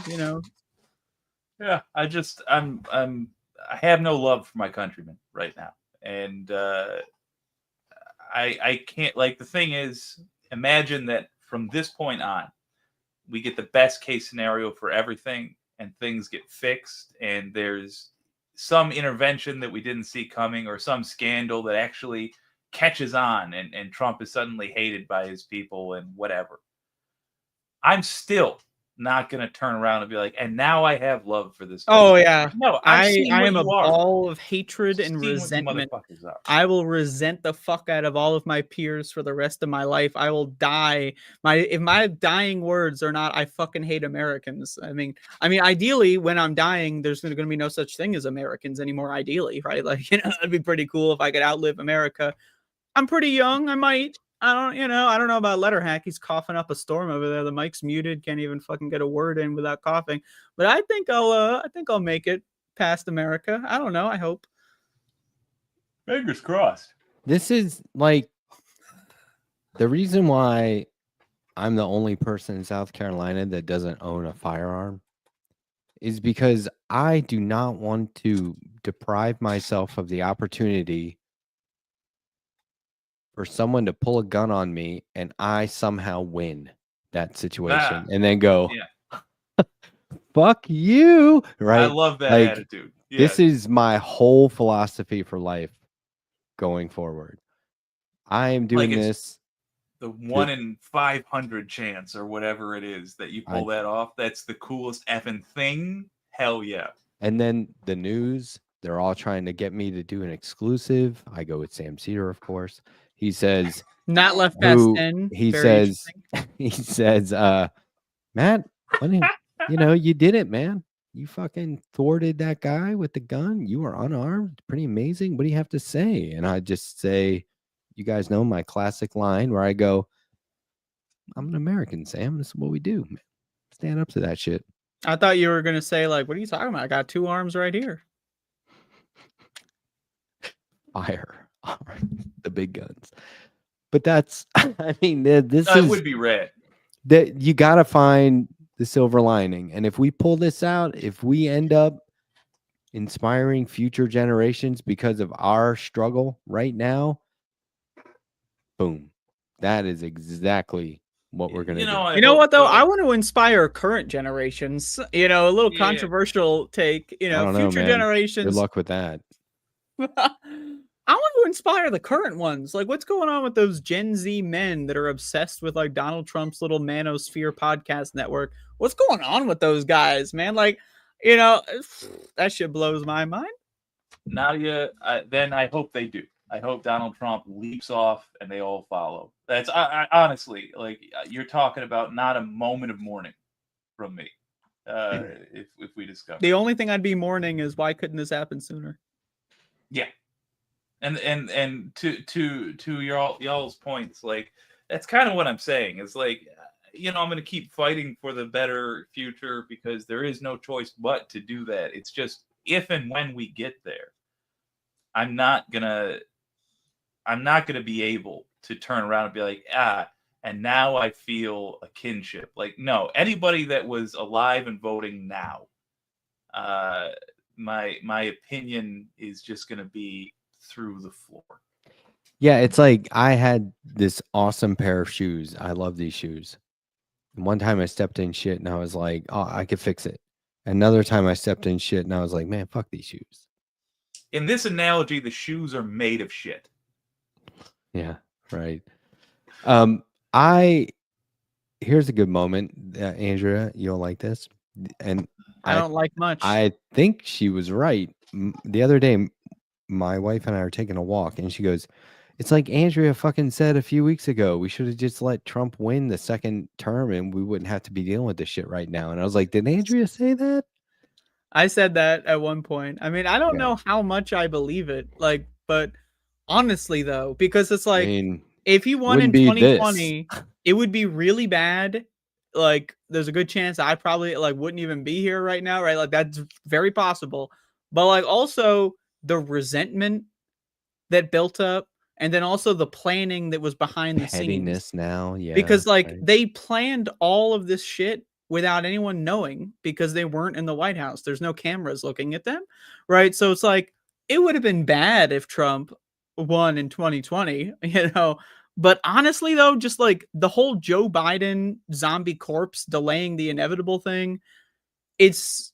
you know. Yeah, I have no love for my countrymen right now, and I can't. Like, the thing is, imagine that from this point on, we get the best case scenario for everything, and things get fixed, and there's some intervention that we didn't see coming, or some scandal that actually catches on, and Trump is suddenly hated by his people and whatever. I'm still not going to turn around and be like, and now I have love for this Oh country. yeah, No, I am a you are. ball of hatred I've and seen what you resentment. motherfuckers are. I will resent the fuck out of all of my peers for the rest of my life. I will die. If my dying words are not, I fucking hate Americans. I mean, ideally, when I'm dying, there's going to be no such thing as Americans anymore. Ideally, right? Like, you know, that'd be pretty cool if I could outlive America. I'm pretty young. I might. I don't know about Letterhack. He's coughing up a storm over there. The mic's muted. Can't even fucking get a word in without coughing. But I think I'll make it past America. I don't know. I hope. Fingers crossed. This is like the reason why I'm the only person in South Carolina that doesn't own a firearm is because I do not want to deprive myself of the opportunity for someone to pull a gun on me and I somehow win that situation and then go, fuck you. Right. I love that like, attitude. Yeah. This is my whole philosophy for life going forward. I am doing this. The 1 in 500 chance or whatever it is that you pull that off. That's the coolest effing thing. Hell yeah. And then the news, they're all trying to get me to do an exclusive. I go with Sam Cedar, of course. He says, not left past 10. He says, Matt, you know, you did it, man. You fucking thwarted that guy with the gun. You are unarmed. Pretty amazing. What do you have to say? And I just say, you guys know my classic line where I go, I'm an American, Sam. This is what we do. Man. Stand up to that shit. I thought you were going to say, like, what are you talking about? I got 2 arms right here. Fire. The big guns. But that's, I mean, this It would be red. that you got to find the silver lining. And if we pull this out, if we end up inspiring future generations because of our struggle right now, boom. That is exactly what we're going to do. I You know what, though? hope, I want to inspire current generations. A little Yeah. controversial take. I don't know, Future man. generations. Good luck with that. I want to inspire the current ones. Like, what's going on with those Gen Z men that are obsessed with like Donald Trump's little manosphere podcast network? What's going on with those guys, man? Like, that shit blows my mind. Nadia, then I hope they do. I hope Donald Trump leaps off and they all follow. That's I honestly, like, you're talking about not a moment of mourning from me. If we discover the only thing I'd be mourning is why couldn't this happen sooner? Yeah, and to y'all's points, like, that's kind of what I'm saying. Is like, I'm going to keep fighting for the better future because there is no choice but to do that. It's just if and when we get there, I'm not gonna be able to turn around and be like, and now I feel a kinship. Like, no, anybody that was alive and voting now, my opinion is just gonna be through the floor. Yeah, it's like I had this awesome pair of shoes. I love these shoes. And one time I stepped in shit and I was like, oh, I could fix it. Another time I stepped in shit and I was like, man, fuck these shoes. In this analogy, the shoes are made of shit. Yeah, right. Here's a good moment, Andrea. You'll like this. And I don't like much. I think she was right. The other day, my wife and I are taking a walk, and she goes, "It's like Andrea fucking said a few weeks ago. We should have just let Trump win the second term, and we wouldn't have to be dealing with this shit right now." And I was like, "Did Andrea say that?" I said that at one point. I mean, I don't know how much I believe it. Like, but honestly, though, because it's like, if he won in 2020, it would be really bad. Like, there's a good chance I probably wouldn't even be here right now, right? Like, that's very possible. But like, also the resentment that built up, and then also the planning that was behind the scenes. Now, yeah, because they planned all of this shit without anyone knowing because they weren't in the White House. There's no cameras looking at them, right? So it's like, it would have been bad if Trump won in 2020, But honestly, though, just like the whole Joe Biden zombie corpse delaying the inevitable thing, it's,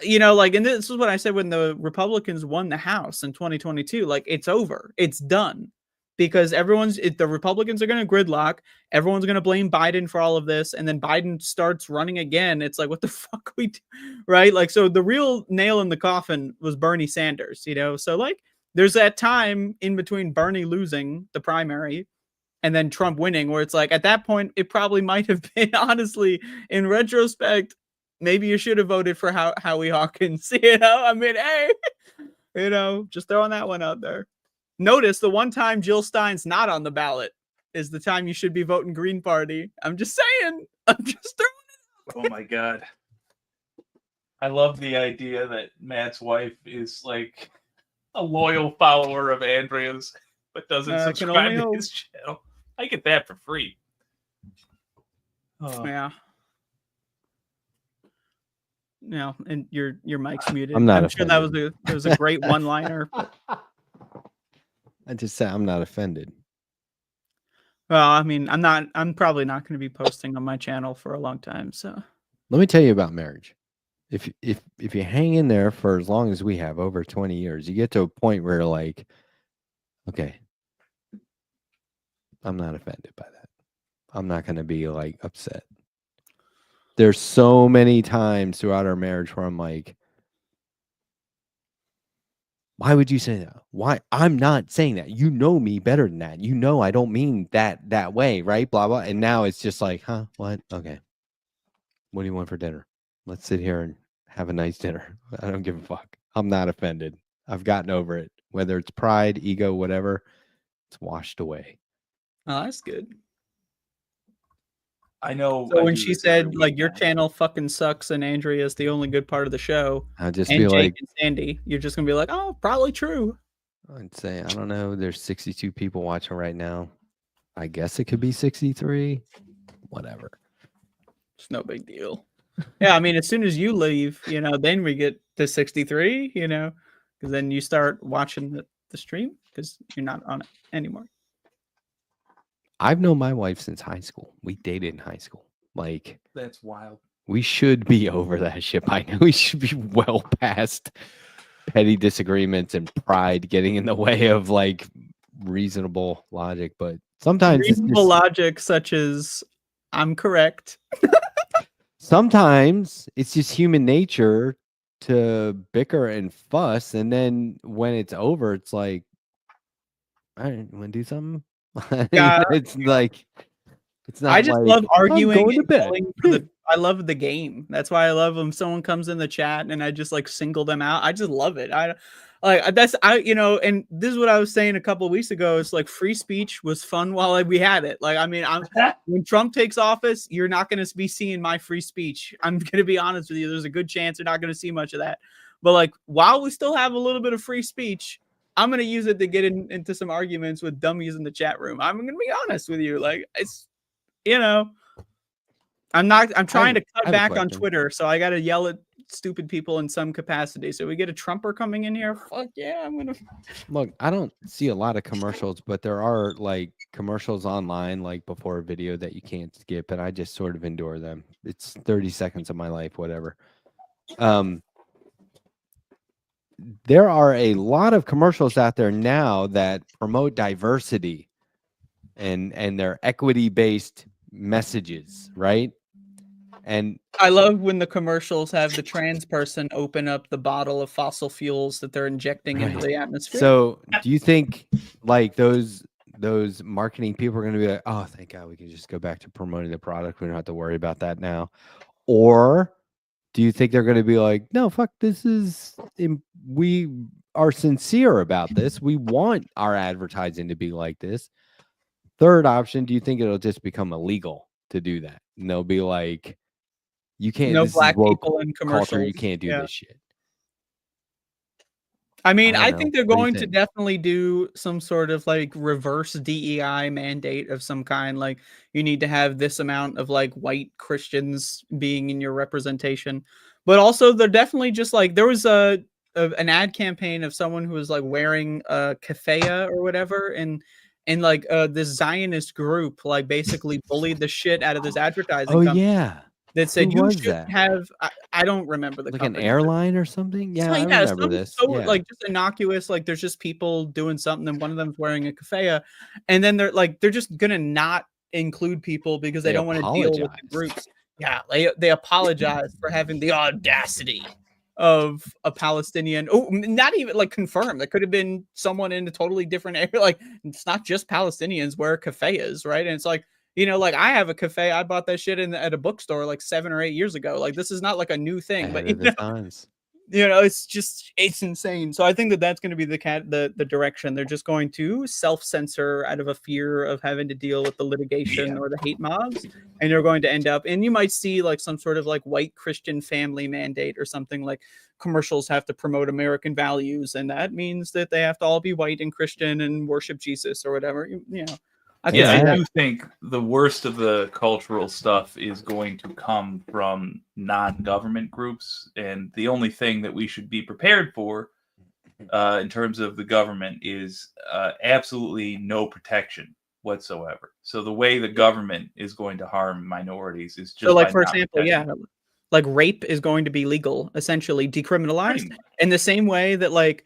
and this is what I said when the Republicans won the House in 2022, like, it's over. It's done. Because the Republicans are going to gridlock. Everyone's going to blame Biden for all of this. And then Biden starts running again. It's like, what the fuck we do? Right? Like, so the real nail in the coffin was Bernie Sanders, So like, there's that time in between Bernie losing the primary and then Trump winning, where it's like, at that point, it probably might have been, honestly, in retrospect, maybe you should have voted for Howie Hawkins, I mean, hey, just throwing that one out there. Notice the one time Jill Stein's not on the ballot is the time you should be voting Green Party. I'm just saying. I'm just throwing it out. Oh my God. I love the idea that Matt's wife is like a loyal follower of Andrea's, but doesn't subscribe to his channel. I get that for free. Oh. Yeah. No, and your mic's muted. I'm sure that was a great one-liner. I just say I'm not offended. Well, I mean, I'm probably not going to be posting on my channel for a long time. So let me tell you about marriage. If you hang in there for as long as we have, over 20 years, you get to a point where you're like, okay, I'm not offended by that. I'm not going to be like upset. There's so many times throughout our marriage where I'm like, why would you say that? Why? I'm not saying that. You know me better than that. I don't mean that way, right? Blah, blah. And now it's just like, huh? What? Okay. What do you want for dinner? Let's sit here and have a nice dinner. I don't give a fuck. I'm not offended. I've gotten over it. Whether it's pride, ego, whatever, it's washed away. Oh, that's good. I know. So when she said, like, your channel fucking sucks and Andrea is the only good part of the show, I'll just and be Jake like, and Sandy, you're just gonna be like, oh, probably true. I'd say, I don't know. There's 62 people watching right now. I guess it could be 63. whatever. It's no big deal. Yeah, I mean, as soon as you leave, then we get to 63, because then you start watching the stream because you're not on it anymore. I've known my wife since high school. We dated in high school. Like, That's wild. we should be over that shit by now. We should be well past petty disagreements and pride getting in the way of like reasonable logic. But sometimes Reasonable logic, such as I'm correct. Sometimes it's just human nature to bicker and fuss, and then when it's over, it's like, all right, want to do something? Yeah. It's like, it's not. I just like, love "I'm arguing going to and bed." yelling I love the game. That's why I love when someone comes in the chat and I just like single them out. I just love it. And this is what I was saying a couple of weeks ago. It's like free speech was fun while we had it. Like, I mean, when Trump takes office, you're not going to be seeing my free speech. I'm going to be honest with you. There's a good chance you're not going to see much of that. But like, while we still have a little bit of free speech, I'm going to use it to get into some arguments with dummies in the chat room. I'm going to be honest with you. Like, it's, I'm trying to cut back on Twitter, so I got to yell at stupid people in some capacity. So we get a Trumper coming in here. Fuck yeah, I'm gonna look. I don't see a lot of commercials, but there are like commercials online, like before a video that you can't skip, and I just sort of endure them. It's 30 seconds of my life, whatever. There are a lot of commercials out there now that promote diversity and their equity-based messages, right? And I love when the commercials have the trans person open up the bottle of fossil fuels that they're injecting into the atmosphere. So do you think like those marketing people are going to be like, oh, thank God we can just go back to promoting the product. We don't have to worry about that now. Or do you think they're going to be like, no, fuck, we are sincere about this. We want our advertising to be like this. Third option, do you think it'll just become illegal to do that? And they'll be like, you can't. No this black is woke people in commercials. culture. You can't do this shit. I mean, I think they're going to definitely do some sort of like reverse DEI mandate of some kind. Like, you need to have this amount of like white Christians being in your representation. But also, they're definitely just like, there was an ad campaign of someone who was like wearing a keffiyeh or whatever, and like this Zionist group like basically bullied the shit out of this advertising company. Yeah. That said, you should have. I don't remember the like company. An airline or something. Yeah, I remember this. So like just innocuous. Like there's just people doing something, and one of them's wearing a keffiyeh, and then they're just gonna not include people because they don't want to deal with the groups. Yeah, they apologize for having the audacity of a Palestinian. Oh, not even like confirmed. That could have been someone in a totally different area. Like, it's not just Palestinians wear keffiyehs, right? And it's like, like I have a keffiyeh. I bought that shit at a bookstore like 7 or 8 years ago. Like, this is not like a new thing, but it's insane. So I think that's going to be the direction. They're just going to self-censor out of a fear of having to deal with the litigation or the hate mobs, and they're going to end up. And you might see like some sort of like white Christian family mandate or something, like commercials have to promote American values, and that means that they have to all be white and Christian and worship Jesus or whatever. I do think the worst of the cultural stuff is going to come from non-government groups, and the only thing that we should be prepared for in terms of the government is absolutely no protection whatsoever. So the way the government is going to harm minorities is just like, for example, like rape is going to be legal, essentially decriminalized, in the same way that like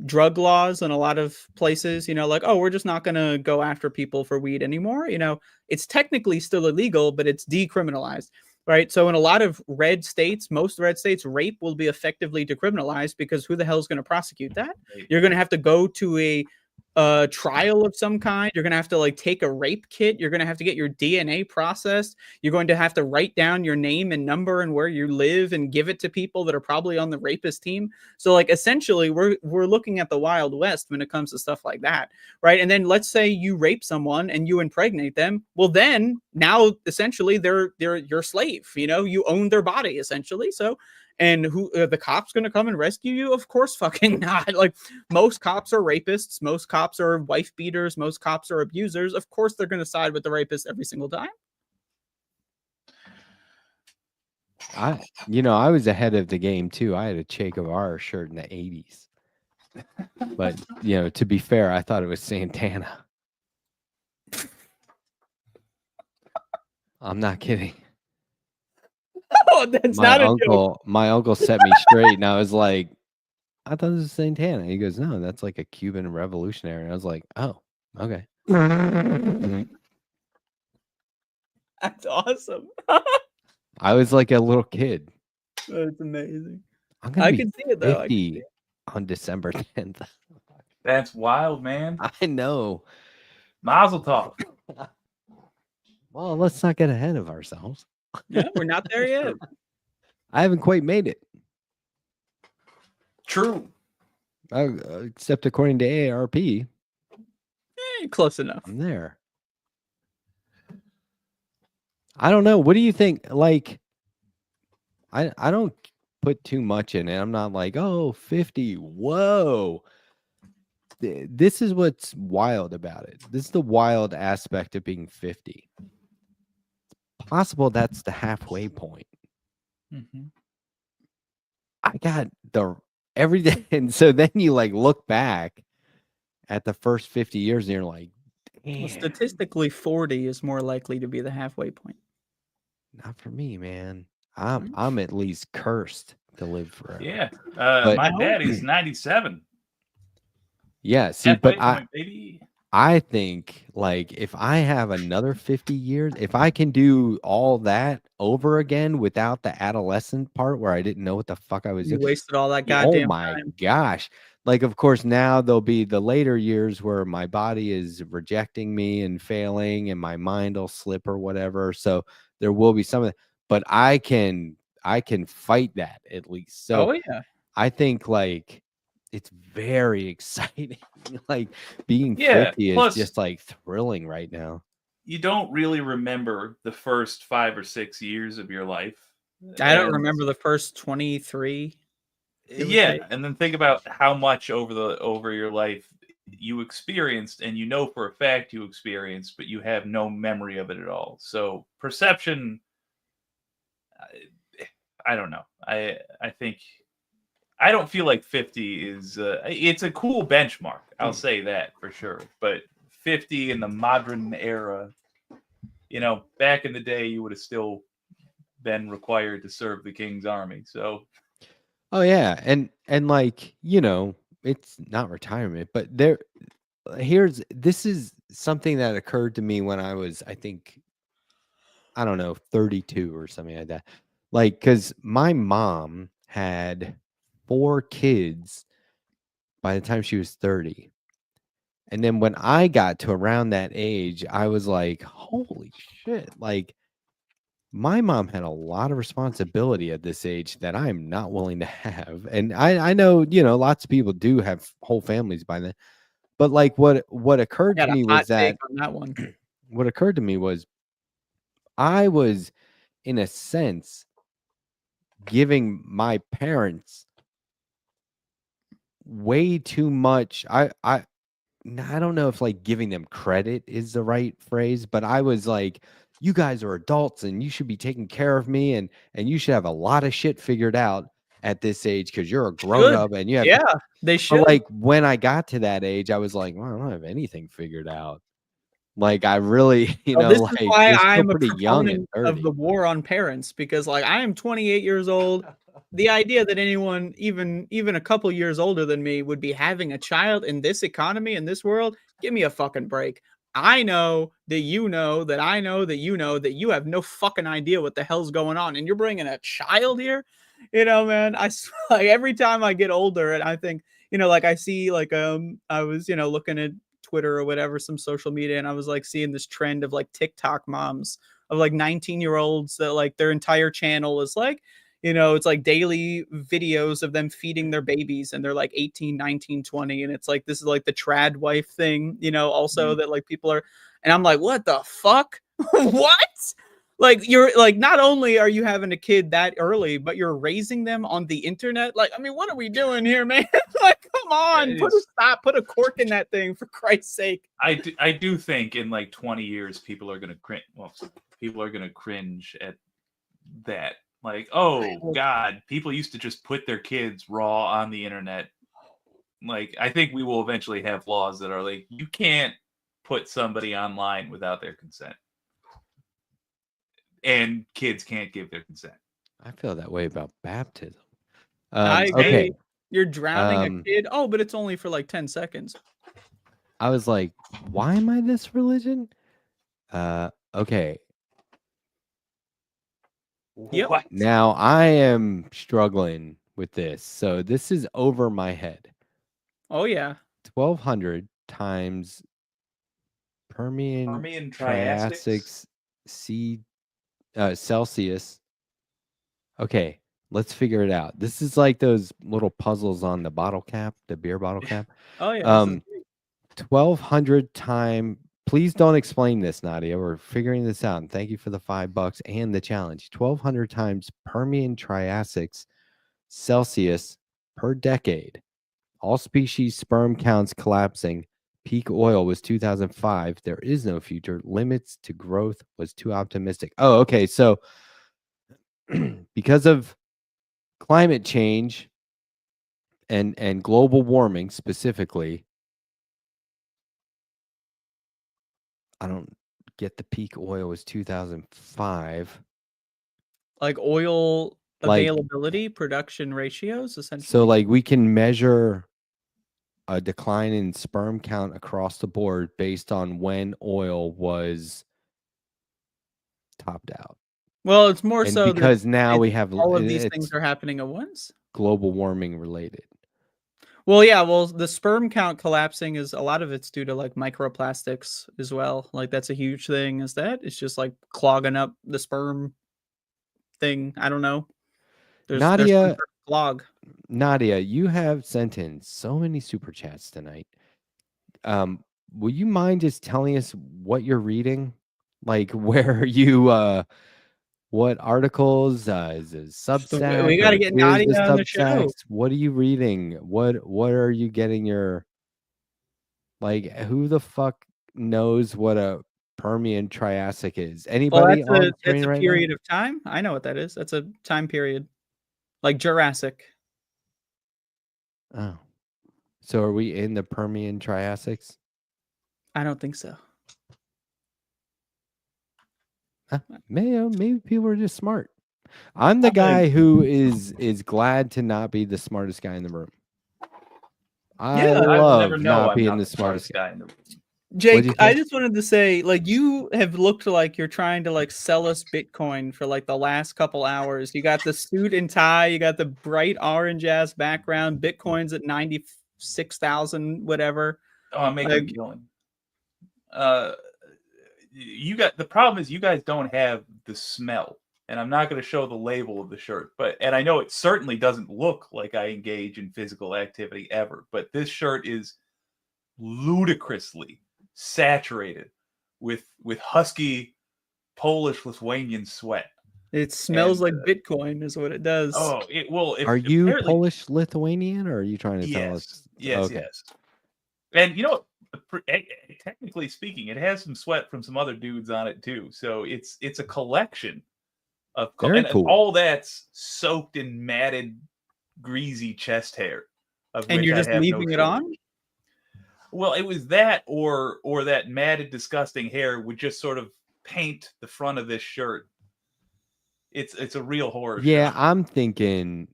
drug laws in a lot of places, like, oh, we're just not going to go after people for weed anymore. It's technically still illegal, but it's decriminalized, right? So in a lot of most red states, rape will be effectively decriminalized because who the hell is going to prosecute that? You're going to have to go to a trial of some kind. You're going to have to like take a rape kit. You're going to have to get your DNA processed. You're going to have to write down your name and number and where you live and give it to people that are probably on the rapist team. So like essentially we're looking at the Wild West when it comes to stuff like that, right? And then let's say you rape someone and you impregnate them. Well, then now essentially they're your slave. You own their body essentially. So. And who the cops going to come and rescue you? Of course, fucking not. Like, most cops are rapists. Most cops are wife beaters. Most cops are abusers. Of course, they're going to side with the rapist every single time. I was ahead of the game too. I had a Che Guevara shirt in the 80s. But, to be fair, I thought it was Santana. I'm not kidding. Oh, that's not a joke. My uncle set me straight, and I was like, I thought this was Santana. He goes, no, that's like a Cuban revolutionary. I was like, oh, okay. That's awesome. I was like a little kid. That's amazing. I can see it though. 50 on December 10th. That's wild, man. I know. Mazel tov. Well, let's not get ahead of ourselves. Yeah, we're not there yet. I haven't quite made it. True. Except according to AARP. Close enough. I'm there. I don't know. What do you think? Like, I don't put too much in it. I'm not like, 50. Whoa. This is what's wild about it. This is the wild aspect of being 50. Possible that's the halfway point. Mm-hmm. I got everything. And so then you like look back at the first 50 years and you're like, damn. Well, statistically, 40 is more likely to be the halfway point. Not for me, man. I'm at least cursed to live forever. Yeah. My daddy's 97. Yeah, see, Halfway but point, baby. I think like if I have another 50 years, if I can do all that over again without the adolescent part where I didn't know what the fuck I was You doing. wasted all that goddamn Oh my time. gosh. Like, of course, now there'll be the later years where my body is rejecting me and failing and my mind will slip or whatever. So there will be some of that, but I can fight that at least. So yeah. I think like it's very exciting. Like being 50 is just like thrilling right now. You don't really remember the first 5 or 6 years of your life. I don't remember the first 23. Yeah, and then think about how much over your life you experienced, and you know for a fact you experienced, but you have no memory of it at all. So perception, I don't know. I think I don't feel like 50 is it's a cool benchmark. I'll say that for sure. But 50 in the modern era, back in the day, you would have still been required to serve the king's army. So. Oh yeah, and like it's not retirement, but this is something that occurred to me when I was, I think, I don't know, 32 or something like that. Like, because my mom had 4 kids by the time she was 30, and then when I got to around that age, I was like, holy shit! Like, my mom had a lot of responsibility at this age that I'm not willing to have. And I know, lots of people do have whole families by then. But like what occurred to me was that on that one. What occurred to me was I was, in a sense, giving my parents way too much. I don't know if like giving them credit is the right phrase, but I was like, you guys are adults and you should be taking care of me and you should have a lot of shit figured out at this age because you're a grown up and you have they should. But like when I got to that age, I was like, well, I don't have anything figured out. Like I really, this like is why I'm a pretty young proponent of the war on parents, because like I am 28 years old. The idea that anyone even a couple years older than me would be having a child in this economy, in this world, give me a fucking break. I know that you know that I know that you know that you have no fucking idea what the hell's going on, and you're bringing a child here. Man, I like every time I get older and I think, like I see like I was looking at Twitter or whatever, some social media, and I was like seeing this trend of like TikTok moms of like 19-year-olds that like their entire channel is like, it's like daily videos of them feeding their babies, and they're like 18, 19, 20. And it's like, this is like the trad wife thing, also that like people are, and I'm like, what the fuck? What? Like, you're like, not only are you having a kid that early, but you're raising them on the internet. Like, I mean, what are we doing here, man? Like, come on, put a cork in that thing for Christ's sake. I do think in like 20 years, people are going to cringe. Well, people are going to cringe at that. Like, oh God, people used to just put their kids raw on the internet. Like, I think we will eventually have laws that are like, you can't put somebody online without their consent. And kids can't give their consent. I feel that way about baptism. I agree. Okay. You're drowning a Um, kid. Oh, but it's only for like 10 seconds. I was like, why am I this religion? Okay. Yep. What? Now I am struggling with this. So this is over my head. Oh, yeah. 1200 times Permian Permian Triassic Celsius. Okay, let's figure it out. This is like those little puzzles on the bottle cap, the beer bottle cap. Oh, yeah. This is 1200 time. Please don't explain this, Nadia. We're figuring this out. And thank you for the $5 and the challenge. 1200 times Permian Triassic Celsius per decade. All species sperm counts collapsing. Peak oil was 2005. There is no future. Limits to growth was too optimistic. Oh, okay. So because of climate change and global warming specifically, I don't get the peak oil was 2005. like oil Like- availability, production ratios, essentially. So like we can measure a decline in sperm count across the board based on when oil was topped out. well, it's more And so that because now we have all of these it's things are happening at once. global warming related. Well, yeah. Well, the sperm count collapsing is a lot of it's due to like microplastics as well. Like that's a huge thing. Is that it's just like clogging up the sperm thing. I don't know. There's some Nadia- sort of clog. Nadia, you have sent in so many super chats tonight. Will you mind just telling us what you're reading? Like where you what articles is it Substack? we gotta or get here's the Nadia on the show. Substacks? What are you reading? What are you getting your like who the fuck knows what a Permian Triassic is? Well, Anybody on that's screen a right period of time. I know what that is. That's a time period, like Jurassic. now? Oh. So are we in the Permian Triassics? I don't think so. Maybe people are just smart. I'm the I'm guy who is glad to not be the smartest guy in the room. I Yeah, I will love never know not I'm being not the smartest guy. guy in the room. Jake, you I think? just wanted to say, like, you have looked like you're trying to like sell us Bitcoin for like the last couple hours. You got the suit and tie, you got the bright orange ass background. Bitcoin's at 96,000, whatever. Oh, I'm making a Like- killing. You got the problem is you guys don't have the smell, and I'm not going to show the label of the shirt, and I know it certainly doesn't look like I engage in physical activity ever, but this shirt is ludicrously saturated with husky Polish Lithuanian sweat. It smells And, like Bitcoin, is what it does. Oh, it will. Are you apparently- Polish Lithuanian, or are you trying to tell us? Yes, Okay. yes. And you know what? Technically speaking, it has some sweat from some other dudes on it too. So it's a collection of Very and cool. all that's soaked in matted, greasy chest hair. Of And which you're I just have no leaving it shortage. on? Well, it was that or that matted, disgusting hair would just sort of paint the front of this shirt. It's a real horror. Yeah, show. I'm thinking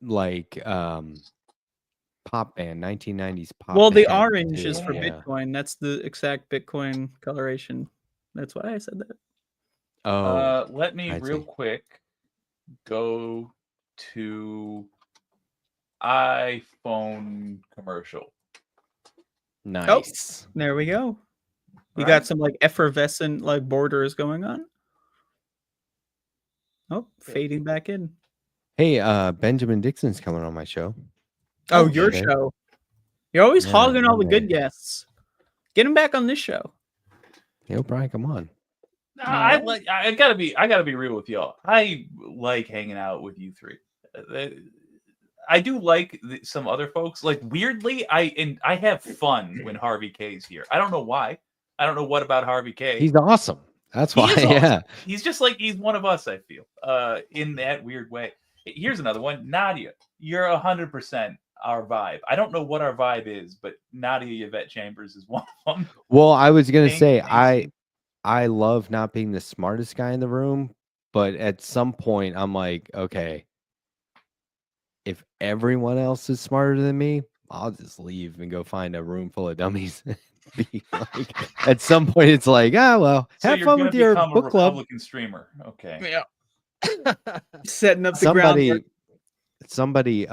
like pop band, 1990s pop Well, the band, orange too, is for yeah. Bitcoin. That's the exact Bitcoin coloration. That's why I said that. Oh, Let me I real see. quick go to iPhone commercial. nice. There we go. You Right. got some like effervescent like borders going on. Oh, fading back in. Hey, Benjamin Dixon's coming on my show. Oh, your okay. show. You're always Yeah, hogging all the Monday. good guests. Get him back on this show. He'll probably come on. No, I gotta be real with y'all. I like hanging out with you three. I do like some other folks. Like weirdly, I have fun when Harvey K's here. I don't know why. I don't know what about Harvey K. He's awesome. That's He why, is awesome. yeah. He's just like he's one of us, I feel, in that weird way. Here's another one. Nadia, you're 100% our vibe. I don't know what our vibe is, but Nadia Yvette Chambers is one of them. Well, I was gonna Pink, say tasty. I love not being the smartest guy in the room, but at some point I'm like, okay, if everyone else is smarter than me, I'll just leave and go find a room full of dummies. Be like, at some point, it's like, well, So have you're fun gonna with your become a book club. Republican streamer. Okay. Yeah. Setting up the groundwork. Somebody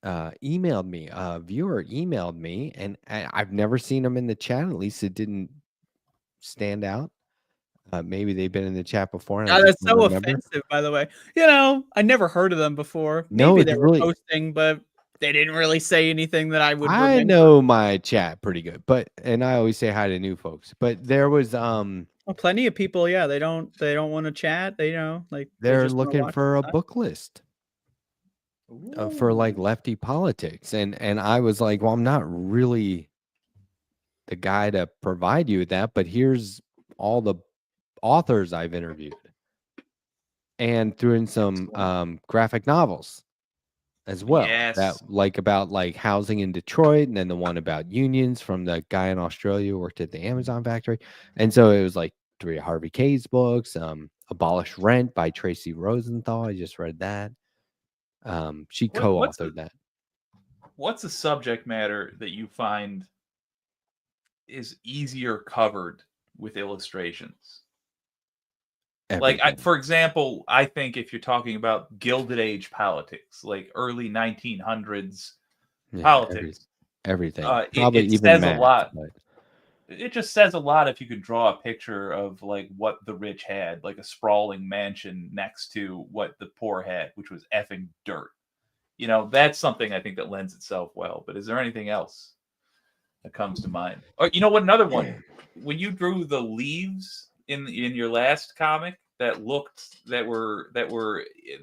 emailed me, a viewer emailed me, and I've never seen them in the chat. At least it didn't stand out. Maybe they've been in the chat before, and I That's just don't so remember. offensive, by the way. You know, I never heard of them before. No, Maybe it's they were really. posting, but they didn't really say anything that I would I remember. know my chat pretty good, and I always say hi to new folks. But there was Well, plenty of people, yeah, they don't want to chat. They like they they're just wanna looking watch for a stuff. book list for like lefty politics, and I was like, well, I'm not really the guy to provide you with that, but here's all the authors I've interviewed, and threw in some graphic novels as well. Yes. That like about like housing in Detroit, and then the one about unions from the guy in Australia who worked at the Amazon factory. And so it was like 3 of Harvey K's books, Abolish Rent by Tracy Rosenthal. I just read that. She co-authored that. What's a subject matter that you find is easier covered with illustrations? Everything. Like, for example, I think if you're talking about Gilded Age politics, like early 1900s politics, everything. it Probably even says math, a lot. but It just says a lot if you could draw a picture of like what the rich had, like a sprawling mansion next to what the poor had, which was effing dirt. You know, that's something I think that lends itself well. But is there anything else that comes to mind? Or you know what? Another one. When you drew the leaves in your last comic that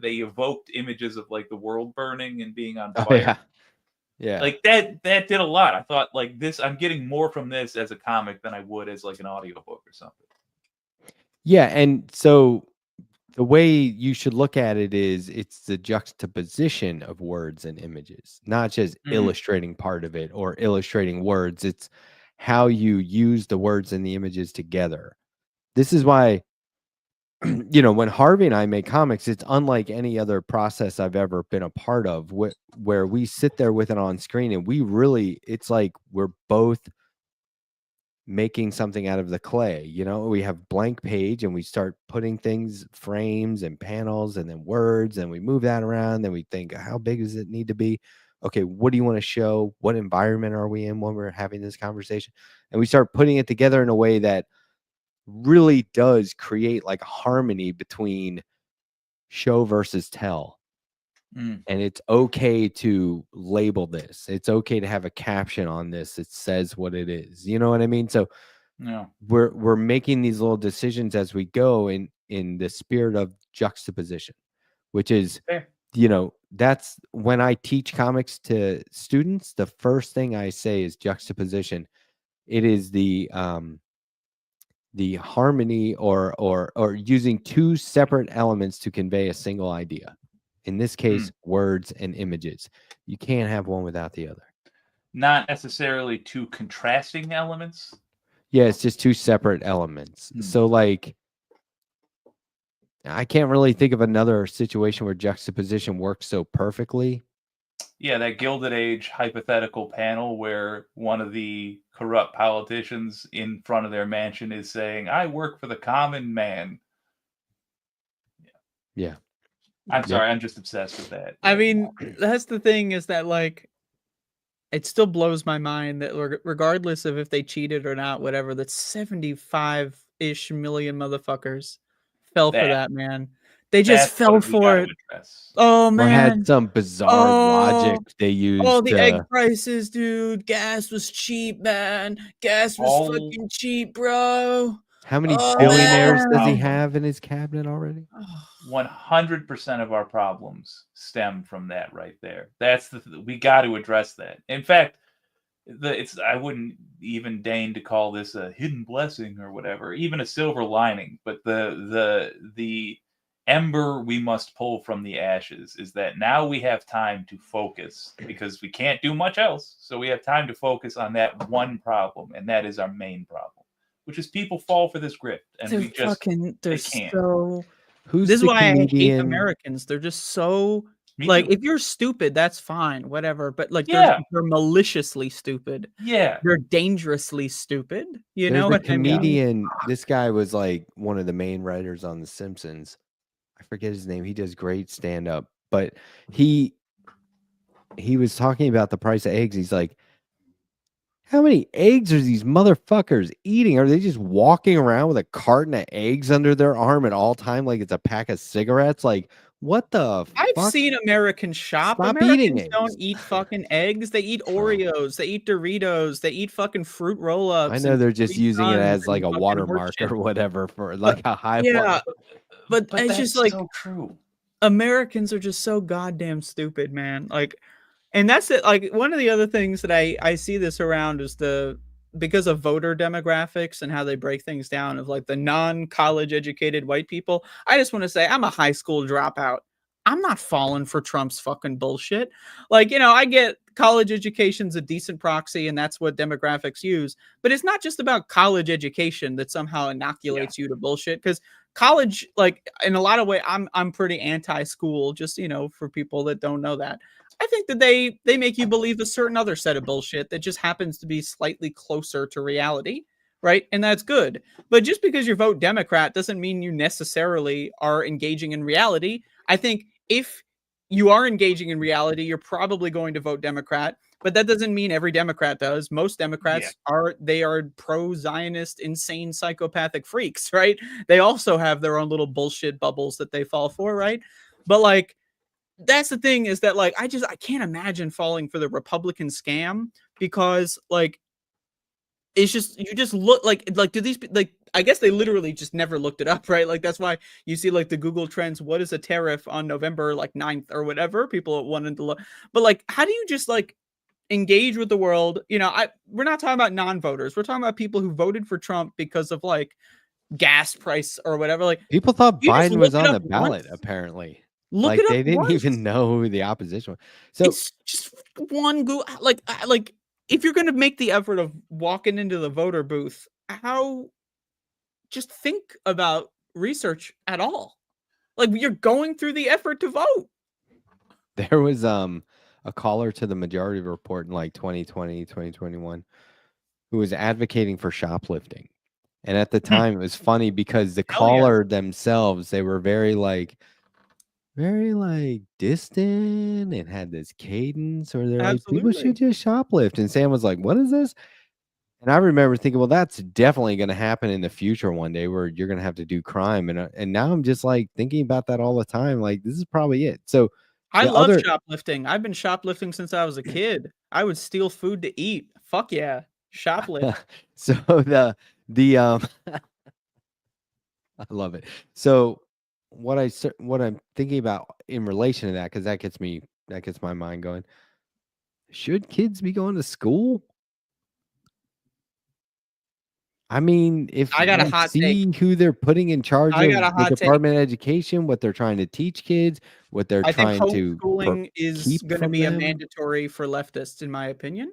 they evoked images of like the world burning and being on fire. oh, yeah. Yeah. Like that did a lot. I thought like this, I'm getting more from this as a comic than I would as like an audiobook or something. Yeah, and so the way you should look at it is it's the juxtaposition of words and images, not just illustrating part of it or illustrating words. It's how you use the words and the images together. This is why, you know, when Harvey and I make comics, it's unlike any other process I've ever been a part of, where we sit there with it on screen and it's like we're both making something out of the clay. You know, we have blank page and we start putting things, frames and panels, and then words, and we move that around. Then we think, how big does it need to be? Okay, what do you want to show? What environment are we in when we're having this conversation? And we start putting it together in a way that really does create like a harmony between show versus tell. And it's okay to label this. It's okay to have a caption on this. It says what it is. You know what I mean? So Yeah, we're making these little decisions as we go in the spirit of juxtaposition, which is, you know, that's when I teach comics to students, the first thing I say is juxtaposition. It is the harmony or using two separate elements to convey a single idea. In this case, words and images. You can't have one without the other. Not necessarily two contrasting elements. Yeah, it's just two separate elements. So like, I can't really think of another situation where juxtaposition works so perfectly. Yeah, that Gilded Age hypothetical panel where one of the corrupt politicians in front of their mansion is saying, I work for the common man. Yeah. I'm sorry, I'm just obsessed with that. I mean, that's the thing, is that like it still blows my mind that regardless of if they cheated or not, whatever, that 75-ish million motherfuckers fell for that, man. They just fell for it. Oh man, or had some bizarre logic they used. Oh, the egg prices, dude. Gas was cheap, man. Gas was fucking cheap, bro. How many billionaires does he have in his cabinet already? 100% of our problems stem from that right there. That's we got to address that. In fact, I wouldn't even deign to call this a hidden blessing or whatever, even a silver lining. But the ember we must pull from the ashes is that now we have time to focus because we can't do much else. So we have time to focus on that one problem, and that is our main problem, which is people fall for this grift, and They're we just fucking. They're can't. so. Who's This is the why I hate comedian? Americans. They're just so. Me Like, too. if you're stupid, that's fine, whatever. But like, Yeah. they're maliciously stupid. Yeah. They're dangerously stupid. You There's know a what I mean? comedian. This guy was like one of the main writers on The Simpsons. I forget his name. He does great stand up, but he was talking about the price of eggs. He's like, how many eggs are these motherfuckers eating? Are they just walking around with a carton of eggs under their arm at all time like it's a pack of cigarettes? Like, what the I've fuck? seen Americans shop. Stop Americans eating don't eggs. eat fucking eggs. They eat Oreos. They eat Doritos. They eat fucking fruit roll-ups. I know and they're just Capri using it Suns as like and a fucking watermark horse or shit. whatever for like a high Yeah, mark. but it's that's just like so true. Americans are just so goddamn stupid, man. Like, and that's it. Like, one of the other things that I see this around is because of voter demographics and how they break things down of like the non-college educated white people. I just want to say I'm a high school dropout. I'm not falling for Trump's fucking bullshit. Like, I get college education's a decent proxy and that's what demographics use, but it's not just about college education that somehow inoculates you to bullshit. Because college, like, in a lot of ways, I'm pretty anti-school, just, for people that don't know that. I think that they make you believe a certain other set of bullshit that just happens to be slightly closer to reality, right? And that's good. But just because you vote Democrat doesn't mean you necessarily are engaging in reality. I think if you are engaging in reality, you're probably going to vote Democrat, but that doesn't mean every Democrat does. Most Democrats are pro-Zionist, insane, psychopathic freaks, right? They also have their own little bullshit bubbles that they fall for, right? But like, that's the thing is that like I can't imagine falling for the Republican scam because like it's just you just look like do these like I guess they literally just never looked it up, right? Like that's why you see like the Google Trends, what is a tariff on November like 9th or whatever, people wanted to look. But like how do you just like engage with the world? We're not talking about non-voters. We're talking about people who voted for Trump because of like gas price or whatever. Like People thought you just Biden look was it on up the ballot, once. apparently. Look Like it up they didn't once. even know who the opposition was. So It's just one Google, like if you're going to make the effort of walking into the voter booth, just think about research at all. Like you're going through the effort to vote. there was a caller to the Majority Report in like 2020, 2021 who was advocating for shoplifting. And at the time it was funny because the caller themselves, they were very distant and had this cadence, or they're like, people should just shoplift. And Sam was like, what is this? And I remember thinking, well, that's definitely going to happen in the future one day where you're going to have to do crime. And now I'm just like thinking about that all the time. Like, this is probably it. So I love shoplifting. I've been shoplifting since I was a kid. I would steal food to eat. Fuck yeah. Shoplift. So the I love it. So what I'm thinking about in relation to that, because that gets my mind going. Should kids be going to school? I mean, if I got a you hot see who they're putting in charge of the Department of Education, what they're trying to teach kids, what they're trying to homeschooling is going to be a mandatory for leftists, in my opinion.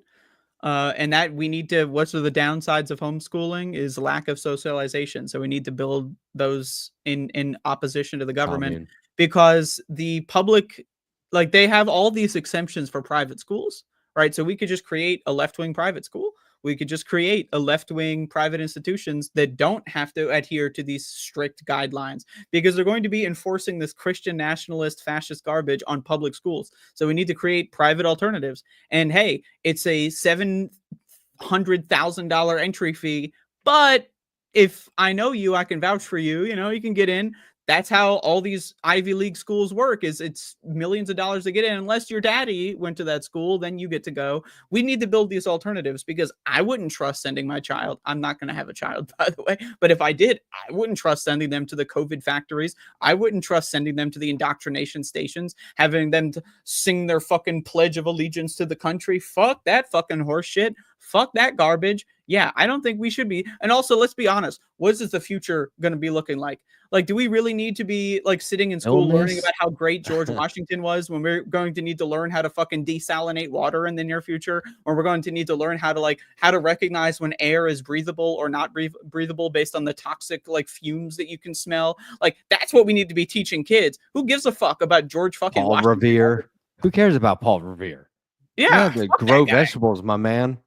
And that we need to, what's the downsides of homeschooling is lack of socialization. So we need to build those in opposition to the government because the public, like they have all these exemptions for private schools, right? So we could just create a left-wing private school. We could just create a left-wing private institutions that don't have to adhere to these strict guidelines because they're going to be enforcing this Christian nationalist fascist garbage on public schools. So we need to create private alternatives. And hey, it's a $700,000 entry fee, but if I know you, I can vouch for you. You can get in. that's how all these Ivy League schools work. Is it's millions of dollars to get in. Unless your daddy went to that school, then you get to go. We need to build these alternatives because I wouldn't trust sending my child. I'm not going to have a child, by the way. But if I did, I wouldn't trust sending them to the COVID factories. I wouldn't trust sending them to the indoctrination stations, having them to sing their fucking Pledge of Allegiance to the country. Fuck that fucking horse shit. Fuck that garbage. Yeah, I don't think we should be. And also, let's be honest. What is the future going to be looking like? Like, do we really need to be like sitting in school learning about how great George Washington was when we're going to need to learn how to fucking desalinate water in the near future? Or we're going to need to learn how to recognize when air is breathable or not breathable based on the toxic like fumes that you can smell. Like, that's what we need to be teaching kids. Who gives a fuck about George fucking Paul Washington? Revere? Who cares about Paul Revere? Yeah, to grow vegetables, my man.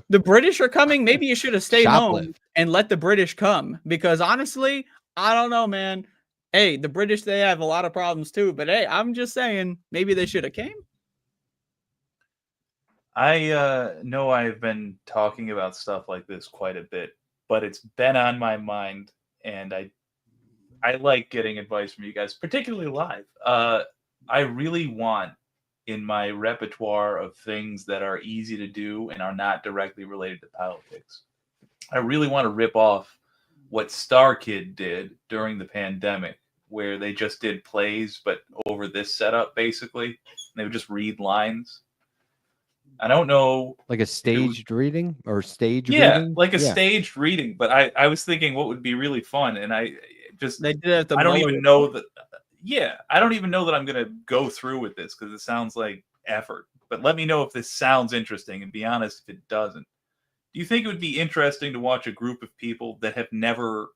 The British are coming. Maybe you should have stayed home Shoplift. and let the British come. Because honestly, I don't know, man. Hey, the British, they have a lot of problems too. But hey, I'm just saying, maybe they should have came. I know I've been talking about stuff like this quite a bit, but it's been on my mind, and I like getting advice from you guys, particularly live. I really want in my repertoire of things that are easy to do and are not directly related to politics. I really want to rip off what Star Kid did during the pandemic, where they just did plays, but over this setup, basically. They would just read lines. I don't know. Like a staged reading or stage yeah, reading? like a staged reading. But I was thinking what would be really fun, and I just They did it. I don't even know that. Yeah, I don't even know that I'm going to go through with this because it sounds like effort. But let me know if this sounds interesting, and be honest if it doesn't. Do you think it would be interesting to watch a group of people that have never,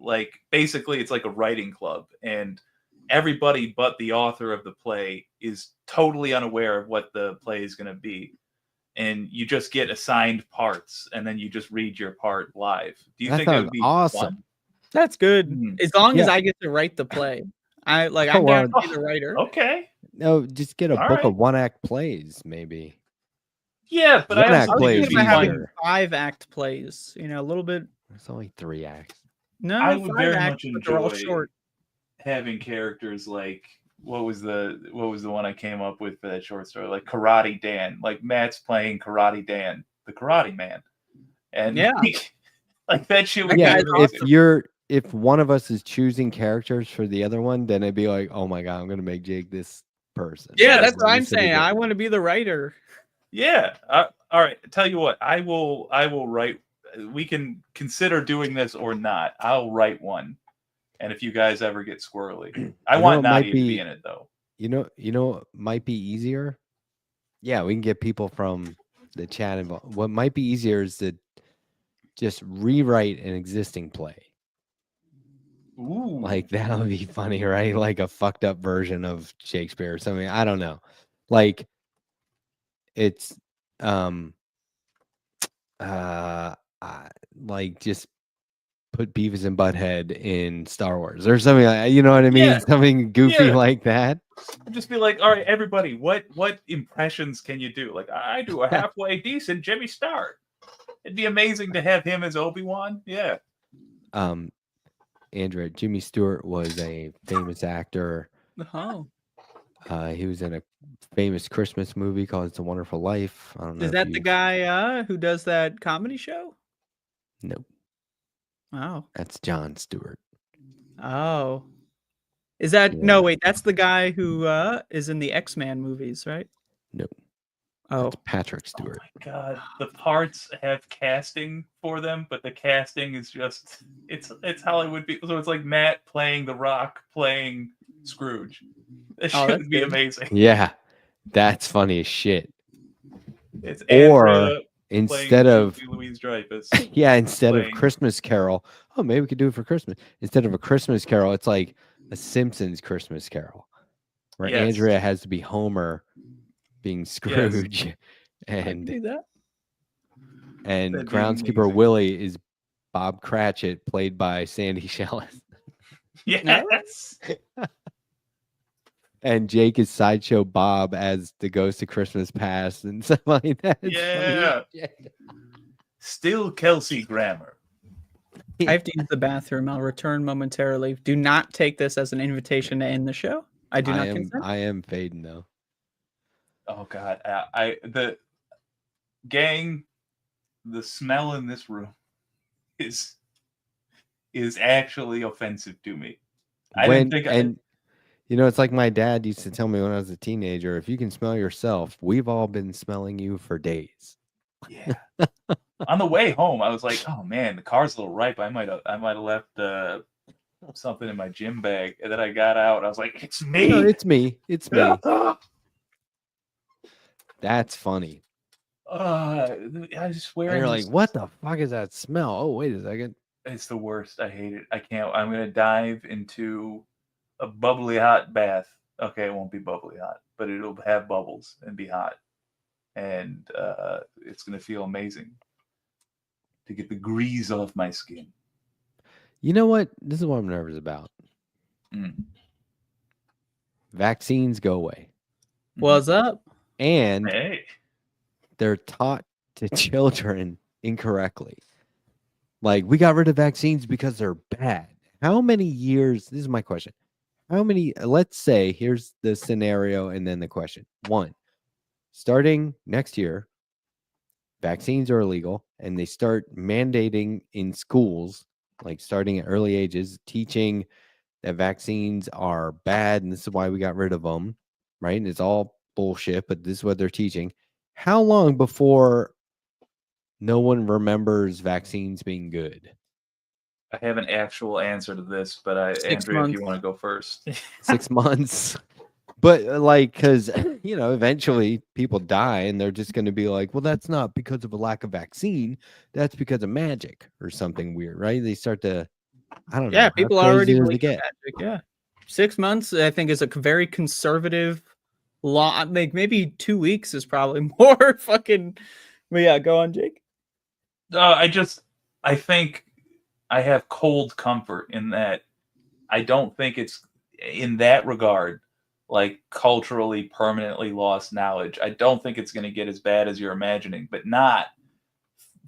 like, basically it's like a writing club, and everybody but the author of the play is totally unaware of what the play is going to be, and you just get assigned parts, and then you just read your part live? Do you think that would be awesome? fun? That's good. As long as I get to write the play. I'm Oh, down well, to be the writer. Okay. No, just get a All book right. of one-act plays, maybe. Yeah, but One I act also plays think Thinking it'd about be having fun. 5-act plays, a little bit. It's only 3 acts. No, I would 5 very acts, much but they're all enjoy short. having characters like what was the one I came up with for that short story? Like Karate Dan. Like Matt's playing Karate Dan, the Karate Man. And Yeah. like that shit would Yeah, be amazing. if one of us is choosing characters for the other one, then it'd be like, oh my god, I'm gonna make Jake this person. Yeah, Yes, that's what I'm This would be saying. good. I want to be the writer. Yeah. All right. Tell you what, I will write. We can consider doing this or not. I'll write one. And if you guys ever get squirrely, I want Nadia to be in it though. You know what might be easier? Yeah, we can get people from the chat involved. What might be easier is to just rewrite an existing play. Ooh. Like that would be funny, right? Like a fucked up version of Shakespeare or something. I don't know. Like it's like just put Beavis and Butthead in Star Wars or something like that. You know what I mean? Yeah. Something goofy Yeah. like that. Just be like, all right, everybody, what impressions can you do? Like, I do a halfway decent Jimmy Starr. It'd be amazing to have him as Obi-Wan. Yeah. Andrea, Jimmy Stewart was a famous actor. Oh, He was in a famous Christmas movie called It's a Wonderful Life. I don't know. is that the guy who does that comedy show? Nope. Oh, That's Jon Stewart. oh, is that Yeah. no? Wait, that's the guy who is in the X-Men movies, right? Nope. Oh, That's Patrick Oh Stewart. my god, the parts have casting for them, but the casting is just it's Hollywood people. So it's like Matt playing The Rock playing Scrooge. This Oh, shit that's would be good. amazing. Yeah, that's funny as shit. It's Or Andrea instead playing of Julie Louise-Dreyfus. yeah, instead of playing- Christmas Carol, oh, maybe we could do it for Christmas. Instead of a Christmas Carol, it's like a Simpsons Christmas Carol, where Yes. Andrea has to be Homer, being Scrooge, I can and do that. That'd be groundskeeper amazing. Willie is Bob Cratchit, played by Sandy Shellis, Yes. and Jake is Sideshow Bob as the Ghost of Christmas Past and stuff like that. It's funny as Yeah. shit. Still Kelsey Grammer. I have to use the bathroom. I'll return momentarily. Do not take this as an invitation to end the show. I do not consent. I am fading though. Oh God, the gang, the smell in this room is actually offensive to me. You know, it's like my dad used to tell me when I was a teenager, if you can smell yourself, we've all been smelling you for days. Yeah. On the way home, I was like, "Oh man, the car's a little ripe. I might have left something in my gym bag." And then I got out. I was like, "It's me. No, it's me. It's me." That's funny. I swear. And you're like, what the fuck is that smell? Oh, wait a second. It's the worst. I hate it. I can't. I'm gonna dive into a bubbly hot bath. Okay, it won't be bubbly hot, but it'll have bubbles and be hot, and it's gonna feel amazing to get the grease off my skin. You know what? This is what I'm nervous about. Vaccines go away. What's up? And Hey. they're taught to children incorrectly. Like, we got rid of vaccines because they're bad. How many years? This is my question. How many? Let's say, here's the scenario and then the question. 1, starting next year, vaccines are illegal and they start mandating in schools, like starting at early ages, teaching that vaccines are bad and this is why we got rid of them, right? And it's all bullshit, but this is what they're teaching. How long before no one remembers vaccines being good? I have an actual answer to this, but Six Andrea, months. if you want to go first. 6 months. But like, because, you know, eventually people die and they're just going to be like, well, that's not because of a lack of vaccine. That's because of magic or something weird, right? They start to, I don't know. Yeah, people already believe get. in magic. Yeah. 6 months, I think, is a very conservative law. Like maybe 2 weeks is probably more fucking. But yeah, go on, Jake. I think I have cold comfort in that. I don't think it's in that regard, like culturally permanently lost knowledge. I don't think it's going to get as bad as you're imagining, but not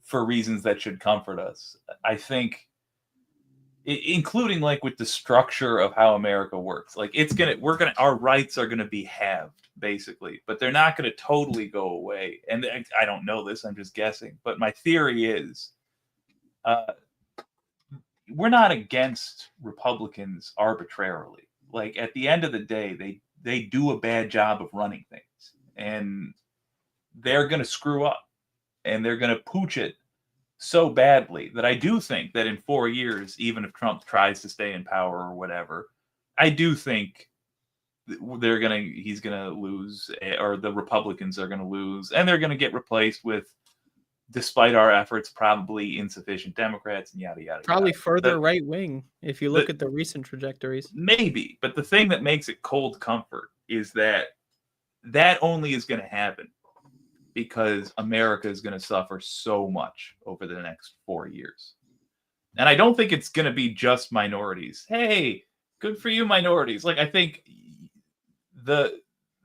for reasons that should comfort us. I think, including like with the structure of how America works, like our rights are going to be halved basically, but they're not going to totally go away. And I don't know this, I'm just guessing, but my theory is, we're not against Republicans arbitrarily. Like at the end of the day, they do a bad job of running things, and they're going to screw up, and they're going to pooch it so badly that I do think that in 4 years, even if Trump tries to stay in power or whatever, I do think he's gonna lose, or the Republicans are gonna lose, and they're gonna get replaced with, despite our efforts, probably insufficient Democrats and yada yada. Probably further right wing if you look at the recent trajectories. Maybe, but the thing that makes it cold comfort is that only is going to happen because America is going to suffer so much over the next 4 years. And I don't think it's going to be just minorities. Hey, good for you, minorities. Like, I think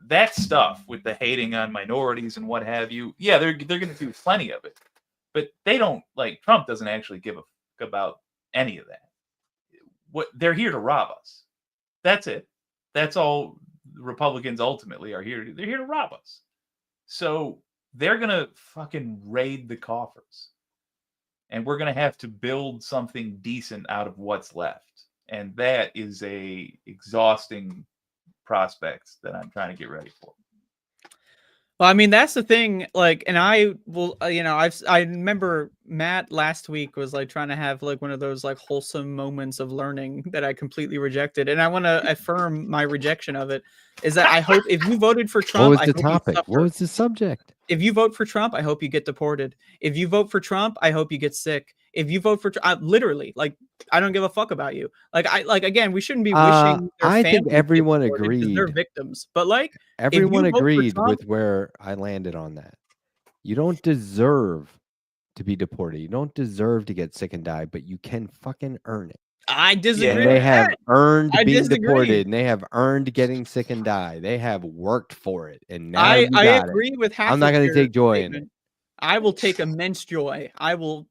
that stuff with the hating on minorities and what have you, yeah, they're going to do plenty of it. But they don't, like, Trump doesn't actually give a fuck about any of that. What they're here to rob us. That's it. That's all Republicans ultimately are here to do. They're here to rob us. So they're going to fucking raid the coffers. And we're going to have to build something decent out of what's left. And that is a exhausting prospect that I'm trying to get ready for. Well, I mean, that's the thing. Like, and I will, I remember Matt last week was like trying to have like one of those like wholesome moments of learning that I completely rejected. And I want to affirm my rejection of it is that I hope if you voted for Trump, what was the topic? What was the subject? If you vote for Trump, I hope you get deported. If you vote for Trump, I hope you get sick. If you vote for literally, like, I don't give a fuck about you. Again, we shouldn't be wishing. I think everyone agreed. They're victims, but like everyone agreed with where I landed on that. You don't deserve to be deported. You don't deserve to get sick and die, but you can fucking earn it. I disagree. And they have earned being deported, and they have earned getting sick and die. They have worked for it, and now I agree with half. I'm not going to take joy in it. I will take immense joy. I will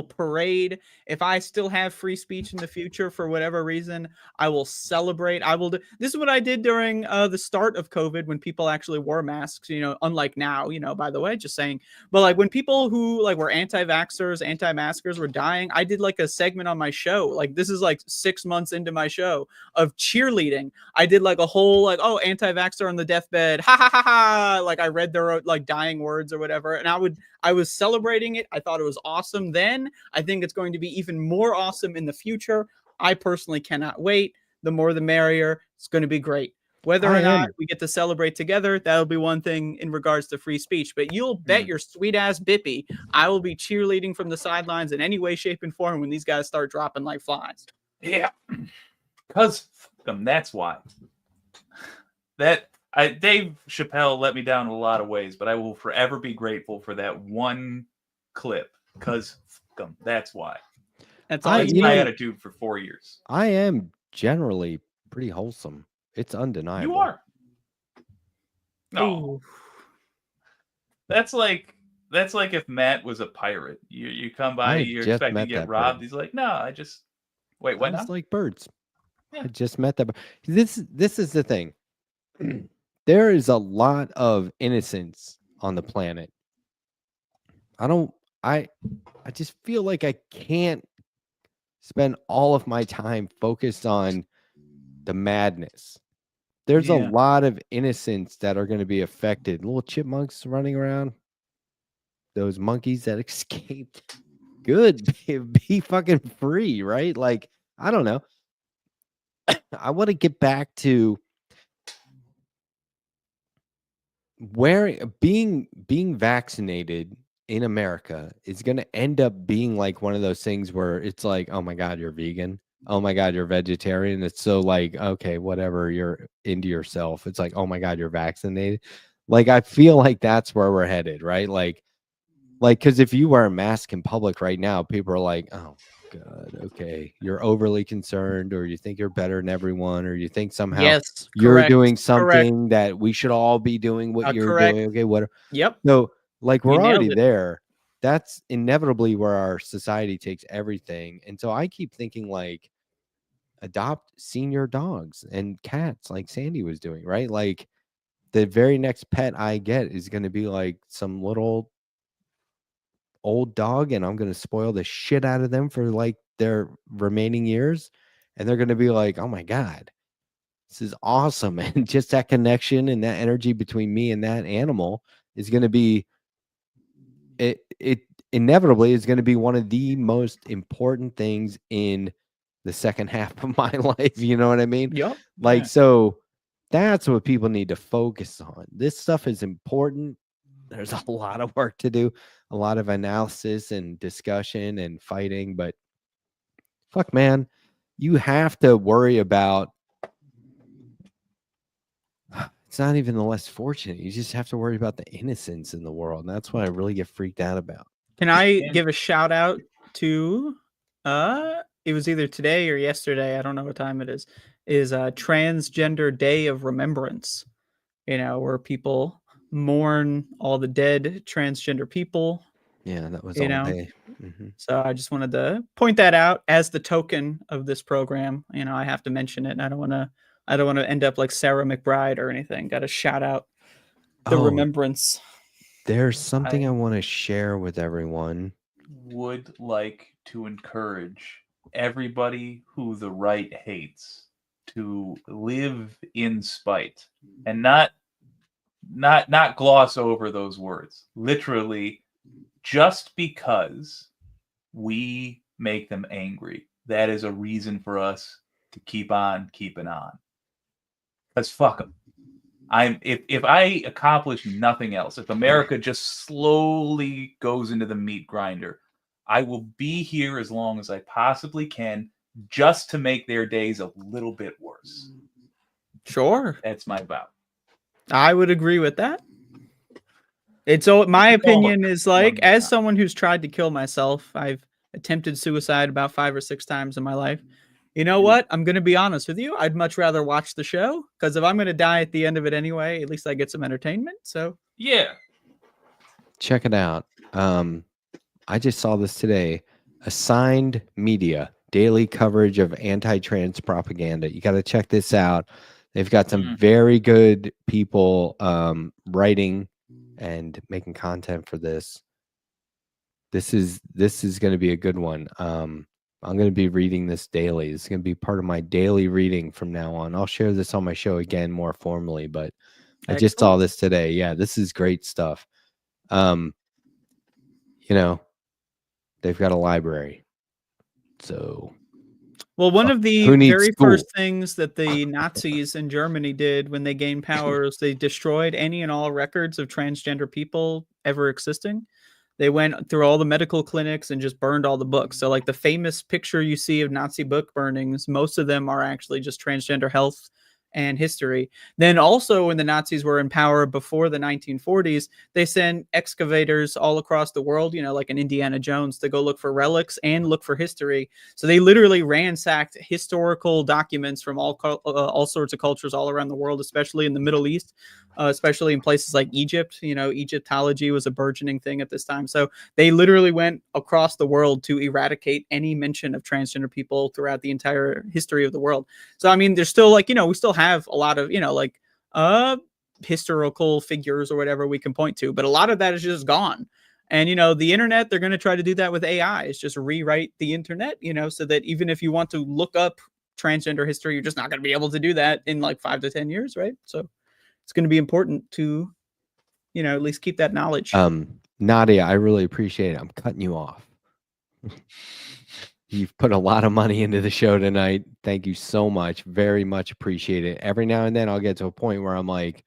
parade. If I still have free speech in the future for whatever reason, I will celebrate. I will do, this is what I did during the start of COVID when people actually wore masks, you know, unlike now, you know, by the way, just saying. But like when people who like were anti-vaxxers, anti-maskers were dying, I did like a segment on my show. Like this is like 6 months into my show of cheerleading. I did like a whole like, oh, anti-vaxxer on the deathbed. Ha ha ha ha. Like I read their like dying words or whatever. And I was celebrating it. I thought it was awesome then. I think it's going to be even more awesome in the future. I personally cannot wait. The more the merrier. It's going to be great. Whether or not we get to celebrate together, that'll be one thing in regards to free speech. But you'll bet your sweet ass Bippy, I will be cheerleading from the sidelines in any way, shape, and form when these guys start dropping like flies. Yeah. Because that's why. Dave Chappelle let me down in a lot of ways, but I will forever be grateful for that one clip because that's why. That's all my attitude for 4 years. I am generally pretty wholesome. It's undeniable. You are. No. That's like if Matt was a pirate. You come by, you're expecting to get robbed. He's like, no, I just wait. What? Just like birds. Yeah. I just met that. This is the thing. There is a lot of innocence on the planet. I just feel like I can't spend all of my time focused on the madness. There's a lot of innocents that are going to be affected. Little chipmunks running around. Those monkeys that escaped. Good. Be fucking free, right? Like, I don't know. I want to get back to being vaccinated in America is going to end up being like one of those things where it's like, oh my God, you're vegan. Oh my God, you're vegetarian. It's so like, okay, whatever, you're into yourself. It's like, oh my God, you're vaccinated. Like, I feel like that's where we're headed, right? Like, because if you wear a mask in public right now, people are like, oh God, okay, you're overly concerned, or you think you're better than everyone, or you think somehow you're doing something that we should all be doing what you're doing. Okay, whatever. Yep. So, like, we're already there. That's inevitably where our society takes everything. And so I keep thinking, like, adopt senior dogs and cats like Sandy was doing, right? Like, the very next pet I get is going to be like some little old dog, and I'm going to spoil the shit out of them for like their remaining years. And they're going to be like, oh my God, this is awesome. And just that connection and that energy between me and that animal is going to be, it inevitably is going to be one of the most important things in the second half of my life. You know what I mean? Yep. Like, so that's what people need to focus on. This stuff is important. There's a lot of work to do, a lot of analysis and discussion and fighting, but fuck, man, you have to worry about, it's not even the less fortunate. You just have to worry about the innocence in the world. And that's what I really get freaked out about. Can I give a shout out to, it was either today or yesterday, I don't know what time it is Transgender Day of Remembrance, you know, where people mourn all the dead transgender people. Yeah, that was all day. So I just wanted to point that out as the token of this program. You know, I have to mention it. I don't want to end up like Sarah McBride or anything. Got to shout out the remembrance. There's something I want to share with everyone. Would like to encourage everybody who the right hates to live in spite and not gloss over those words. Literally, just because we make them angry, that is a reason for us to keep on keeping on. Because fuck them. If I accomplish nothing else, if America just slowly goes into the meat grinder, I will be here as long as I possibly can, just to make their days a little bit worse. Sure, that's my vow. I would agree with that. My opinion is like, as someone who's tried to kill myself, I've attempted suicide about 5 or 6 times in my life. You know what? I'm going to be honest with you. I'd much rather watch the show, because if I'm going to die at the end of it anyway, at least I get some entertainment. So yeah, check it out. I just saw this today. Assigned Media, daily coverage of anti-trans propaganda. You got to check this out. They've got some very good people writing and making content for this. This is going to be a good one. I'm going to be reading this daily. It's going to be part of my daily reading from now on. I'll share this on my show again more formally, but I just saw this today. Yeah, this is great stuff. You know, they've got a library. So, well, one of the who needs very school? first things that the Nazis in Germany did when they gained power is they destroyed any and all records of transgender people ever existing. They went through all the medical clinics and just burned all the books. So like the famous picture you see of Nazi book burnings, most of them are actually just transgender health and history. Then also when the Nazis were in power before the 1940s, they sent excavators all across the world, you know, like an Indiana Jones, to go look for relics and look for history. So they literally ransacked historical documents from all sorts of cultures all around the world, especially in the Middle East, especially in places like Egypt. You know, Egyptology was a burgeoning thing at this time. So they literally went across the world to eradicate any mention of transgender people throughout the entire history of the world. So, I mean, there's still like, you know, we still have a lot of, you know, like historical figures or whatever we can point to, but a lot of that is just gone. And, you know, the internet, they're going to try to do that with AI. It's just rewrite the internet, you know, so that even if you want to look up transgender history, you're just not going to be able to do that in like 5 to 10 years, right? So it's going to be important to, you know, at least keep that knowledge. Nadia, I really appreciate it. I'm cutting you off. You've put a lot of money into the show tonight. Thank you so much. Very much appreciate it. Every now and then I'll get to a point where I'm like,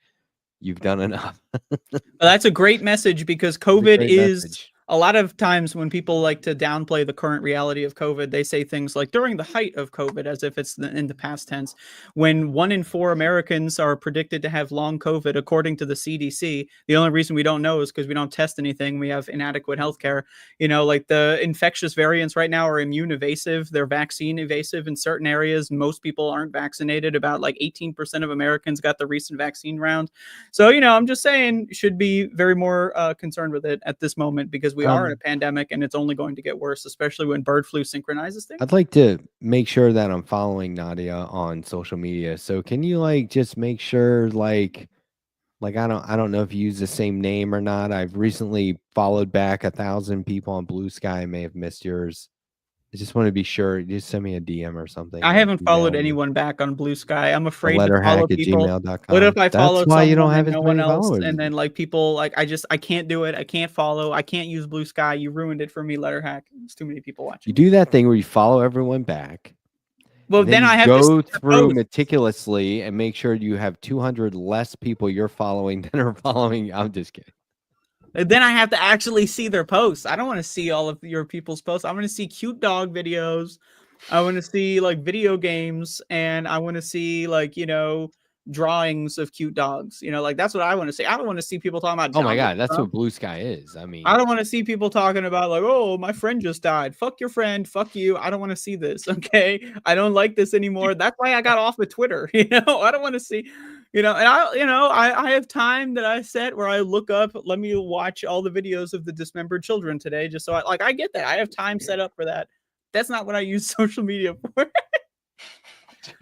you've done enough. Well, that's a great message, because COVID is a lot of times when people like to downplay the current reality of COVID, they say things like during the height of COVID, as if it's in the past tense, when 1 in 4 Americans are predicted to have long COVID, according to the CDC. The only reason we don't know is because we don't test anything. We have inadequate healthcare. You know, like the infectious variants right now are immune evasive. They're vaccine evasive in certain areas. Most people aren't vaccinated. About like 18% of Americans got the recent vaccine round. So, you know, I'm just saying, should be very more concerned with it at this moment, because we are in a pandemic and it's only going to get worse, especially when bird flu synchronizes things. I'd like to make sure that I'm following Nadia on social media. So can you like just make sure like I don't know if you use the same name or not. I've recently followed back 1,000 people on Blue Sky. I may have missed yours. I just want to be sure. Just send me a DM or something. I haven't followed anyone back on Blue Sky. I'm afraid to follow people. Letterhack@gmail.com. What if I follow That's why you don't someone have and as no one many else, followers. and then like people like I can't do it. I can't follow. I can't use Blue Sky. You ruined it for me, Letterhack. It's too many people watching. You do that thing where you follow everyone back. Well, then I have to go to through meticulously and make sure you have 200 less people you're following than are following. I'm just kidding. Then I have to actually see their posts. I don't want to see all of your people's posts. I want to see cute dog videos. I want to see like video games, and I want to see like, you know, drawings of cute dogs. You know, like that's what I want to see. I don't want to see people talking about. Oh my God, that's what Blue Sky is. I mean, I don't want to see people talking about like, oh, my friend just died. Fuck your friend. Fuck you. I don't want to see this. Okay, I don't like this anymore. That's why I got off of Twitter. You know, I don't want to see. You know, and I have time that I set where I look up, let me watch all the videos of the dismembered children today, just so I get that. I have time set up for that. That's not what I use social media for.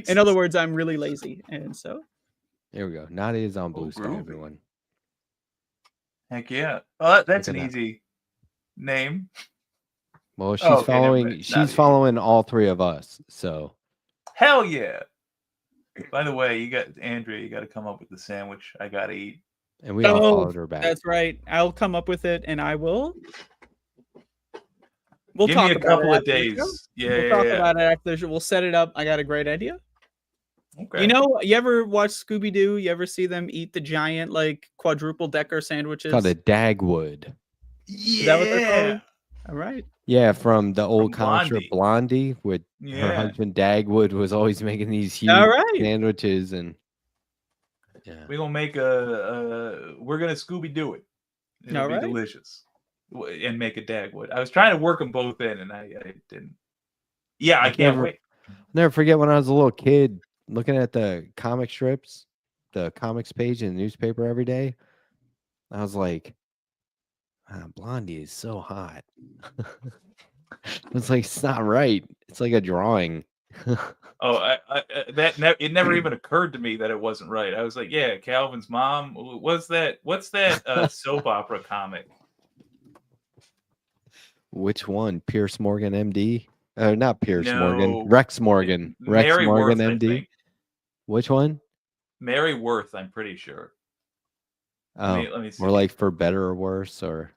In other words, I'm really lazy. And so there we go. Nadia is on Blue Sky, everyone. Heck yeah. That's an easy name. Well, she's following all 3 of us. So hell yeah. By the way, you got Andrea, you got to come up with the sandwich I got to eat. And we all followed her back. That's right. I'll come up with it, and I will. Give me a couple of days. We'll talk about it after. We'll set it up. I got a great idea. Okay. You know, you ever watch Scooby-Doo? You ever see them eat the giant, like, quadruple decker sandwiches? It's called a Dagwood. Yeah. Is that what they're called? All right. Yeah, from the old comic strip Blondie, with her husband Dagwood was always making these huge sandwiches, and we're gonna make we're gonna Scooby-Doo it. It'll be delicious, and make a Dagwood. I was trying to work them both in, and I didn't. Yeah, I can't wait. Never forget when I was a little kid looking at the comic strips, the comics page in the newspaper every day. I was like, Blondie is so hot. It's like it's not right. It's like a drawing. Oh, it never even occurred to me that it wasn't right. I was like, yeah, Calvin's mom. What's that soap opera comic? Which one? Pierce Morgan, MD? Not Pierce Morgan. No. Rex Morgan. Rex Mary Morgan, Worth, I MD. think. Which one? Mary Worth, I'm pretty sure. Oh, Let me see. more like For Better or Worse, or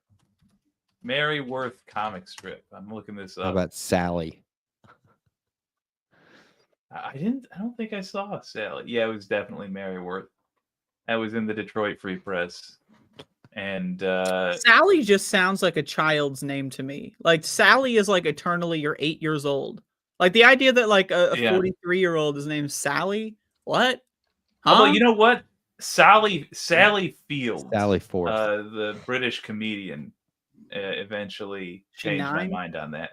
Mary Worth comic strip. I'm looking this up. how about Sally? I don't think I saw Sally. Yeah, it was definitely Mary Worth. That was in the Detroit Free Press. And Sally just sounds like a child's name to me. Like Sally is like eternally you're 8 years old. Like the idea that like a Yeah. 43-year-old is named Sally. What? although you know what? Sally Fields, Sally Forth. the British comedian, eventually She changed my 9? mind on that.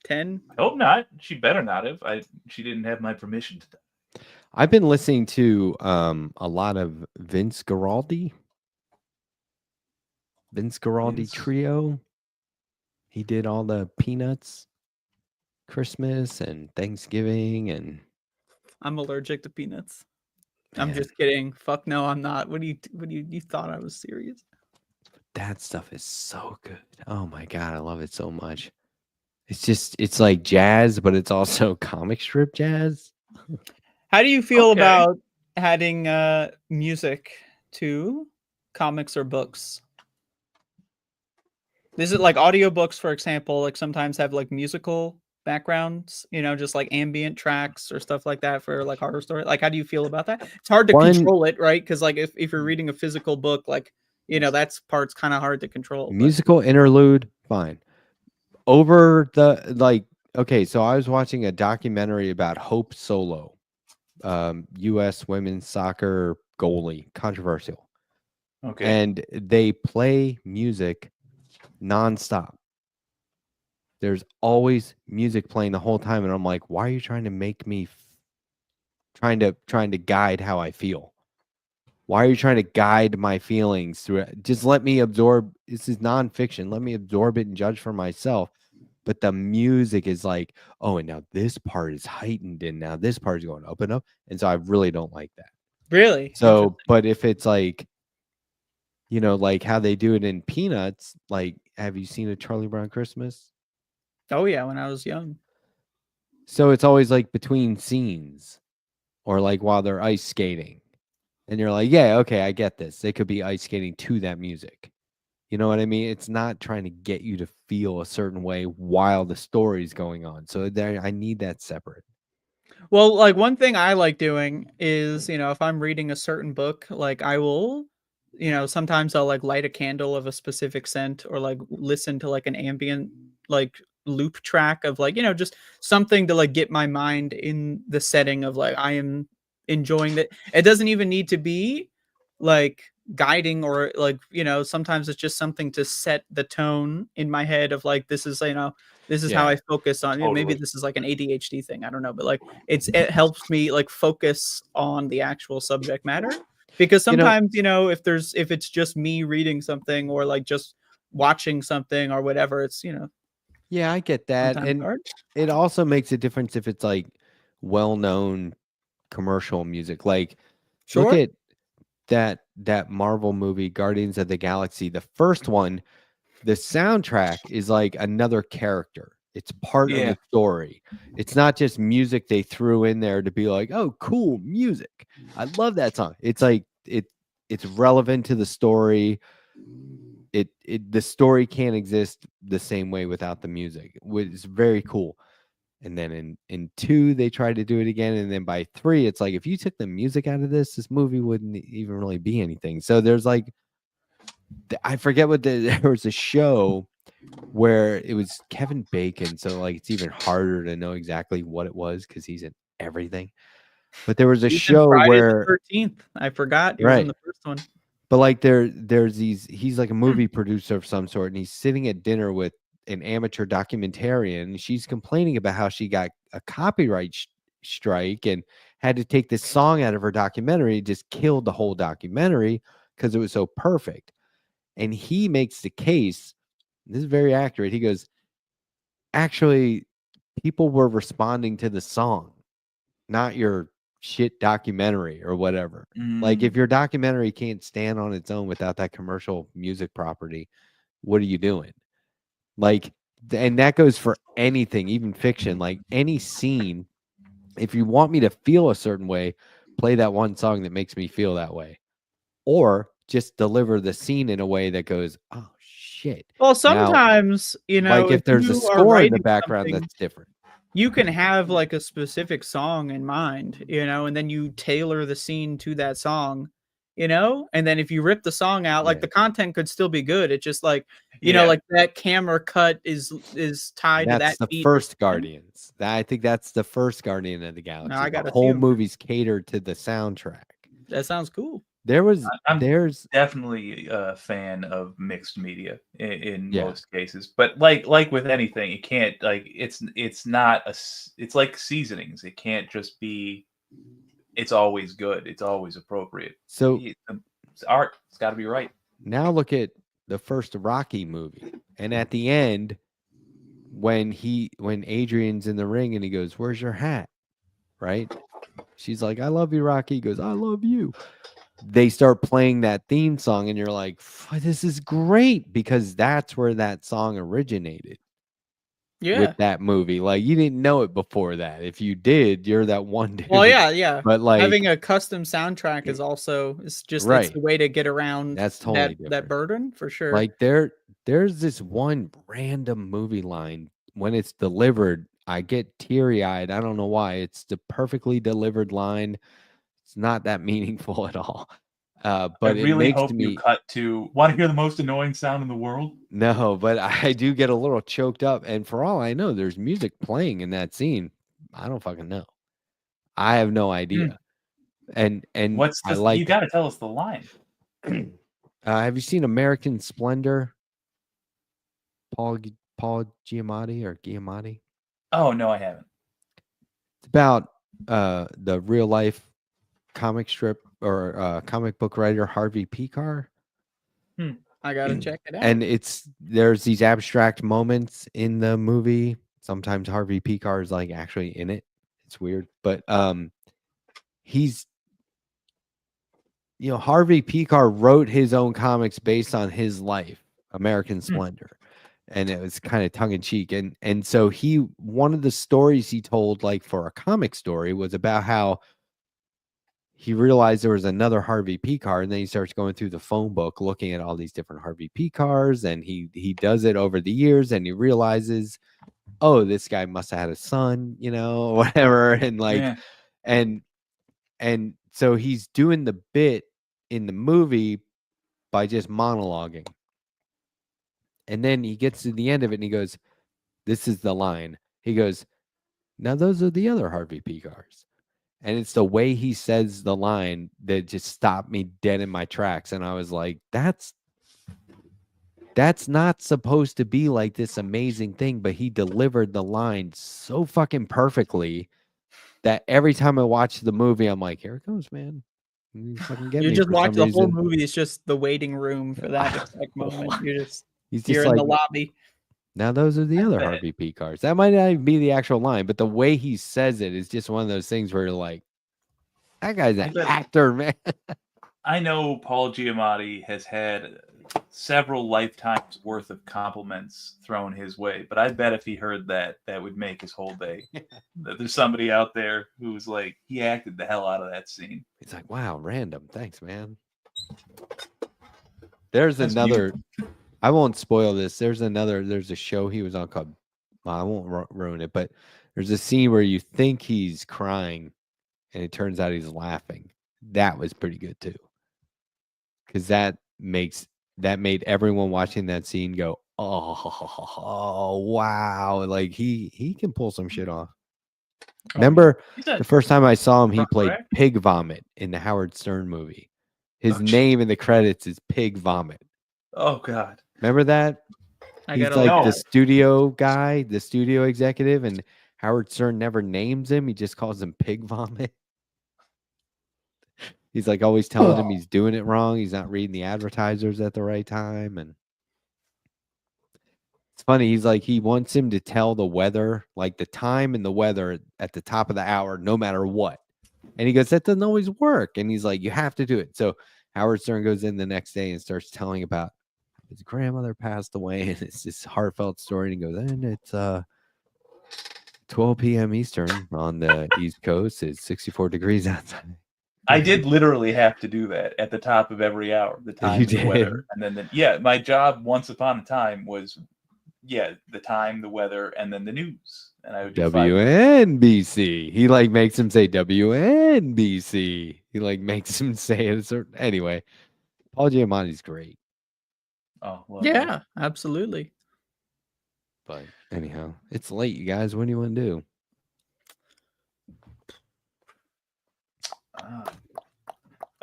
10? I hope not. She better not have. She didn't have my permission to. I've been listening to a lot of Vince Guaraldi. Vince Guaraldi Trio. He did all the Peanuts, Christmas and Thanksgiving, and I'm allergic to peanuts. I'm Man. just kidding. Fuck no, I'm not. What do you thought I was serious? that stuff is so good. Oh my god, I love it so much. It's like jazz, but it's also comic strip jazz. How do you feel Okay. about adding music to comics or books? Is it like audiobooks, for example, like sometimes have like musical backgrounds, just like ambient tracks or stuff like that for like horror story? Like, how do you feel about that? It's hard to control it, right? Because like if you're reading a physical book, like, that's part's kind of hard to control. but- Musical interlude, fine. Over the okay, so I was watching a documentary about Hope Solo, U.S. women's soccer goalie, controversial. Okay. And they play music nonstop. There's always music playing the whole time, and I'm like, why are you trying to make me trying to guide how I feel? Why are you trying to guide my feelings through it? Just let me absorb. This is nonfiction. Let me absorb it and judge for myself. But the music is like, oh, and now this part is heightened, and now this part is going up and up. And so I really don't like that. Really? So, but if it's like, like how they do it in Peanuts, like, have you seen a Charlie Brown Christmas? Oh yeah, when I was young. So it's always like between scenes or like while they're ice skating. And you're like, yeah, okay, I get this. They could be ice skating to that music. You know what I mean? It's not trying to get you to feel a certain way while the story's going on. So there, I need that separate. Well, like one thing I like doing is, if I'm reading a certain book, like I will, sometimes I'll like light a candle of a specific scent or like listen to like an ambient like loop track of like, just something to like get my mind in the setting of like I am enjoying that. It doesn't even need to be like guiding or like, sometimes it's just something to set the tone in my head of like this is how I focus on it. Maybe this is like an ADHD thing, I don't know, but like it helps me like focus on the actual subject matter, because sometimes if it's just me reading something or like just watching something or whatever, it's Yeah, I get that. And hard. it also makes a difference if it's like well-known commercial music. Like look at that Marvel movie, Guardians of the Galaxy. The first one, the soundtrack is like another character. It's part of the story. It's not just music they threw in there to be like, oh, cool music. I love that song. It's like it's relevant to the story. The story can't exist the same way without the music. It's very cool. And then in 2, they tried to do it again. And then by 3, it's like, if you took the music out of this movie wouldn't even really be anything. So there's like, I forget there was a show where it was Kevin Bacon. So like, it's even harder to know exactly what it was because he's in everything. But there was a show where Friday the 13th. I forgot he was in the first one. But like there's he's like a movie producer of some sort, and he's sitting at dinner with an amateur documentarian, and she's complaining about how she got a copyright strike and had to take this song out of her documentary. It just killed the whole documentary because it was so perfect. And he makes the case, this is very accurate. He goes, actually, people were responding to the song, not your shit documentary or whatever. Like, if your documentary can't stand on its own without that commercial music property, what are you doing? Like, and that goes for anything, even fiction, like any scene. If you want me to feel a certain way, play that one song that makes me feel that way, or just deliver the scene in a way that goes, oh shit. Well, Now, sometimes, you know, like if there's a you are score in the writing background, something, that's different. you can have like a specific song in mind, you know, and then you tailor the scene to that song, you know, and then if you rip the song out, like Yeah. the content could still be good. It's just like, you know, like that camera cut is tied to That's that the beat. first Guardians. I think that's the first Guardian of the Galaxy. I got the a whole few. movie's catered to the soundtrack. That sounds cool. There's Definitely a fan of mixed media in Yeah. most cases, but like with anything, it can't, like, it's not it's like seasonings. It can't just be, it's always good. It's always appropriate. So It's art. It's got to be right. now look at the first Rocky movie, and at the end, when Adrian's in the ring and he goes, "Where's your hat?" Right? She's like, "I love you, Rocky." He goes, "I love you." They start playing that theme song, and you're like, "This is great," because that's where that song originated. Yeah. With that movie, like, you didn't know it before that. If you did, you're that one dude. Well, yeah. But like having a custom soundtrack is also, it's just Right. it's the way to get around That's totally that different. burden for sure. Like there's this one random movie line, when it's delivered, I get teary-eyed. I don't know why. It's the perfectly delivered line. It's not that meaningful at all. But I it really makes hope me you cut to, want to hear the most annoying sound in the world? No, but I do get a little choked up, and for all I know, there's music playing in that scene. I don't fucking know. I have no idea. And What's I this? like You got to tell us the line. have you seen American Splendor? Paul Giamatti or Giamatti? Oh no, I haven't. It's about the real life comic strip or comic book writer Harvey Pekar. I gotta check it out. And there's these abstract moments in the movie. Sometimes Harvey Pekar is like actually in it. It's weird, but he's, Harvey Pekar wrote his own comics based on his life, American Splendor. And it was kind of tongue in cheek. And so one of the stories he told, like for a comic story, was about how he realized there was another Harvey Pekar, and then he starts going through the phone book, looking at all these different Harvey Pekars, and he does it over the years, and he realizes, oh, this guy must have had a son, whatever, and like, and so he's doing the bit in the movie by just monologuing. And then he gets to the end of it and he goes, this is the line. He goes, now those are the other Harvey Pekars. And it's the way he says the line that just stopped me dead in my tracks. And I was like, that's not supposed to be like this amazing thing. But he delivered the line so fucking perfectly that every time I watch the movie, I'm like, here it comes, man. You just watch the whole movie. It's just the waiting room for that exact moment. You're in the lobby. Now those are the other Harvey Pekars. That might not even be the actual line, but the way he says it is just one of those things where you're like, that guy's an actor, man. I know Paul Giamatti has had several lifetimes worth of compliments thrown his way, but I bet if he heard that would make his whole day. That there's somebody out there who's like, he acted the hell out of that scene. It's like, wow, random. Thanks, man. There's another. I won't spoil this. There's a show he was on called, I won't ruin it, but there's a scene where you think he's crying and it turns out he's laughing. That was pretty good too. Because that made everyone watching that scene go, oh wow. Like he can pull some shit off. Remember the first time I saw him, he played Pig Vomit in the Howard Stern movie. His name in the credits is Pig Vomit. Oh God. Remember that? He's like the studio guy, the studio executive, and Howard Stern never names him. He just calls him Pig Vomit. He's like always telling him he's doing it wrong. He's not reading the advertisers at the right time. And it's funny. He's like, he wants him to tell the weather, like the time and the weather at the top of the hour, no matter what. And he goes, that doesn't always work. And he's like, you have to do it. So Howard Stern goes in the next day and starts telling about his grandmother passed away. And it's this heartfelt story. And he goes, and it's 12 p.m. Eastern on the East Coast. It's 64 degrees outside. I did literally have to do that at the top of every hour. The time, You the did? weather, and then my job once upon a time was the time, the weather, and then the news. And I would do 5 minutes. WNBC. He like makes him say WNBC. He like makes him say it a certain. Anyway, Paul Giamatti's great. Oh, love that. Yeah, absolutely. But anyhow, it's late, you guys. What do you want to do?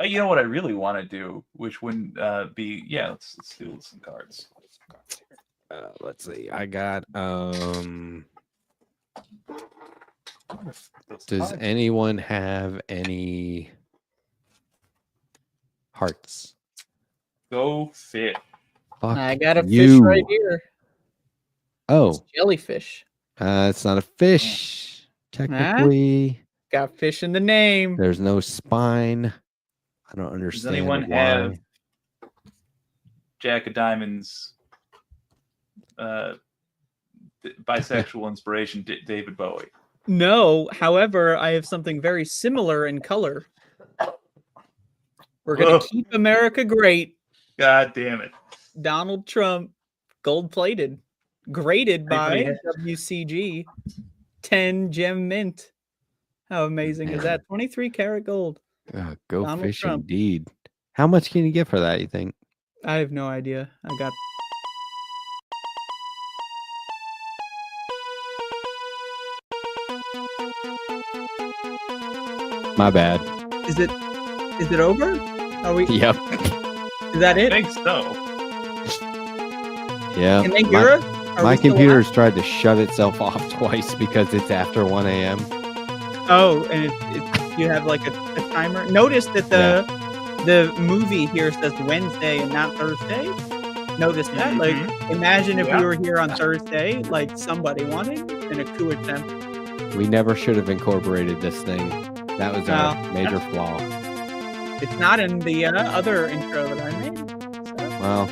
You know what I really want to do, which wouldn't be let's do some cards. Let's see. I got does anyone have any hearts? Go fish. Fuck I got a fish you. right here. Oh, It's jellyfish. it's not a fish. Technically, Got fish in the name. there's no spine. I don't understand. Does anyone why. have Jack of Diamonds bisexual inspiration, David Bowie? No, however, I have something very similar in color. We're going to keep America great. God damn it. Donald Trump, gold-plated, graded by Anybody WCG, 10 gem mint. How amazing is that? 23 karat gold. Go Donald fish Trump. indeed. How much can you get for that, you think? I have no idea. I got My bad. Is it over? Are we Yep. Is that I it? think so. Yeah. Can they hear us? Are My we still computer's tried to shut itself off twice because it's after 1 a.m. on? Oh, and you have like a timer. Notice that the movie here says Wednesday and not Thursday. Notice that. Mhm. Like, imagine if Yeah. we were here on Thursday, like somebody wanted, in a coup attempt. We never should have incorporated this thing. That was our No. major flaw. It's not in the other intro that I made. So. Well,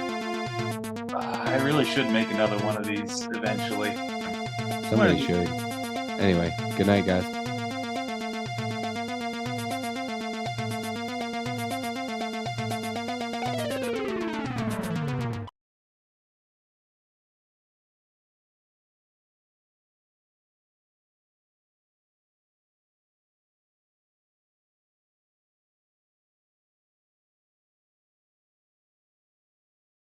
I really should make another one of these eventually. somebody should. Anyway, good night, guys.